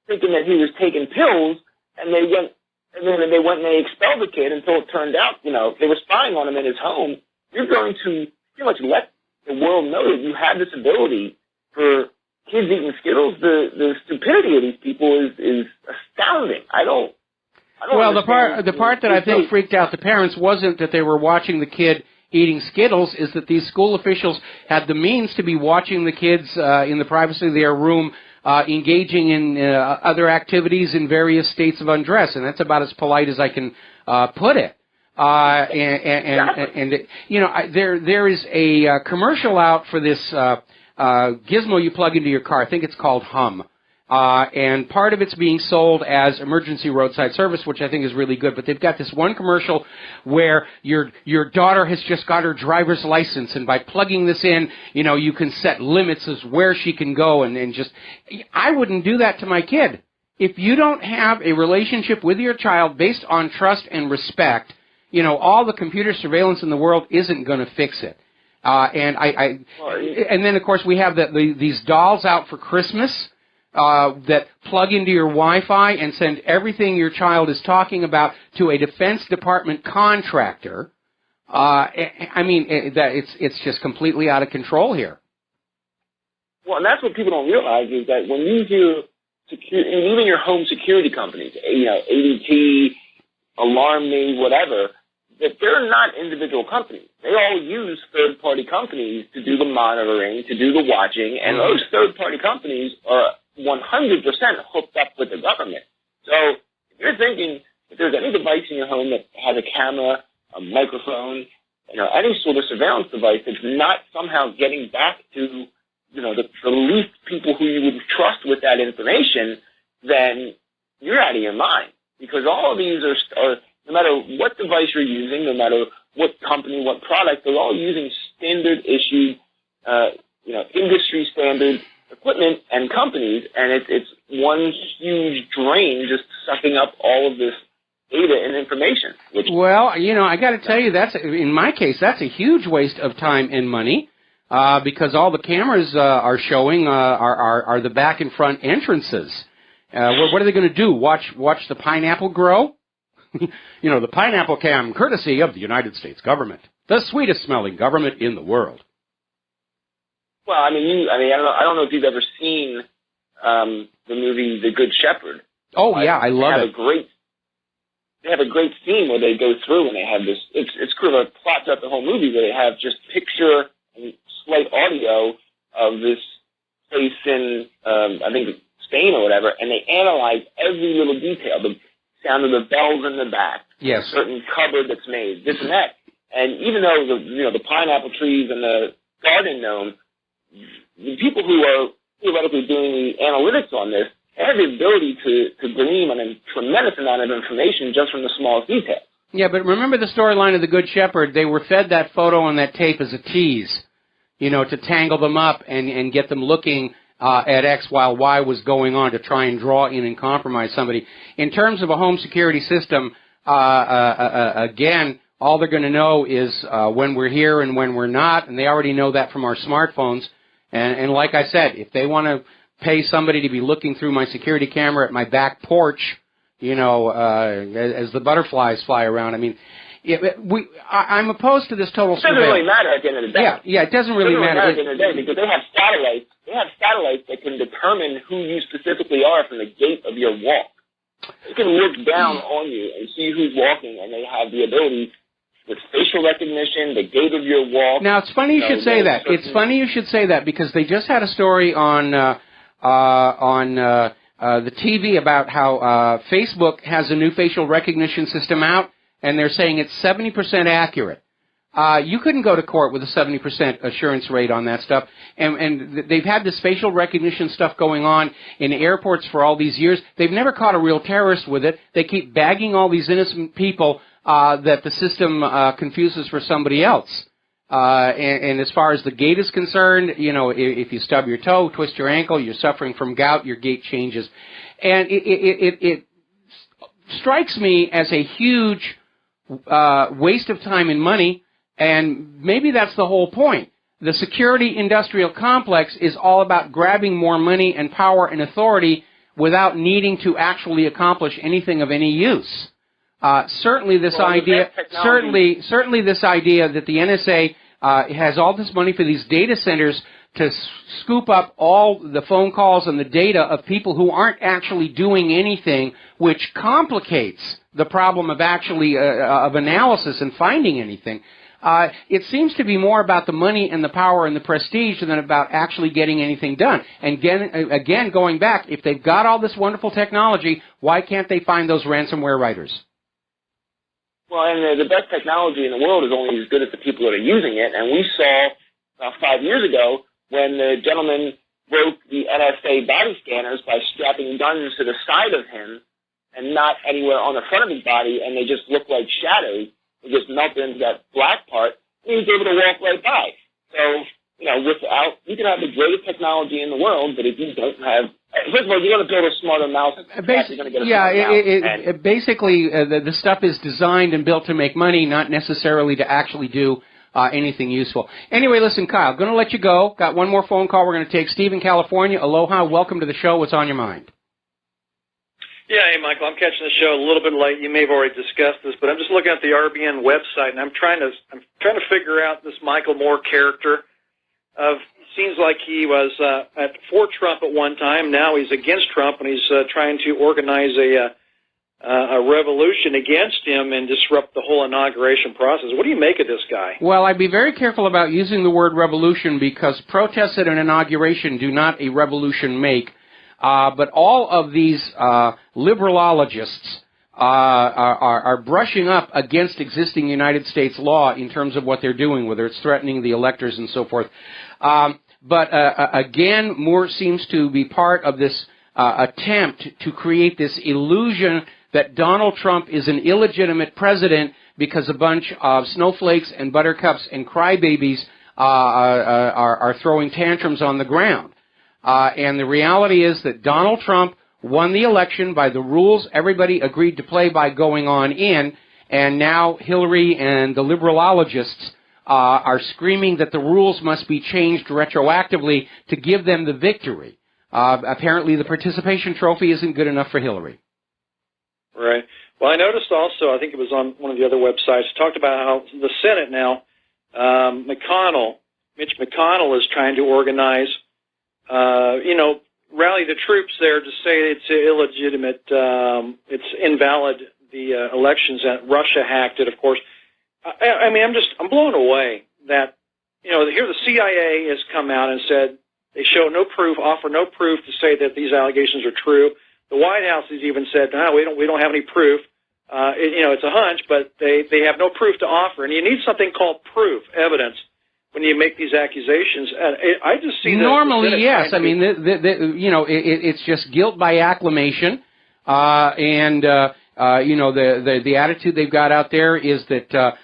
thinking that he was taking pills, and they went and they expelled the kid until it turned out, they were spying on him in his home. You're going to pretty much let the world know that you have this ability for kids eating Skittles. The stupidity of these people is astounding. I don't Well, the part that I think freaked out the parents wasn't that they were watching the kid eating Skittles, is that these school officials had the means to be watching the kids in the privacy of their room engaging in other activities in various states of undress, and that's about as polite as I can put it. And you know, there is a commercial out for this gizmo you plug into your car. I think it's called Hum. And part of it's being sold as emergency roadside service, which I think is really good. But they've got this one commercial where your daughter has just got her driver's license, and by plugging this in, you know, you can set limits as where she can go, and just, I wouldn't do that to my kid. If you don't have a relationship with your child based on trust and respect, you know, all the computer surveillance in the world isn't going to fix it. And then of course we have these dolls out for Christmas. That plug into your Wi-Fi and send everything your child is talking about to a Defense Department contractor. I mean, it's just completely out of control here. Well, and that's what people don't realize is that when you hear even your home security companies, you know, ADT, Alarm Me, whatever, that they're not individual companies. They all use third-party companies to do the monitoring, to do the watching, and those third-party companies are 100% hooked up with the government. So if you're thinking if there's any device in your home that has a camera, a microphone, you know, any sort of surveillance device that's not somehow getting back to, you know, the least people who you would trust with that information, then you're out of your mind. Because all of these are no matter what device you're using, no matter what company, what product, they're all using standard issued, you know, industry standard equipment and companies, and it's one huge drain just sucking up all of this data and information. Well, you know, I got to tell you, in my case, that's a huge waste of time and money, because all the cameras are showing are the back and front entrances. What are they going to do? Watch the pineapple grow? You know, the pineapple cam, courtesy of the United States government, the sweetest smelling government in the world. Well, I don't know if you've ever seen the movie The Good Shepherd. Oh yeah, I love it. They have a great scene where they go through and they have this. It's kind of a plot throughout the whole movie where they have just picture and slight audio of this place in I think Spain or whatever, and they analyze every little detail, the sound of the bells in the back, yes, a certain cupboard that's made, this and that. And even though the pineapple trees and the garden gnome, the people who are theoretically doing the analytics on this have the ability to glean on a tremendous amount of information just from the smallest detail. Yeah, but remember the storyline of The Good Shepherd? They were fed that photo and that tape as a tease, you know, to tangle them up and get them looking at X while Y was going on to try and draw in and compromise somebody. In terms of a home security system, again, all they're going to know is when we're here and when we're not, and they already know that from our smartphones. And like I said, if they want to pay somebody to be looking through my security camera at my back porch, you know, as the butterflies fly around, I mean, I'm opposed to this total surveillance. It doesn't really matter at the end of the day. Yeah, it doesn't really matter at the end of the day because they have satellites. They have satellites that can determine who you specifically are from the gait of your walk. They can look down on you and see who's walking, and they have the ability with facial recognition, the gait of your walk. Now, it's funny you should say that. It's funny you should say that because they just had a story on the TV about how Facebook has a new facial recognition system out, and they're saying it's 70% accurate. You couldn't go to court with a 70% assurance rate on that stuff. And they've had this facial recognition stuff going on in airports for all these years. They've never caught a real terrorist with it. They keep bagging all these innocent people that the system confuses for somebody else. And as far as the gait is concerned, you know, if you stub your toe, twist your ankle, you're suffering from gout, your gait changes. And it strikes me as a huge waste of time and money, and maybe that's the whole point. The security industrial complex is all about grabbing more money and power and authority without needing to actually accomplish anything of any use. Certainly this idea that the NSA has all this money for these data centers to scoop up all the phone calls and the data of people who aren't actually doing anything, which complicates the problem of actually of analysis and finding anything. it seems to be more about the money and the power and the prestige than about actually getting anything done. And again, going back, if they've got all this wonderful technology, why can't they find those ransomware writers? Well, and the best technology in the world is only as good as the people that are using it. And we saw about 5 years ago when the gentleman broke the NSA body scanners by strapping guns to the side of him and not anywhere on the front of his body, and they just looked like shadows. They just melted into that black part, and he was able to walk right by. So, you can have the greatest technology in the world, but if you don't have, first of all, you got to build a smarter mouse. You're going to get a smarter mouse. Basically, the stuff is designed and built to make money, not necessarily to actually do anything useful. Anyway, listen, Kyle, going to let you go. Got one more phone call we're going to take. Steve in California. Aloha. Welcome to the show. What's on your mind? Yeah, hey, Michael, I'm catching the show a little bit late. You may have already discussed this, but I'm just looking at the RBN website, and I'm trying to figure out this Michael Moore character. Seems like he was for Trump at one time. Now he's against Trump, and he's trying to organize a revolution against him and disrupt the whole inauguration process. What do you make of this guy? Well, I'd be very careful about using the word revolution because protests at an inauguration do not a revolution make. But all of these liberalologists are brushing up against existing United States law in terms of what they're doing, whether it's threatening the electors and so forth. But again, Moore seems to be part of this attempt to create this illusion that Donald Trump is an illegitimate president because a bunch of snowflakes and buttercups and crybabies are throwing tantrums on the ground. And the reality is that Donald Trump won the election by the rules everybody agreed to play by going on in, and now Hillary and the liberalologists are screaming that the rules must be changed retroactively to give them the victory. Apparently the participation trophy isn't good enough for Hillary. Right. Well, I noticed also, I think it was on one of the other websites, talked about how the Senate now, Mitch McConnell is trying to organize rally the troops there to say it's illegitimate, it's invalid, the elections that Russia hacked it, of course. I'm blown away that, here the CIA has come out and said they show no proof, offer no proof to say that these allegations are true. The White House has even said, no, we don't have any proof. It's a hunch, but they have no proof to offer. And you need something called proof, evidence, when you make these accusations. I just see that normally, yes. It's just guilt by acclamation, and the attitude they've got out there is that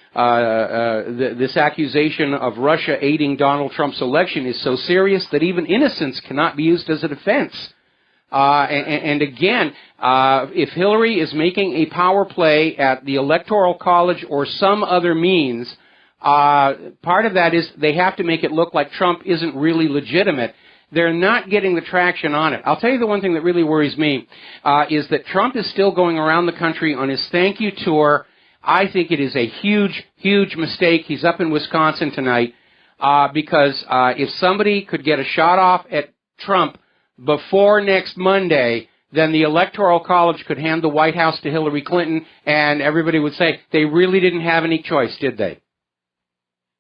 this accusation of Russia aiding Donald Trump's election is so serious that even innocence cannot be used as a defense. And again, if Hillary is making a power play at the Electoral College or some other means, part of that is they have to make it look like Trump isn't really legitimate. They're not getting the traction on it. I'll tell you the one thing that really worries me is that Trump is still going around the country on his thank you tour. I think it is a huge, huge mistake. He's up in Wisconsin tonight because if somebody could get a shot off at Trump before next Monday, then the Electoral College could hand the White House to Hillary Clinton, and everybody would say they really didn't have any choice, did they?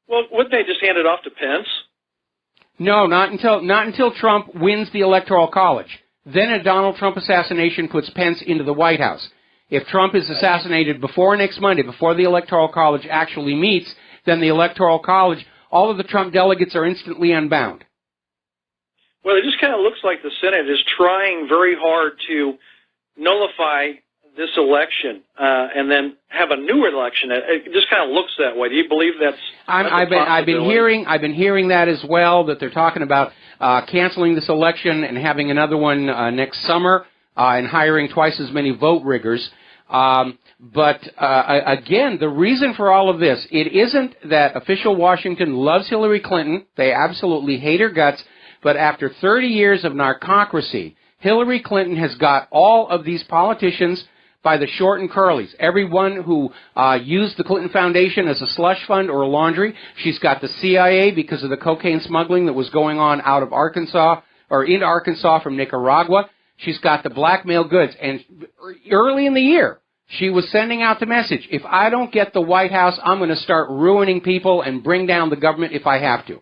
Well, wouldn't they just hand it off to Pence? No, not until Trump wins the Electoral College. Then a Donald Trump assassination puts Pence into the White House. If Trump is assassinated before next Monday, before the Electoral College actually meets, then the Electoral College, all of the Trump delegates are instantly unbound. Well, it just kind of looks like the Senate is trying very hard to nullify this election and then have a new election. It just kind of looks that way. Do you believe that's I've been hearing that as well, that they're talking about canceling this election and having another one next summer and hiring twice as many vote riggers. But again, the reason for all of this, it isn't that official Washington loves Hillary Clinton. They absolutely hate her guts. But after 30 years of narcocracy, Hillary Clinton has got all of these politicians by the short and curlies. Everyone who used the Clinton Foundation as a slush fund or a laundry. She's got the CIA because of the cocaine smuggling that was going on out of Arkansas or into Arkansas from Nicaragua. She's got the blackmail goods. And early in the year, She was sending out the message, if I don't get the White House, I'm going to start ruining people and bring down the government if I have to.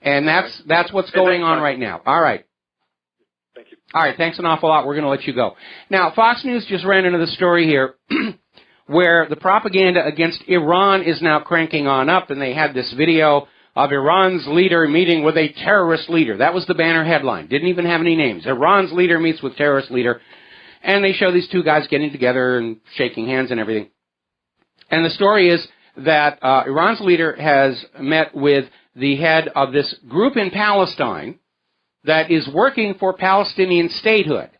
And that's what's going on right now. All right. Thank you. All right, thanks an awful lot. We're going to let you go. Now, Fox News just ran into the story here where the propaganda against Iran is now cranking on up, and they had this video of Iran's leader meeting with a terrorist leader. That was the banner headline. Didn't even have any names. Iran's leader meets with terrorist leader. And they show these two guys getting together and shaking hands and everything. And the story is that Iran's leader has met with the head of this group in Palestine that is working for Palestinian statehood.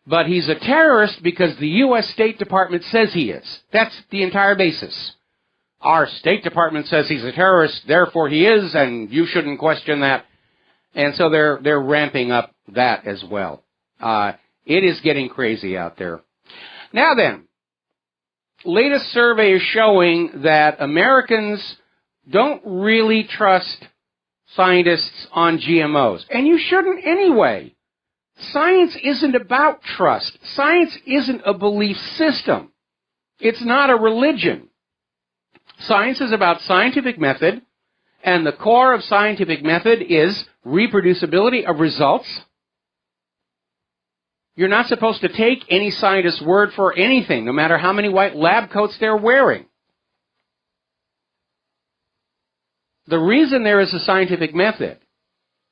But he's a terrorist because the U.S. State Department says he is. That's the entire basis. Our State Department says he's a terrorist, therefore he is, and you shouldn't question that. And so they're ramping up that as well. It is getting crazy out there. Now then, latest survey is showing that Americans don't really trust scientists on GMOs. And you shouldn't anyway. Science isn't about trust. Science isn't a belief system. It's not a religion. Science is about scientific method, and the core of scientific method is reproducibility of results. You're not supposed to take any scientist's word for anything, no matter how many white lab coats they're wearing. The reason there is a scientific method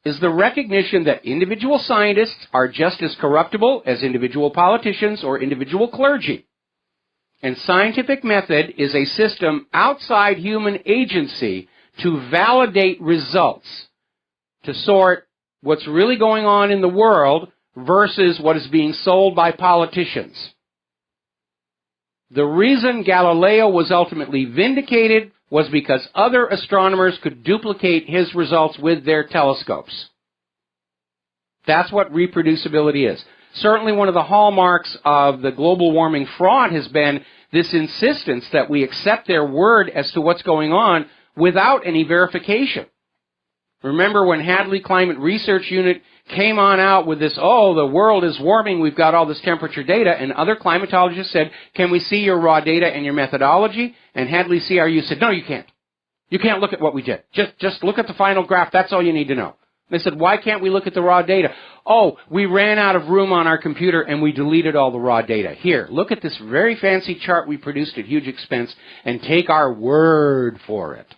is the recognition that individual scientists are just as corruptible as individual politicians or individual clergy. And scientific method is a system outside human agency to validate results, to sort what's really going on in the world versus what is being sold by politicians. The reason Galileo was ultimately vindicated was because other astronomers could duplicate his results with their telescopes. That's what reproducibility is. Certainly one of the hallmarks of the global warming fraud has been this insistence that we accept their word as to what's going on without any verification. Remember when Hadley Climate Research Unit came on out with this, oh, the world is warming, we've got all this temperature data, and other climatologists said, can we see your raw data and your methodology? And Hadley CRU said, no, you can't. You can't look at what we did. Just look at the final graph, that's all you need to know. They said, why can't we look at the raw data? Oh, we ran out of room on our computer and we deleted all the raw data. Here, look at this very fancy chart we produced at huge expense and take our word for it.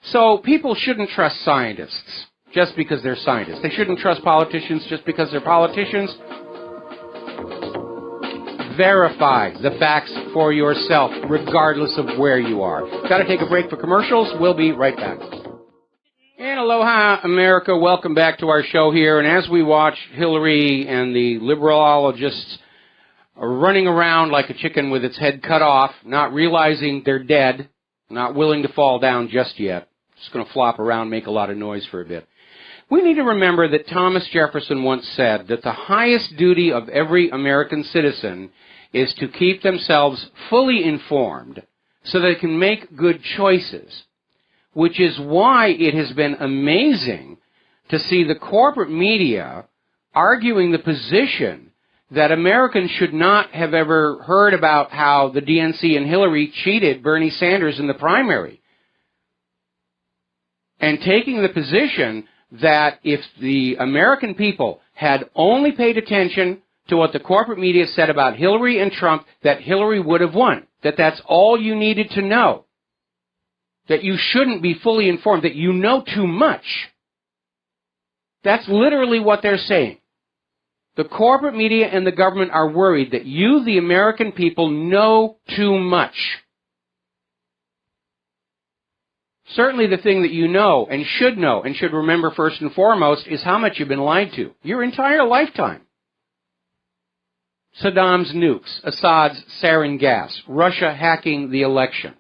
So people shouldn't trust scientists just because they're scientists. They shouldn't trust politicians just because they're politicians. Verify the facts for yourself, regardless of where you are. Got to take a break for commercials. We'll be right back. And aloha, America. Welcome back to our show here. And as we watch Hillary and the liberologists running around like a chicken with its head cut off, not realizing they're dead, not willing to fall down just yet, just going to flop around, make a lot of noise for a bit. We need to remember that Thomas Jefferson once said that the highest duty of every American citizen is to keep themselves fully informed so they can make good choices, which is why it has been amazing to see the corporate media arguing the position that Americans should not have ever heard about how the DNC and Hillary cheated Bernie Sanders in the primary, and taking the position that if the American people had only paid attention to what the corporate media said about Hillary and Trump, that Hillary would have won, that that's all you needed to know, that you shouldn't be fully informed, that you know too much. That's literally what they're saying. The corporate media and the government are worried that you, the American people, know too much. Certainly the thing that you know and should remember first and foremost is how much you've been lied to your entire lifetime. Saddam's nukes, Assad's sarin gas, Russia hacking the election,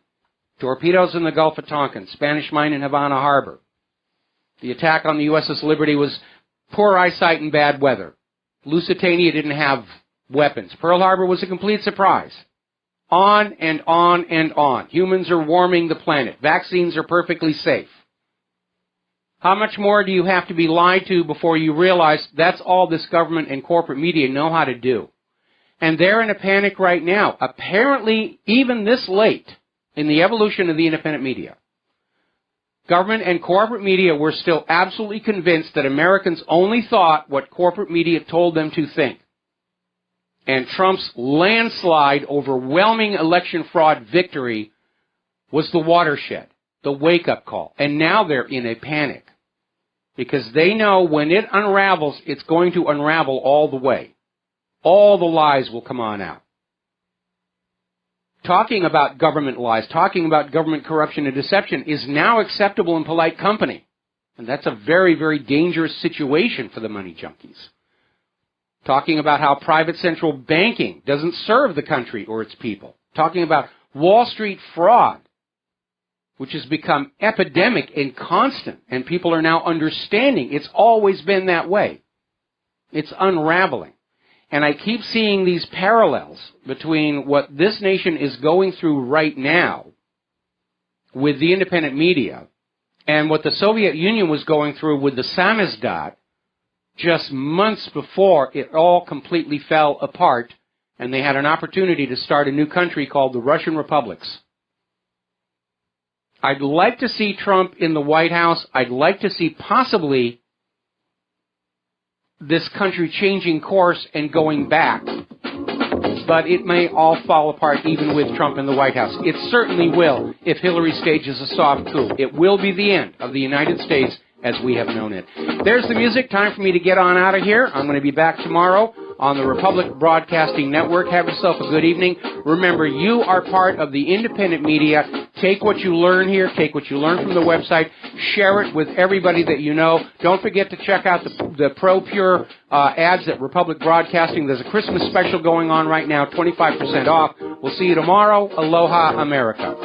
torpedoes in the Gulf of Tonkin, Spanish mine in Havana Harbor. The attack on the USS Liberty was poor eyesight and bad weather. Lusitania didn't have weapons. Pearl Harbor was a complete surprise. On and on and on. Humans are warming the planet. Vaccines are perfectly safe. How much more do you have to be lied to before you realize that's all this government and corporate media know how to do? And they're in a panic right now. Apparently, even this late in the evolution of the independent media, government and corporate media were still absolutely convinced that Americans only thought what corporate media told them to think. And Trump's landslide, overwhelming election fraud victory was the watershed, the wake-up call. And now they're in a panic because they know when it unravels, it's going to unravel all the way. All the lies will come on out. Talking about government lies, talking about government corruption and deception is now acceptable in polite company. And that's a very, very dangerous situation for the money junkies. Talking about how private central banking doesn't serve the country or its people. Talking about Wall Street fraud, which has become epidemic and constant, and people are now understanding it's always been that way. It's unraveling. And I keep seeing these parallels between what this nation is going through right now with the independent media and what the Soviet Union was going through with the samizdat just months before it all completely fell apart and they had an opportunity to start a new country called the Russian Republics. I'd like to see Trump in the White House. I'd like to see possibly this country changing course and going back. But it may all fall apart even with Trump in the White House. It certainly will if Hillary stages a soft coup. It will be the end of the United States as we have known it. There's the music. Time for me to get on out of here. I'm going to be back tomorrow on the Republic Broadcasting Network. Have yourself a good evening. Remember, you are part of the independent media. Take what you learn here. Take what you learn from the website. Share it with everybody that you know. Don't forget to check out the Pro Pure ads at Republic Broadcasting. There's a Christmas special going on right now, 25% off. We'll see you tomorrow. Aloha, America.